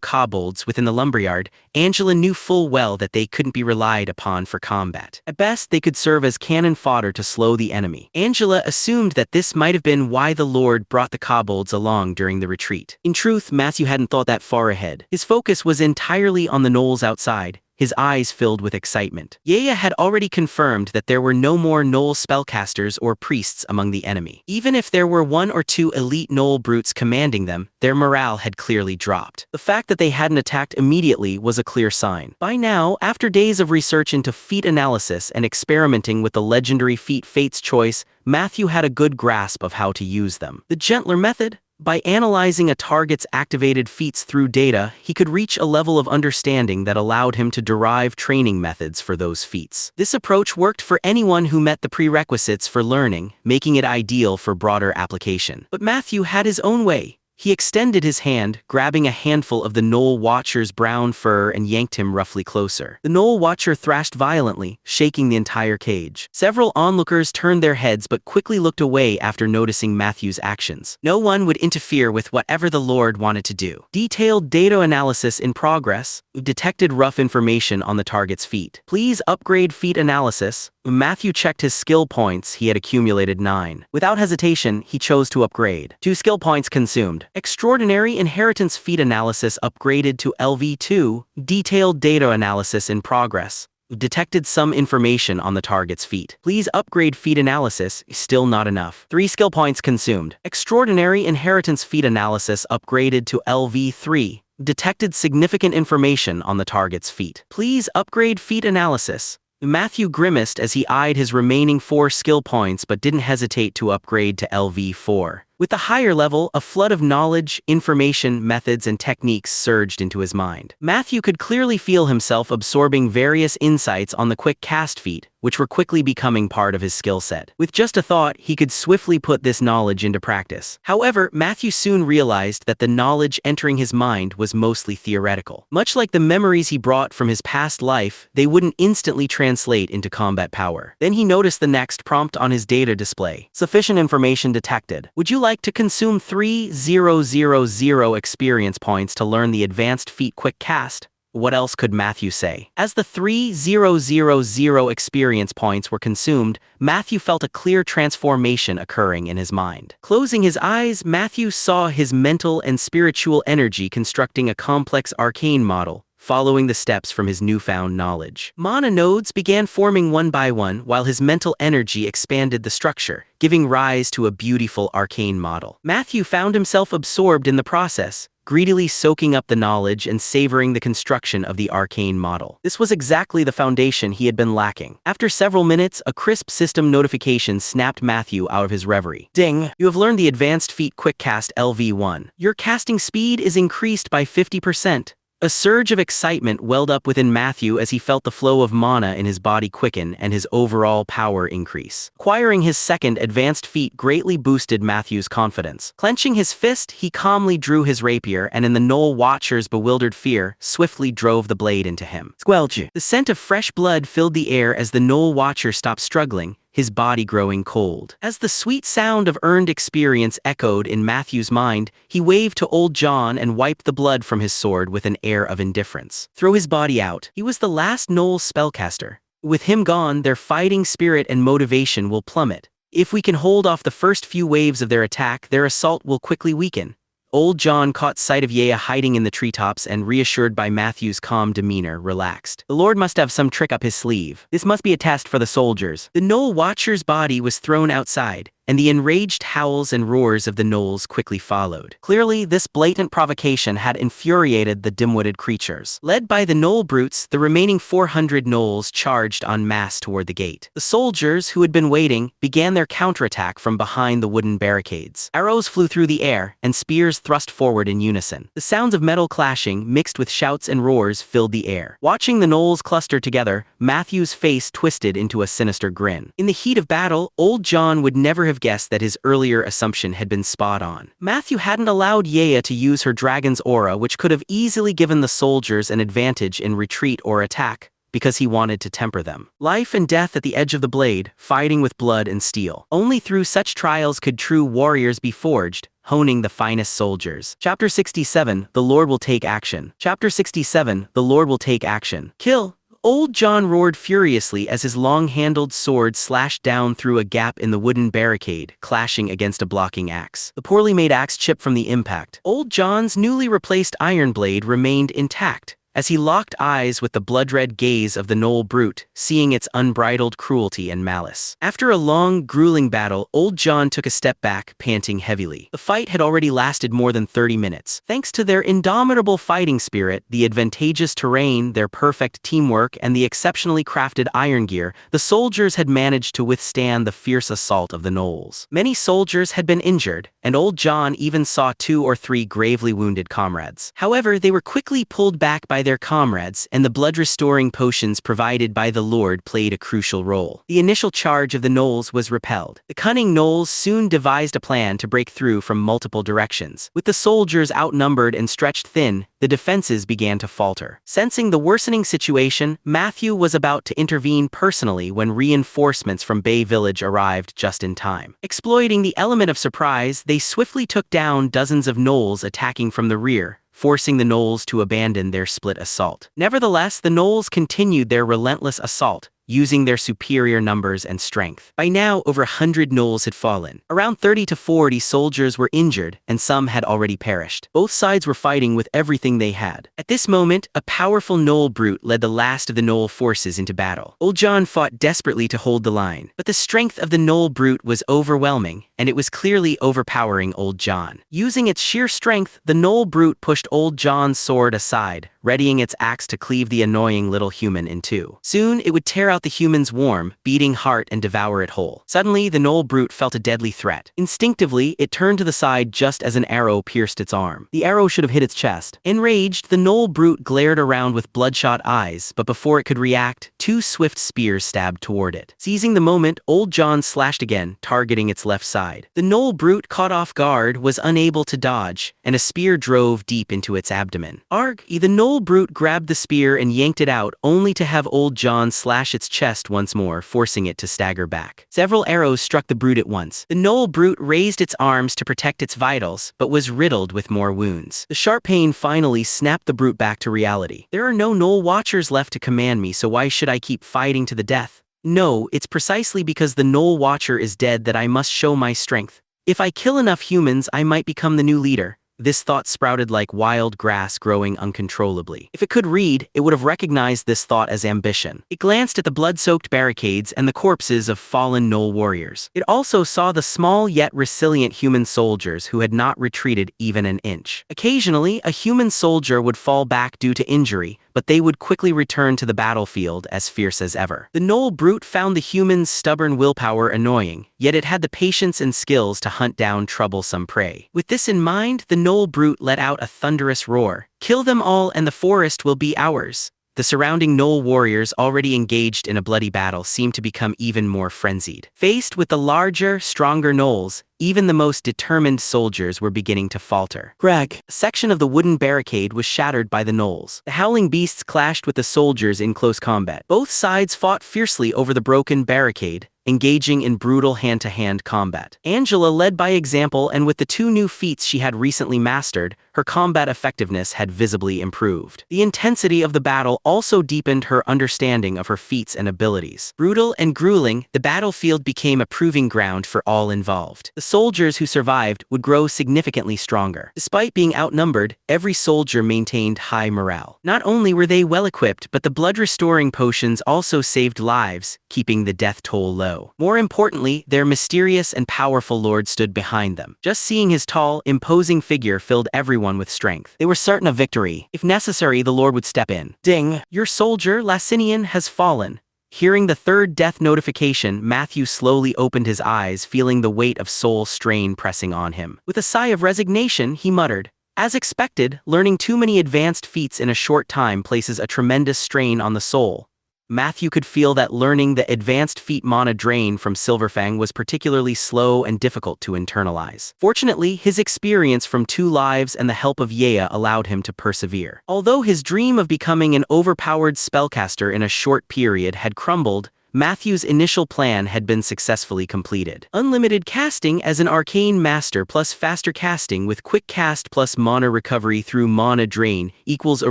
kobolds within the lumberyard, Angela knew full well that they couldn't be relied upon for combat. At best, they could serve as cannon fodder to slow the enemy. Angela assumed that this might have been why the Lord brought the kobolds along during the retreat. In truth, Matthew hadn't thought that far ahead. His focus was entirely on the gnolls outside, his eyes filled with excitement. Yeya had already confirmed that there were no more Gnoll spellcasters or priests among the enemy. Even if there were one or two elite Gnoll brutes commanding them, their morale had clearly dropped. The fact that they hadn't attacked immediately was a clear sign. By now, after days of research into feat analysis and experimenting with the legendary feat Fate's Choice, Matthew had a good grasp of how to use them. The gentler method? By analyzing a target's activated feats through data, he could reach a level of understanding that allowed him to derive training methods for those feats. This approach worked for anyone who met the prerequisites for learning, making it ideal for broader application. But Matthew had his own way. He extended his hand, grabbing a handful of the Gnoll Watcher's brown fur and yanked him roughly closer. The Gnoll Watcher thrashed violently, shaking the entire cage. Several onlookers turned their heads but quickly looked away after noticing Matthew's actions. No one would interfere with whatever the Lord wanted to do. Detailed data analysis in progress. Detected rough information on the target's feat. Please upgrade feat analysis. Matthew checked his skill points. He had accumulated 9. Without hesitation, he chose to upgrade. 2 skill points consumed. Extraordinary Inheritance Feat Analysis upgraded to LV2. Detailed Data Analysis in progress. Detected some information on the target's feat. Please upgrade feat analysis. Still not enough. 3 skill points consumed. Extraordinary Inheritance Feat Analysis upgraded to LV3. Detected significant information on the target's feat. Please upgrade feat analysis. Matthew grimaced as he eyed his remaining 4 skill points but didn't hesitate to upgrade to LV4. With the higher level, a flood of knowledge, information, methods, and techniques surged into his mind. Matthew could clearly feel himself absorbing various insights on the quick cast feat, which were quickly becoming part of his skill set. With just a thought, he could swiftly put this knowledge into practice. However, Matthew soon realized that the knowledge entering his mind was mostly theoretical. Much like the memories he brought from his past life, they wouldn't instantly translate into combat power. Then he noticed the next prompt on his data display. Sufficient information detected. Would you like to consume 3,000 experience points to learn the advanced feat quick cast? What else could Matthew say? As the 3,000 experience points were consumed, Matthew felt a clear transformation occurring in his mind. Closing his eyes, Matthew saw his mental and spiritual energy constructing a complex arcane model, following the steps from his newfound knowledge. Mana nodes began forming one by one while his mental energy expanded the structure, giving rise to a beautiful arcane model. Matthew found himself absorbed in the process, greedily soaking up the knowledge and savoring the construction of the arcane model. This was exactly the foundation he had been lacking. After several minutes, a crisp system notification snapped Matthew out of his reverie. Ding! You have learned the advanced feat quick cast LV1. Your casting speed is increased by 50%. A surge of excitement welled up within Matthew as he felt the flow of mana in his body quicken and his overall power increase. Acquiring his second advanced feat greatly boosted Matthew's confidence. Clenching his fist, he calmly drew his rapier and in the Gnoll Watcher's bewildered fear, swiftly drove the blade into him. Squelch! The scent of fresh blood filled the air as the Gnoll Watcher stopped struggling, his body growing cold. As the sweet sound of earned experience echoed in Matthew's mind, he waved to Old John and wiped the blood from his sword with an air of indifference. Throw his body out. He was the last Gnoll spellcaster. With him gone, their fighting spirit and motivation will plummet. If we can hold off the first few waves of their attack, their assault will quickly weaken. Old John caught sight of Yeya hiding in the treetops and, reassured by Matthew's calm demeanor, relaxed. The Lord must have some trick up his sleeve. This must be a test for the soldiers. The Gnoll Watcher's body was thrown outside, and the enraged howls and roars of the gnolls quickly followed. Clearly, this blatant provocation had infuriated the dim-witted creatures. Led by the gnoll brutes, the remaining 400 gnolls charged en masse toward the gate. The soldiers, who had been waiting, began their counterattack from behind the wooden barricades. Arrows flew through the air, and spears thrust forward in unison. The sounds of metal clashing, mixed with shouts and roars, filled the air. Watching the gnolls cluster together, Matthew's face twisted into a sinister grin. In the heat of battle, Old John would never have guessed that his earlier assumption had been spot on. Matthew hadn't allowed Yeya to use her dragon's aura, which could have easily given the soldiers an advantage in retreat or attack, because he wanted to temper them. Life and death at the edge of the blade, fighting with blood and steel. Only through such trials could true warriors be forged, honing the finest soldiers. Chapter 67, The Lord Will Take Action. Chapter 67, The Lord Will Take Action. Kill! Old John roared furiously as his long-handled sword slashed down through a gap in the wooden barricade, clashing against a blocking axe. The poorly made axe chipped from the impact. Old John's newly replaced iron blade remained intact, as he locked eyes with the blood-red gaze of the Gnoll brute, seeing its unbridled cruelty and malice. After a long, grueling battle, Old John took a step back, panting heavily. The fight had already lasted more than 30 minutes. Thanks to their indomitable fighting spirit, the advantageous terrain, their perfect teamwork, and the exceptionally crafted iron gear, the soldiers had managed to withstand the fierce assault of the Gnolls. Many soldiers had been injured, and Old John even saw 2 or 3 gravely wounded comrades. However, they were quickly pulled back by their comrades, and the blood-restoring potions provided by the Lord played a crucial role. The initial charge of the Gnolls was repelled. The cunning Gnolls soon devised a plan to break through from multiple directions. With the soldiers outnumbered and stretched thin, the defenses began to falter. Sensing the worsening situation, Matthew was about to intervene personally when reinforcements from Bay Village arrived just in time. Exploiting the element of surprise, they swiftly took down dozens of Gnolls attacking from the rear, forcing the Gnolls to abandon their split assault. Nevertheless, the Gnolls continued their relentless assault, using their superior numbers and strength. By now, over 100 Gnolls had fallen. Around 30 to 40 soldiers were injured, and some had already perished. Both sides were fighting with everything they had. At this moment, a powerful Gnoll brute led the last of the Gnoll forces into battle. Old John fought desperately to hold the line, but the strength of the Gnoll brute was overwhelming, and it was clearly overpowering Old John. Using its sheer strength, the Gnoll brute pushed Old John's sword aside, readying its axe to cleave the annoying little human in two. Soon, it would tear out the human's warm, beating heart and devour it whole. Suddenly, the Gnoll brute felt a deadly threat. Instinctively, it turned to the side just as an arrow pierced its arm. The arrow should have hit its chest. Enraged, the Gnoll brute glared around with bloodshot eyes, but before it could react, 2 swift spears stabbed toward it. Seizing the moment, Old John slashed again, targeting its left side. The Gnoll brute, caught off guard, was unable to dodge, and a spear drove deep into its abdomen. Arg! The Gnoll brute grabbed the spear and yanked it out, only to have Old John slash its chest once more, forcing it to stagger back. Several arrows struck the brute at once. The Gnoll brute raised its arms to protect its vitals, but was riddled with more wounds. The sharp pain finally snapped the brute back to reality. There are no Gnoll watchers left to command me, so why should I keep fighting to the death? No, it's precisely because the Gnoll watcher is dead that I must show my strength. If I kill enough humans, I might become the new leader. This thought sprouted like wild grass growing uncontrollably. If it could read, it would have recognized this thought as ambition. It glanced at the blood-soaked barricades and the corpses of fallen Gnoll warriors. It also saw the small yet resilient human soldiers who had not retreated even an inch. Occasionally, a human soldier would fall back due to injury, but they would quickly return to the battlefield as fierce as ever. The Gnoll brute found the human's stubborn willpower annoying, yet it had the patience and skills to hunt down troublesome prey. With this in mind, the Gnoll brute let out a thunderous roar. "Kill them all and the forest will be ours." The surrounding Gnoll warriors, already engaged in a bloody battle, seemed to become even more frenzied. Faced with the larger, stronger Gnolls, even the most determined soldiers were beginning to falter. Greg. A section of the wooden barricade was shattered by the Gnolls. The howling beasts clashed with the soldiers in close combat. Both sides fought fiercely over the broken barricade, engaging in brutal hand-to-hand combat. Angela led by example, and with the 2 new feats she had recently mastered, her combat effectiveness had visibly improved. The intensity of the battle also deepened her understanding of her feats and abilities. Brutal and grueling, the battlefield became a proving ground for all involved. The soldiers who survived would grow significantly stronger. Despite being outnumbered, every soldier maintained high morale. Not only were they well-equipped, but the blood-restoring potions also saved lives, keeping the death toll low. More importantly, their mysterious and powerful lord stood behind them. Just seeing his tall, imposing figure filled everyone with strength. They were certain of victory. If necessary, the lord would step in. Ding! Your soldier, Lacinian, has fallen. Hearing the 3rd death notification, Matthew slowly opened his eyes, feeling the weight of soul strain pressing on him. With a sigh of resignation, he muttered, "As expected, learning too many advanced feats in a short time places a tremendous strain on the soul." Matthew could feel that learning the advanced feat Mana Drain from Silverfang was particularly slow and difficult to internalize. Fortunately, his experience from 2 lives and the help of Yea allowed him to persevere. Although his dream of becoming an overpowered spellcaster in a short period had crumbled, Matthew's initial plan had been successfully completed. Unlimited casting as an arcane master plus faster casting with quick cast plus mana recovery through mana drain equals a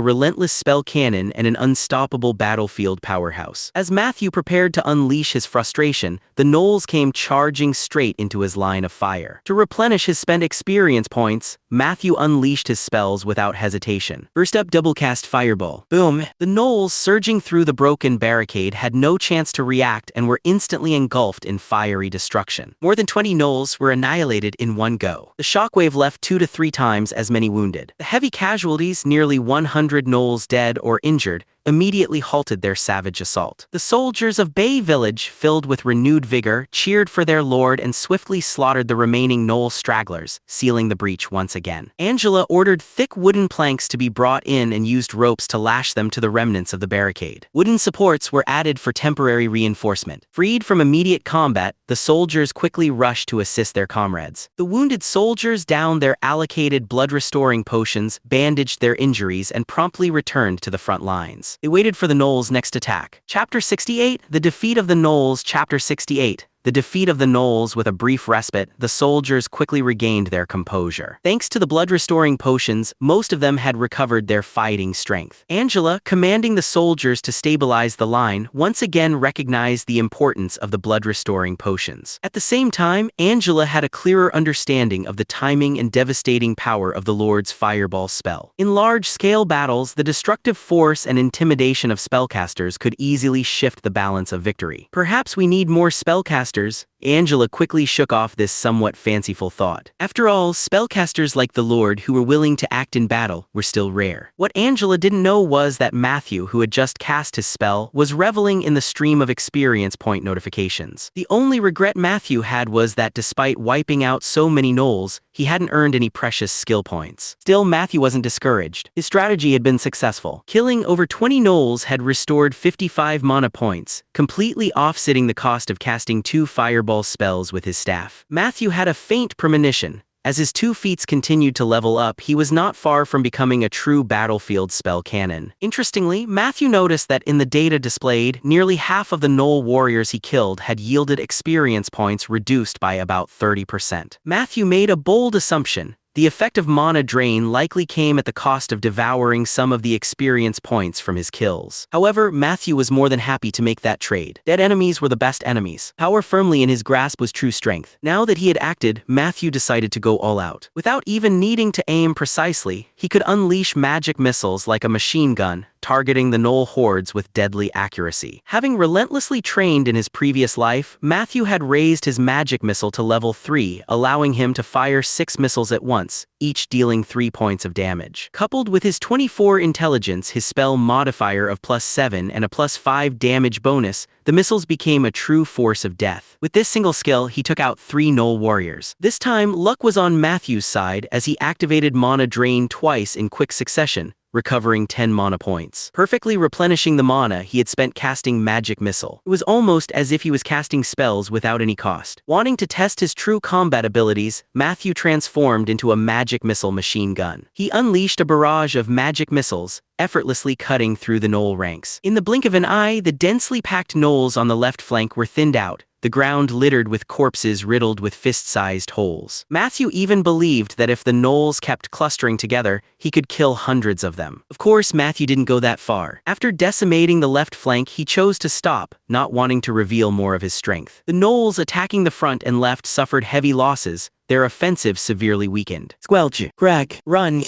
relentless spell cannon and an unstoppable battlefield powerhouse. As Matthew prepared to unleash his frustration, the Gnolls came charging straight into his line of fire. To replenish his spent experience points, Matthew unleashed his spells without hesitation. First up, double-cast fireball. Boom! The gnolls surging through the broken barricade had no chance to react and were instantly engulfed in fiery destruction. More than 20 gnolls were annihilated in one go. The shockwave left 2 to 3 times as many wounded. The heavy casualties, nearly 100 gnolls dead or injured, immediately halted their savage assault. The soldiers of Bay Village, filled with renewed vigor, cheered for their lord and swiftly slaughtered the remaining gnoll stragglers, sealing the breach once again. Angela ordered thick wooden planks to be brought in and used ropes to lash them to the remnants of the barricade. Wooden supports were added for temporary reinforcement. Freed from immediate combat, the soldiers quickly rushed to assist their comrades. The wounded soldiers downed their allocated blood-restoring potions, bandaged their injuries, and promptly returned to the front lines. They waited for the gnolls' next attack. Chapter 68, The Defeat of the Gnolls. Chapter 68. The defeat of the gnolls. With a brief respite, the soldiers quickly regained their composure. Thanks to the blood-restoring potions, most of them had recovered their fighting strength. Angela, commanding the soldiers to stabilize the line, once again recognized the importance of the blood-restoring potions. At the same time, Angela had a clearer understanding of the timing and devastating power of the Lord's fireball spell. In large-scale battles, the destructive force and intimidation of spellcasters could easily shift the balance of victory. Perhaps we need more spellcasters. Angela quickly shook off this somewhat fanciful thought. After all, spellcasters like the Lord who were willing to act in battle were still rare. What Angela didn't know was that Matthew, who had just cast his spell, was reveling in the stream of experience point notifications. The only regret Matthew had was that despite wiping out so many gnolls, he hadn't earned any precious skill points. Still, Matthew wasn't discouraged. His strategy had been successful. Killing over 20 gnolls had restored 55 mana points, completely offsetting the cost of casting 2 fireball spells with his staff. Matthew had a faint premonition. As his 2 feats continued to level up, he was not far from becoming a true battlefield spell cannon. Interestingly, Matthew noticed that in the data displayed, nearly half of the gnoll warriors he killed had yielded experience points reduced by about 30%. Matthew made a bold assumption. The effect of mana drain likely came at the cost of devouring some of the experience points from his kills. However, Matthew was more than happy to make that trade. Dead enemies were the best enemies. Power firmly in his grasp was true strength. Now that he had acted, Matthew decided to go all out. Without even needing to aim precisely, he could unleash magic missiles like a machine gun, targeting the gnoll hordes with deadly accuracy. Having relentlessly trained in his previous life, Matthew had raised his magic missile to level 3, allowing him to fire 6 missiles at once, each dealing 3 points of damage. Coupled with his 24 intelligence, his spell modifier of +7 and a +5 damage bonus, the missiles became a true force of death. With this single skill, he took out 3 gnoll warriors. This time, luck was on Matthew's side as he activated mana drain twice in quick succession, recovering 10 mana points. Perfectly replenishing the mana he had spent casting Magic Missile. It was almost as if he was casting spells without any cost. Wanting to test his true combat abilities, Matthew transformed into a Magic Missile machine gun. He unleashed a barrage of magic missiles, effortlessly cutting through the gnoll ranks. In the blink of an eye, the densely packed gnolls on the left flank were thinned out, the ground littered with corpses riddled with fist-sized holes. Matthew even believed that if the gnolls kept clustering together, he could kill hundreds of them. Of course, Matthew didn't go that far. After decimating the left flank, he chose to stop, not wanting to reveal more of his strength. The gnolls attacking the front and left suffered heavy losses, their offensive severely weakened. Squelch, crack, run,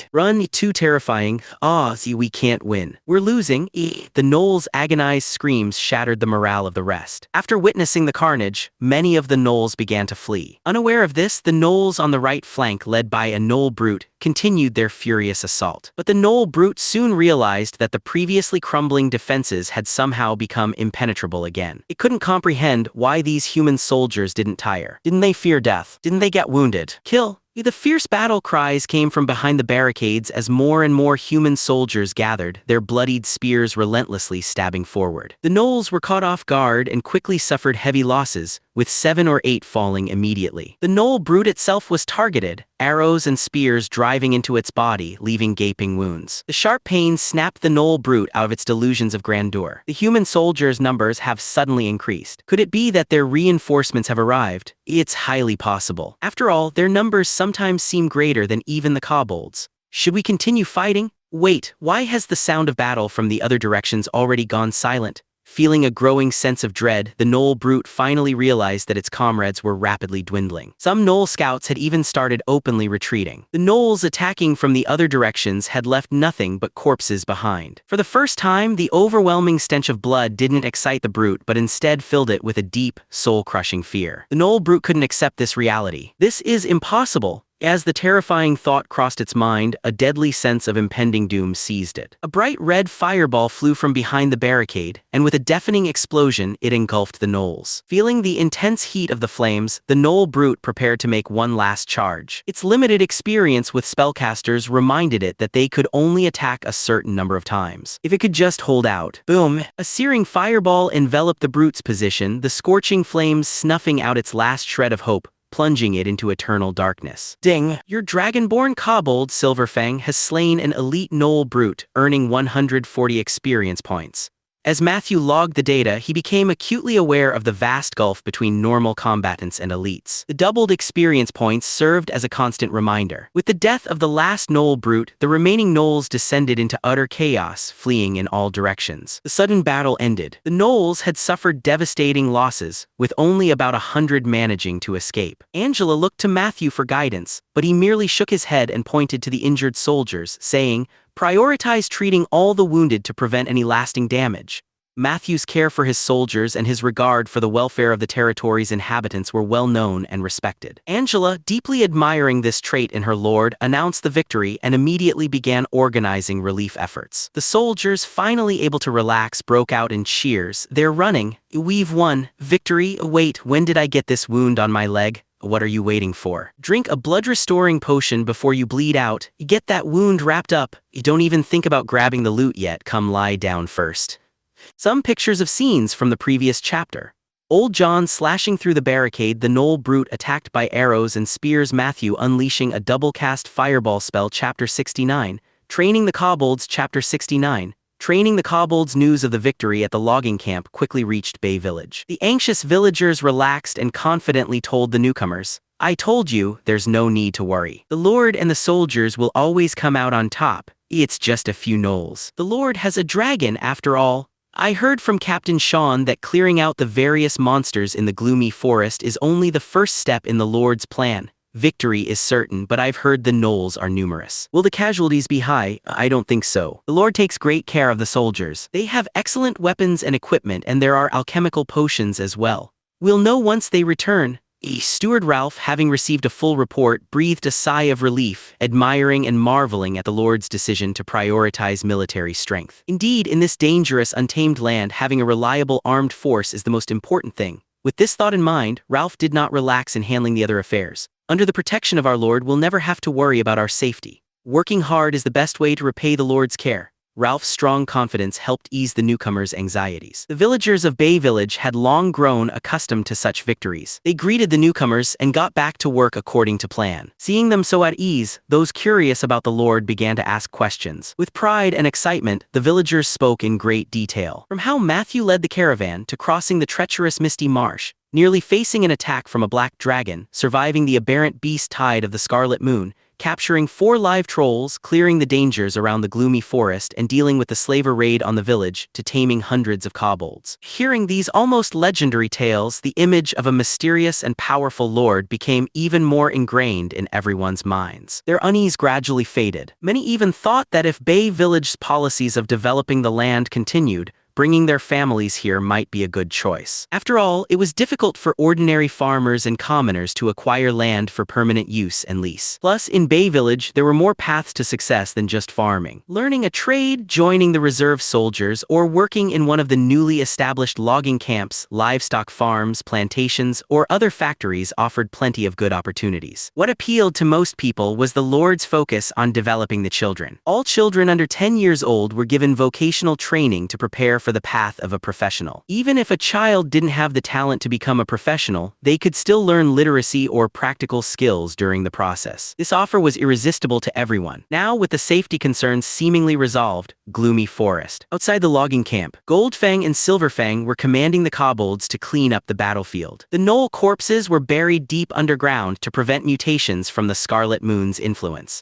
too terrifying. See, we can't win. We're losing. The gnolls' agonized screams shattered the morale of the rest. After witnessing the carnage, many of the gnolls began to flee. Unaware of this, the gnolls on the right flank, led by a gnoll brute, continued their furious assault. But the gnoll brute soon realized that the previously crumbling defenses had somehow become impenetrable again. It couldn't comprehend why these human soldiers didn't tire. Didn't they fear death? Didn't they get wounded? Kill. The fierce battle cries came from behind the barricades as more and more human soldiers gathered, their bloodied spears relentlessly stabbing forward. The gnolls were caught off guard and quickly suffered heavy losses, with 7 or 8 falling immediately. The gnoll brute itself was targeted, arrows and spears driving into its body, leaving gaping wounds. The sharp pains snapped the gnoll brute out of its delusions of grandeur. The human soldiers' numbers have suddenly increased. Could it be that their reinforcements have arrived? It's highly possible. After all, their numbers sometimes seem greater than even the kobolds. Should we continue fighting? Wait, why has the sound of battle from the other directions already gone silent? Feeling a growing sense of dread, the Gnoll brute finally realized that its comrades were rapidly dwindling. Some Gnoll scouts had even started openly retreating. The Gnolls attacking from the other directions had left nothing but corpses behind. For the first time, the overwhelming stench of blood didn't excite the brute but instead filled it with a deep, soul-crushing fear. The Gnoll brute couldn't accept this reality. This is impossible. As the terrifying thought crossed its mind, a deadly sense of impending doom seized it. A bright red fireball flew from behind the barricade, and with a deafening explosion, it engulfed the Gnolls. Feeling the intense heat of the flames, the Gnoll brute prepared to make one last charge. Its limited experience with spellcasters reminded it that they could only attack a certain number of times. If it could just hold out. Boom! A searing fireball enveloped the brute's position, the scorching flames snuffing out its last shred of hope, plunging it into eternal darkness. Ding! Your dragonborn kobold, Silverfang, has slain an elite Gnoll brute, earning 140 experience points. As Matthew logged the data, he became acutely aware of the vast gulf between normal combatants and elites. The doubled experience points served as a constant reminder. With the death of the last Gnoll brute, the remaining Gnolls descended into utter chaos, fleeing in all directions. The sudden battle ended. The Gnolls had suffered devastating losses, with only about 100 managing to escape. Angela looked to Matthew for guidance, but he merely shook his head and pointed to the injured soldiers, saying, "Prioritize treating all the wounded to prevent any lasting damage." Matthew's care for his soldiers and his regard for the welfare of the territory's inhabitants were well known and respected. Angela, deeply admiring this trait in her lord, announced the victory and immediately began organizing relief efforts. The soldiers, finally able to relax, broke out in cheers. "They're running. We've won. Victory. Wait, when did I get this wound on my leg? What are you waiting for? Drink a blood-restoring potion before you bleed out. Get that wound wrapped up. You don't even think about grabbing the loot yet. Come lie down first." Some pictures of scenes from the previous chapter. Old John slashing through the barricade, the Gnoll brute attacked by arrows and spears, Matthew unleashing a double-cast fireball spell, Chapter 69, training the kobolds, Chapter 69. Training the kobolds. News of the victory at the logging camp quickly reached Bay Village. The anxious villagers relaxed and confidently told the newcomers, "I told you, there's no need to worry. The Lord and the soldiers will always come out on top. It's just a few Gnolls. The Lord has a dragon after all. I heard from Captain Sean that clearing out the various monsters in the gloomy forest is only the first step in the Lord's plan. Victory is certain, but I've heard the Gnolls are numerous. Will the casualties be high? I don't think so. The Lord takes great care of the soldiers. They have excellent weapons and equipment, and there are alchemical potions as well. We'll know once they return." Steward Ralph, having received a full report, breathed a sigh of relief, admiring and marveling at the Lord's decision to prioritize military strength. Indeed, in this dangerous, untamed land, having a reliable armed force is the most important thing. With this thought in mind, Ralph did not relax in handling the other affairs. Under the protection of our Lord, we'll never have to worry about our safety. Working hard is the best way to repay the Lord's care. Ralph's strong confidence helped ease the newcomers' anxieties. The villagers of Bay Village had long grown accustomed to such victories. They greeted the newcomers and got back to work according to plan. Seeing them so at ease, those curious about the Lord began to ask questions. With pride and excitement, the villagers spoke in great detail. From how Matthew led the caravan to crossing the treacherous misty marsh, nearly facing an attack from a black dragon, surviving the aberrant beast tide of the Scarlet Moon, capturing 4 live trolls, clearing the dangers around the gloomy forest, and dealing with the slaver raid on the village, to taming hundreds of kobolds. Hearing these almost legendary tales, the image of a mysterious and powerful lord became even more ingrained in everyone's minds. Their unease gradually faded. Many even thought that if Bay Village's policies of developing the land continued, bringing their families here might be a good choice. After all, it was difficult for ordinary farmers and commoners to acquire land for permanent use and lease. Plus, in Bay Village, there were more paths to success than just farming. Learning a trade, joining the reserve soldiers, or working in one of the newly established logging camps, livestock farms, plantations, or other factories offered plenty of good opportunities. What appealed to most people was the Lord's focus on developing the children. All children under 10 years old were given vocational training to prepare for the path of a professional. Even if a child didn't have the talent to become a professional, they could still learn literacy or practical skills during the process. This offer was irresistible to everyone. Now, with the safety concerns seemingly resolved, gloomy forest. Outside the logging camp, Goldfang and Silverfang were commanding the kobolds to clean up the battlefield. The Gnoll corpses were buried deep underground to prevent mutations from the Scarlet Moon's influence.